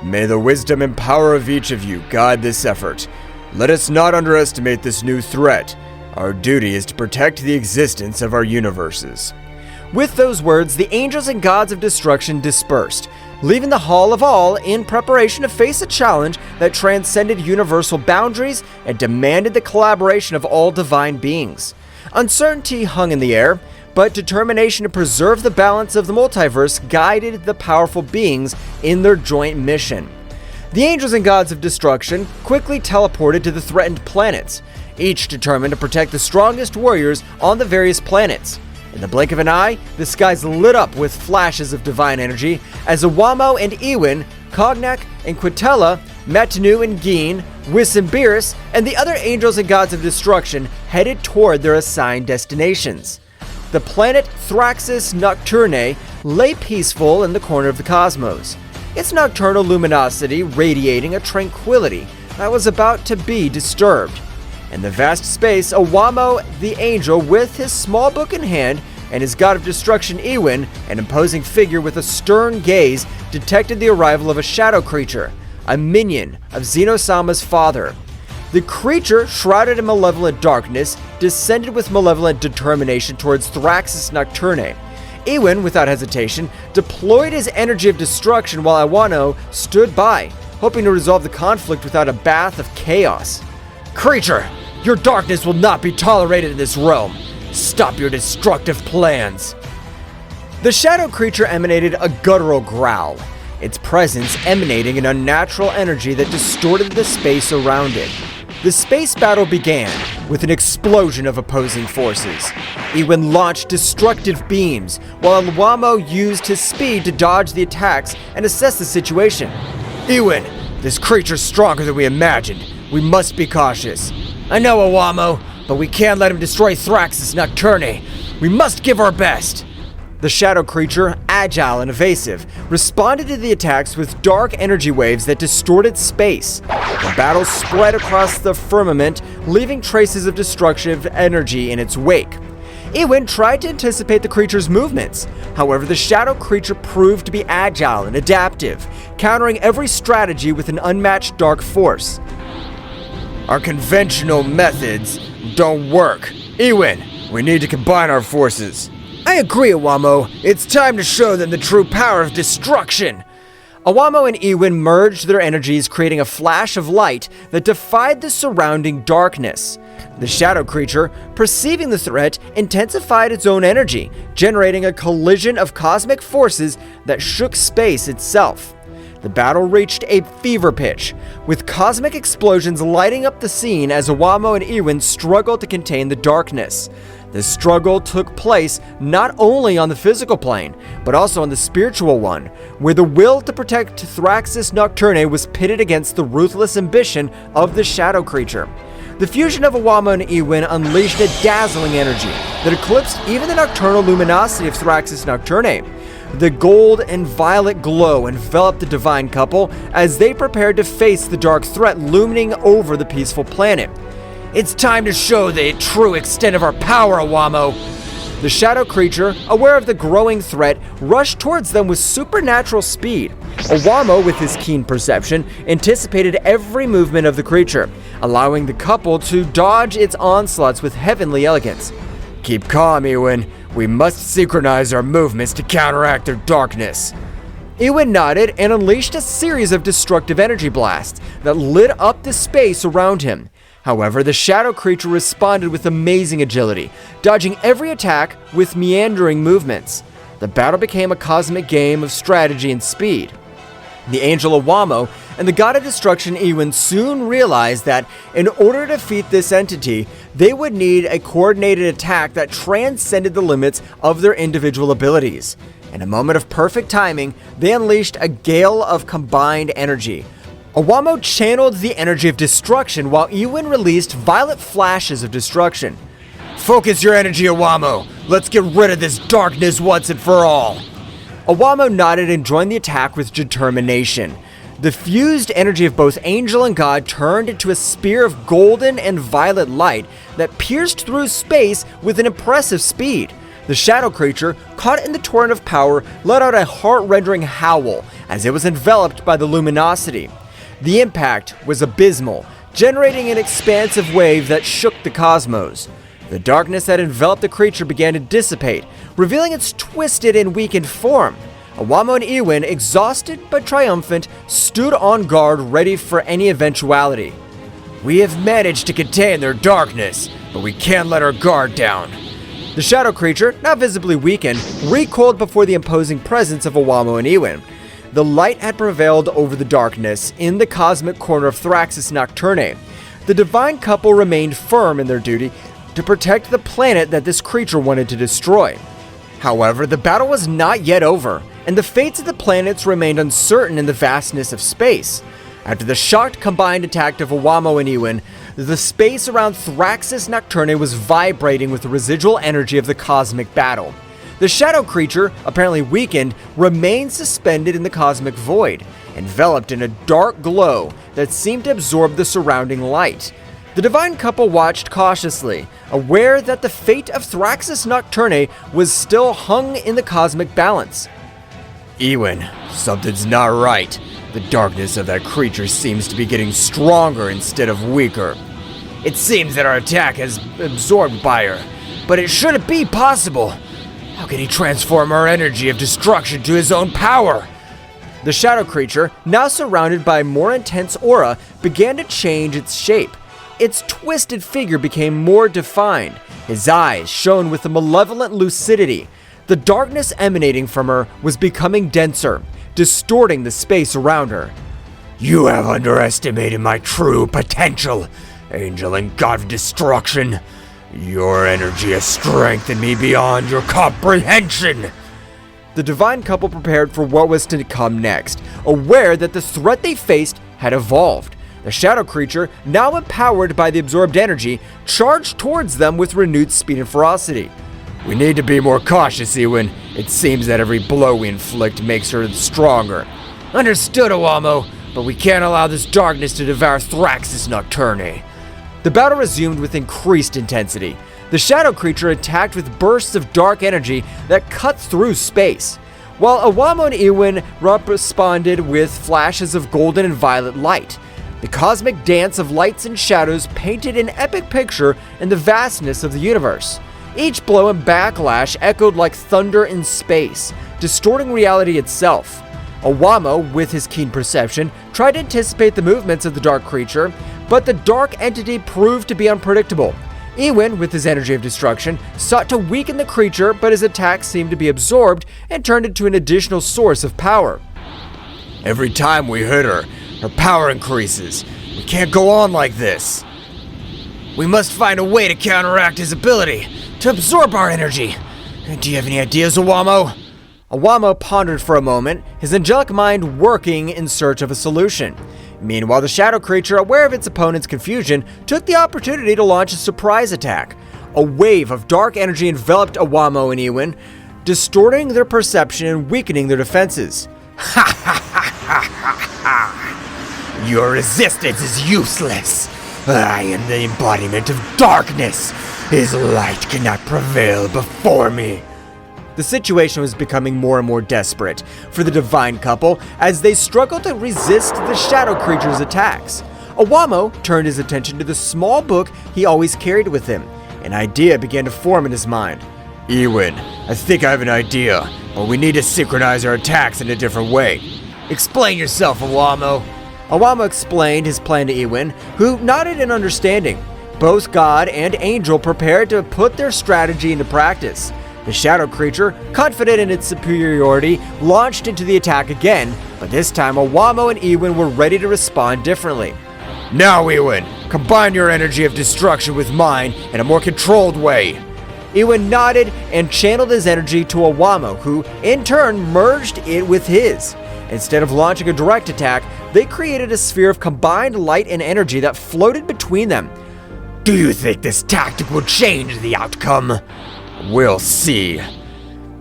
B: May the wisdom and power of each of you guide this effort. Let us not underestimate this new threat. Our duty is to protect the existence of our universes.
C: With those words, the angels and gods of destruction dispersed, leaving the Hall of All in preparation to face a challenge that transcended universal boundaries and demanded the collaboration of all divine beings. Uncertainty hung in the air, but determination to preserve the balance of the multiverse guided the powerful beings in their joint mission. The angels and gods of destruction quickly teleported to the threatened planets, each determined to protect the strongest warriors on the various planets. In the blink of an eye, the skies lit up with flashes of divine energy as Awamo and Ewin, Cognac, and Kitla
A: Matanu and Geen, Whis and Beerus, and the other angels and gods of destruction headed toward their assigned destinations. The planet Thraxis Nocturnae lay peaceful in the corner of the cosmos, its nocturnal luminosity radiating a tranquility that was about to be disturbed. In the vast space, Owamo the angel, with his small book in hand, and his god of destruction Ewin, an imposing figure with a stern gaze, detected the arrival of a shadow creature, a minion of Zeno-sama's father. The creature, shrouded in malevolent darkness, descended with malevolent determination towards Thraxis Nocturnae. Ewin, without hesitation, deployed his energy of destruction while Iwano stood by, hoping to resolve the conflict without a bath of chaos. Creature, your darkness will not be tolerated in this realm. Stop your destructive plans. The shadow creature emanated a guttural growl, its presence emanating an unnatural energy that distorted the space around it. The space battle began with an explosion of opposing forces. Ewin launched destructive beams, while Owamo used his speed to dodge the attacks and assess the situation. Ewin, this creature's stronger than we imagined. We must be cautious. I know, Owamo, but we can't let him destroy Thraxis Nocturnae. We must give our best. The shadow creature, agile and evasive, responded to the attacks with dark energy waves that distorted space. The battle spread across the firmament, leaving traces of destructive energy in its wake. Ewin tried to anticipate the creature's movements. However, the shadow creature proved to be agile and adaptive, countering every strategy with an unmatched dark force. Our conventional methods don't work. Ewin, we need to combine our forces. I agree, Owamo. It's time to show them the true power of destruction. Owamo and Ewin merged their energies, creating a flash of light that defied the surrounding darkness. The shadow creature, perceiving the threat, intensified its own energy, generating a collision of cosmic forces that shook space itself. The battle reached a fever pitch, with cosmic explosions lighting up the scene as Owamo and Ewin struggled to contain the darkness. The struggle took place not only on the physical plane, but also on the spiritual one, where the will to protect Thraxis Nocturnae was pitted against the ruthless ambition of the shadow creature. The fusion of Owamo and Ewin unleashed a dazzling energy that eclipsed even the nocturnal luminosity of Thraxis Nocturnae. The gold and violet glow enveloped the divine couple as they prepared to face the dark threat looming over the peaceful planet. It's time to show the true extent of our power, Owamo. The shadow creature, aware of the growing threat, rushed towards them with supernatural speed. Owamo, with his keen perception, anticipated every movement of the creature, allowing the couple to dodge its onslaughts with heavenly elegance. Keep calm, Ewin. We must synchronize our movements to counteract their darkness. Ewin nodded and unleashed a series of destructive energy blasts that lit up the space around him. However, the shadow creature responded with amazing agility, dodging every attack with meandering movements. The battle became a cosmic game of strategy and speed. The angel Owamo and the god of destruction Ewin soon realized that in order to defeat this entity, they would need a coordinated attack that transcended the limits of their individual abilities. In a moment of perfect timing, they unleashed a gale of combined energy. Owamo channeled the energy of destruction while Ewin released violet flashes of destruction. Focus your energy, Owamo. Let's get rid of this darkness once and for all. Owamo nodded and joined the attack with determination. The fused energy of both angel and god turned into a spear of golden and violet light that pierced through space with an impressive speed. The shadow creature, caught in the torrent of power, let out a heart-rending howl as it was enveloped by the luminosity. The impact was abysmal, generating an expansive wave that shook the cosmos. The darkness that enveloped the creature began to dissipate, revealing its twisted and weakened form. Owamo and Ewin, exhausted but triumphant, stood on guard ready for any eventuality. We have managed to contain their darkness, but we can't let our guard down. The shadow creature, now visibly weakened, recoiled before the imposing presence of Owamo and Ewin. The light had prevailed over the darkness in the cosmic corner of Thraxis Nocturnae. The divine couple remained firm in their duty to protect the planet that this creature wanted to destroy. However, the battle was not yet over, and the fates of the planets remained uncertain in the vastness of space. After the shocked combined attack of Owamo and Iwin, the space around Thraxis Nocturne was vibrating with the residual energy of the cosmic battle. The shadow creature, apparently weakened, remained suspended in the cosmic void, enveloped in a dark glow that seemed to absorb the surrounding light. The divine couple watched cautiously, aware that the fate of Thraxis Nocturne was still hung in the cosmic balance.
B: Iwin, something's not right. The darkness of that creature seems to be getting stronger instead of weaker.
C: It seems that our attack has absorbed by her, but it shouldn't be possible. How can he transform our energy of destruction to his own power?
A: The shadow creature, now surrounded by a more intense aura, began to change its shape. Its twisted figure became more defined. His eyes shone with a malevolent lucidity. The darkness emanating from her was becoming denser, distorting the space around her.
C: You have underestimated my true potential, angel and god of destruction. Your energy has strengthened me beyond your comprehension.
A: The divine couple prepared for what was to come next, aware that the threat they faced had evolved. The shadow creature, now empowered by the absorbed energy, charged towards them with renewed speed and ferocity.
B: We need to be more cautious, Iwin. It seems that every blow we inflict makes her stronger.
C: Understood, Owamo, but we can't allow this darkness to devour Thraxis Nocturne.
A: The battle resumed with increased intensity. The shadow creature attacked with bursts of dark energy that cut through space, while Owamo and Iwin responded with flashes of golden and violet light. The cosmic dance of lights and shadows painted an epic picture in the vastness of the universe. Each blow and backlash echoed like thunder in space, distorting reality itself. Owamo, with his keen perception, tried to anticipate the movements of the dark creature, but the dark entity proved to be unpredictable. Iwin, with his energy of destruction, sought to weaken the creature, but his attacks seemed to be absorbed and turned into an additional source of power.
B: Every time we hit her, her power increases. We can't go on like this.
C: We must find a way to counteract his ability to absorb our energy. Do you have any ideas, Owamo?
A: Owamo pondered for a moment, his angelic mind working in search of a solution. Meanwhile, the shadow creature, aware of its opponent's confusion, took the opportunity to launch a surprise attack. A wave of dark energy enveloped Owamo and Iwin, distorting their perception and weakening their defenses.
C: Ha ha ha ha ha ha! Your resistance is useless. I am the embodiment of darkness. His light cannot prevail before me.
A: The situation was becoming more and more desperate for the divine couple as they struggled to resist the shadow creature's attacks. Owamo turned his attention to the small book he always carried with him. An idea began to form in his mind.
B: Iwin, I think I have an idea, but we need to synchronize our attacks in a different way.
C: Explain yourself, Owamo.
A: Owamo explained his plan to Iwin, who nodded in understanding. Both God and Angel prepared to put their strategy into practice. The shadow creature, confident in its superiority, launched into the attack again, but this time Owamo and Iwin were ready to respond differently.
B: Now, Iwin, combine your energy of destruction with mine in a more controlled way.
A: Iwin nodded and channeled his energy to Owamo, who, in turn, merged it with his. Instead of launching a direct attack, they created a sphere of combined light and energy that floated between them.
C: Do you think this tactic will change the outcome?
B: We'll see.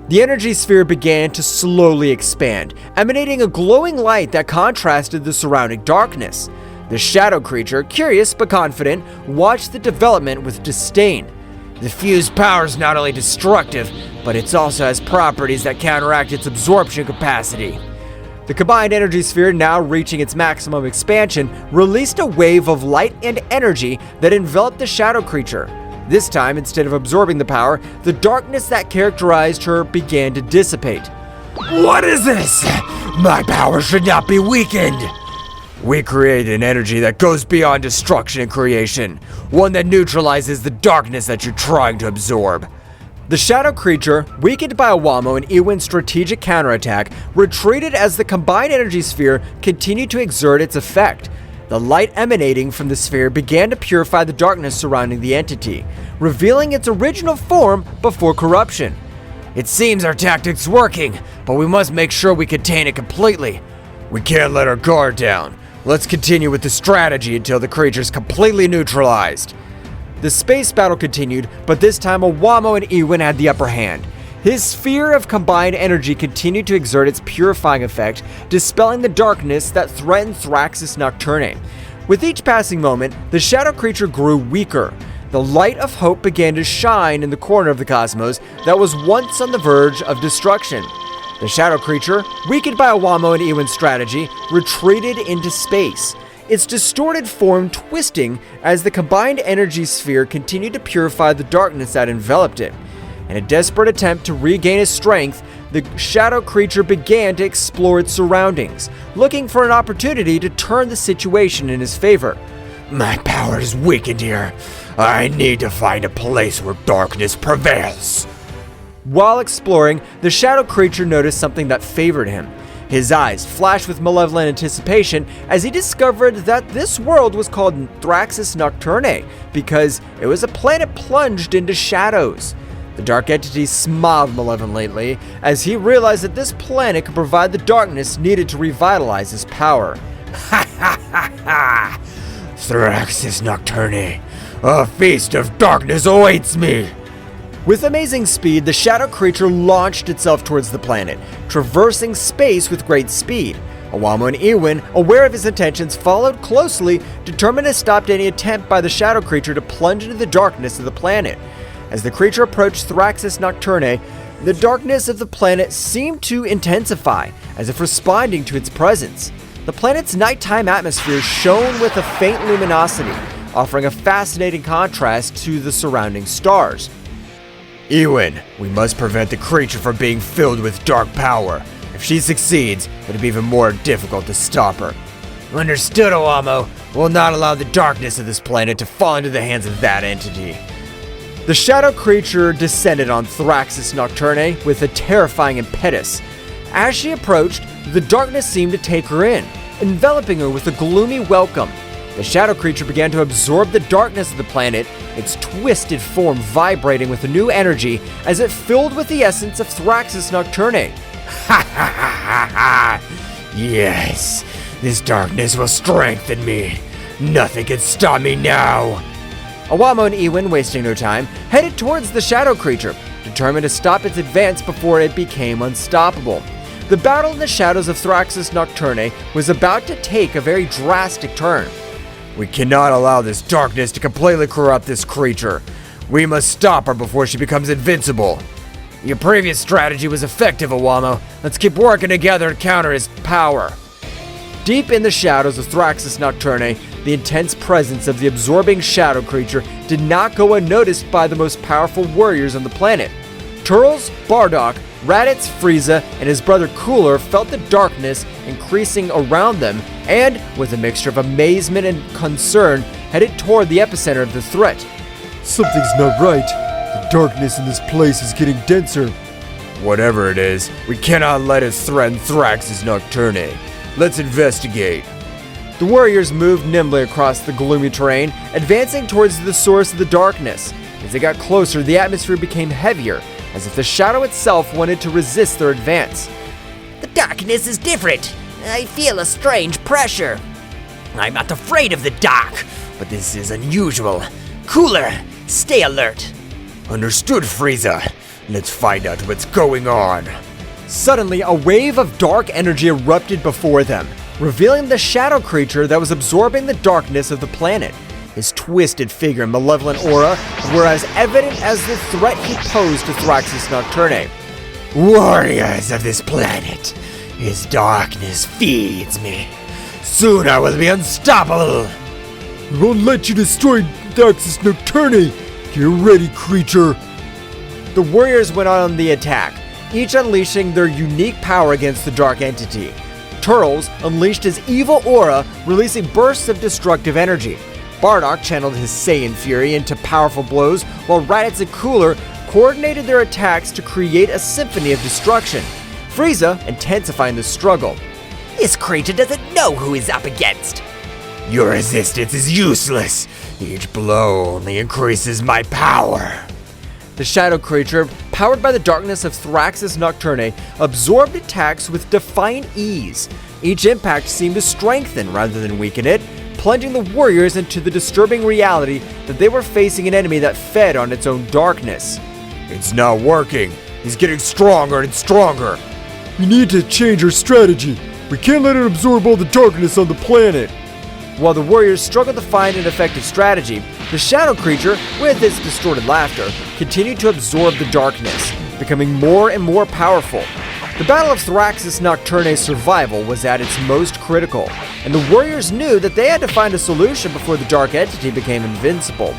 A: The energy sphere began to slowly expand, emanating a glowing light that contrasted the surrounding darkness. The shadow creature, curious but confident, watched the development with disdain.
C: The fused power is not only destructive, but it also has properties that counteract its absorption capacity.
A: The combined energy sphere, now reaching its maximum expansion, released a wave of light and energy that enveloped the shadow creature. This time, instead of absorbing the power, the darkness that characterized her began to dissipate.
C: What is this? My power should not be weakened.
B: We create an energy that goes beyond destruction and creation, one that neutralizes the darkness that you're trying to absorb.
A: The shadow creature, weakened by Owamo and Iwin's strategic counterattack, retreated as the combined energy sphere continued to exert its effect. The light emanating from the sphere began to purify the darkness surrounding the entity, revealing its original form before corruption.
C: It seems our tactic's working, but we must make sure we contain it completely.
B: We can't let our guard down. Let's continue with the strategy until the creature's completely neutralized.
A: The space battle continued, but this time Owamo and Ewin had the upper hand. His sphere of combined energy continued to exert its purifying effect, dispelling the darkness that threatened Thraxis Nocturne. With each passing moment, the shadow creature grew weaker. The light of hope began to shine in the corner of the cosmos that was once on the verge of destruction. The shadow creature, weakened by Owamo and Ewin's strategy, retreated into space, its distorted form twisting as the combined energy sphere continued to purify the darkness that enveloped it. In a desperate attempt to regain its strength, the shadow creature began to explore its surroundings, looking for an opportunity to turn the situation in his favor.
B: My power is weakened here. I need to find a place where darkness prevails.
A: While exploring, the shadow creature noticed something that favored him. His eyes flashed with malevolent anticipation as he discovered that this world was called Thraxis Nocturne because it was a planet plunged into shadows. The dark entity smiled malevolently as he realized that this planet could provide the darkness needed to revitalize his power.
B: Ha ha ha ha! Thraxis Nocturne, a feast of darkness awaits me!
A: With amazing speed, the shadow creature launched itself towards the planet, traversing space with great speed. Owamo and Ewin, aware of his intentions, followed closely, determined to stop any attempt by the shadow creature to plunge into the darkness of the planet. As the creature approached Thraxis Nocturne, the darkness of the planet seemed to intensify, as if responding to its presence. The planet's nighttime atmosphere shone with a faint luminosity, offering a fascinating contrast to the surrounding stars.
B: Ewin, we must prevent the creature from being filled with dark power. If she succeeds, it'll be even more difficult to stop her. Understood, Owamo. We'll not allow the darkness of this planet to fall into the hands of that entity.
A: The shadow creature descended on Thraxis Nocturne with a terrifying impetus. As she approached, the darkness seemed to take her in, enveloping her with a gloomy welcome. The shadow creature began to absorb the darkness of the planet, its twisted form vibrating with a new energy as it filled with the essence of Thraxis Nocturne.
B: Ha ha ha ha ha! Yes, this darkness will strengthen me. Nothing can stop me now.
A: Owamo and Ewin, wasting no time, headed towards the shadow creature, determined to stop its advance before it became unstoppable. The battle in the shadows of Thraxis Nocturne was about to take a very drastic turn.
B: We cannot allow this darkness to completely corrupt this creature. We must stop her before she becomes invincible. Your previous strategy was effective, Owamo. Let's keep working together to counter his power.
A: Deep in the shadows of Thraxis Nocturne, the intense presence of the absorbing shadow creature did not go unnoticed by the most powerful warriors on the planet. Turles, Bardock, Raditz, Frieza, and his brother Cooler felt the darkness increasing around them and, with a mixture of amazement and concern, headed toward the epicenter of the threat.
C: Something's not right. The darkness in this place is getting denser.
B: Whatever it is, we cannot let it threaten Thraxis Nocturne. Let's investigate.
A: The warriors moved nimbly across the gloomy terrain, advancing towards the source of the darkness. As they got closer, the atmosphere became heavier, as if the shadow itself wanted to resist their advance.
D: The darkness is different. I feel a strange pressure. I'm not afraid of the dark, but this is unusual. Cooler, stay alert.
B: Understood, Frieza. Let's find out what's going on.
A: Suddenly, a wave of dark energy erupted before them, revealing the shadow creature that was absorbing the darkness of the planet. His twisted figure and malevolent aura were as evident as the threat he posed to Thraxis Nocturne.
B: Warriors of this planet, his darkness feeds me. Soon I will be unstoppable.
C: We won't let you destroy Thraxis Nocturne. Get ready, creature.
A: The warriors went on the attack, each unleashing their unique power against the dark entity. Turles unleashed his evil aura, releasing bursts of destructive energy. Bardock channeled his Saiyan fury into powerful blows, while Raditz and Cooler coordinated their attacks to create a symphony of destruction. Frieza intensifying the struggle.
D: This creature doesn't know who he's up against.
B: Your resistance is useless. Each blow only increases my power.
A: The shadow creature, powered by the darkness of Thraxis Nocturne, absorbed attacks with defiant ease. Each impact seemed to strengthen rather than weaken it, plunging the warriors into the disturbing reality that they were facing an enemy that fed on its own darkness.
B: It's not working. He's getting stronger and stronger.
C: We need to change our strategy. We can't let it absorb all the darkness on the planet.
A: While the warriors struggled to find an effective strategy, the shadow creature, with its distorted laughter, continued to absorb the darkness, becoming more and more powerful. The Battle of Thraxis Nocturne's survival was at its most critical, and the warriors knew that they had to find a solution before the dark entity became invincible.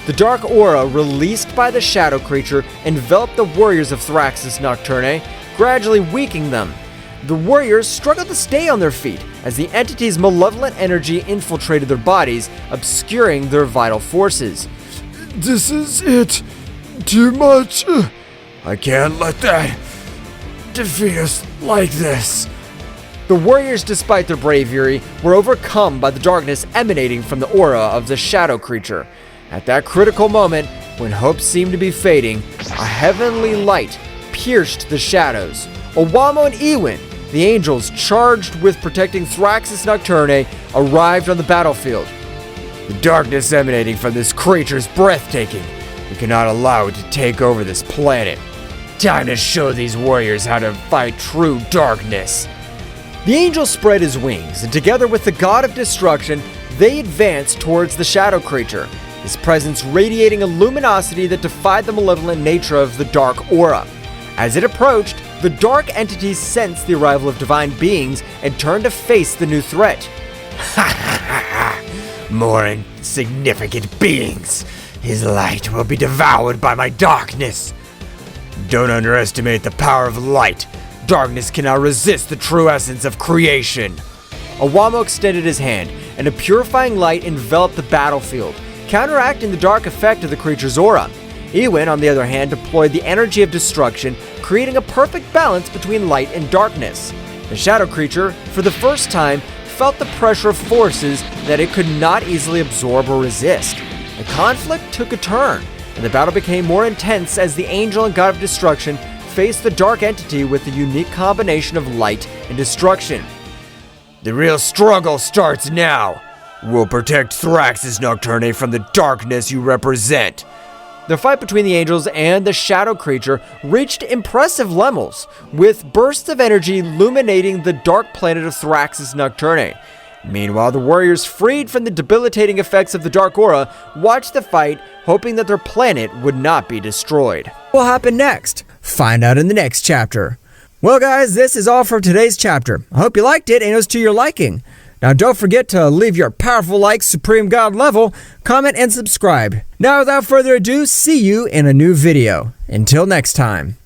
A: The dark aura released by the shadow creature enveloped the warriors of Thraxis Nocturne, gradually weakening them. The warriors struggled to stay on their feet as the entity's malevolent energy infiltrated their bodies, obscuring their vital forces.
C: This is it. Too much.
B: I can't let that defeat us like this.
A: The warriors, despite their bravery, were overcome by the darkness emanating from the aura of the shadow creature. At that critical moment, when hope seemed to be fading, a heavenly light pierced the shadows. Owamo and Ewin, the angels charged with protecting Thraxis Nocturne, arrived on the battlefield.
B: The darkness emanating from this creature is breathtaking. We cannot allow it to take over this planet. Time to show these warriors how to fight true darkness.
A: The angel spread his wings, and together with the god of destruction, they advanced towards the shadow creature, his presence radiating a luminosity that defied the malevolent nature of the dark aura. As it approached, the dark entities sensed the arrival of divine beings and turned to face the new threat.
B: Ha ha ha ha! More insignificant beings. His light will be devoured by my darkness. Don't underestimate the power of light. Darkness cannot resist the true essence of creation.
A: Owamo extended his hand, and a purifying light enveloped the battlefield, counteracting the dark effect of the creature's aura. Ewin, on the other hand, deployed the energy of destruction, creating a perfect balance between light and darkness. The shadow creature, for the first time, felt the pressure of forces that it could not easily absorb or resist. The conflict took a turn, and the battle became more intense as the angel and god of destruction faced the dark entity with a unique combination of light and destruction.
B: The real struggle starts now. We'll protect Thraxis Nocturne from the darkness you represent.
A: The fight between the angels and the shadow creature reached impressive levels, with bursts of energy illuminating the dark planet of Thraxis Nocturne. Meanwhile, the warriors, freed from the debilitating effects of the dark aura, watched the fight, hoping that their planet would not be destroyed. What will happen next? Find out in the next chapter. Well guys, this is all for today's chapter. I hope you liked it and it was to your liking. Now don't forget to leave your powerful like Supreme God level, comment and subscribe. Now without further ado, see you in a new video. Until next time.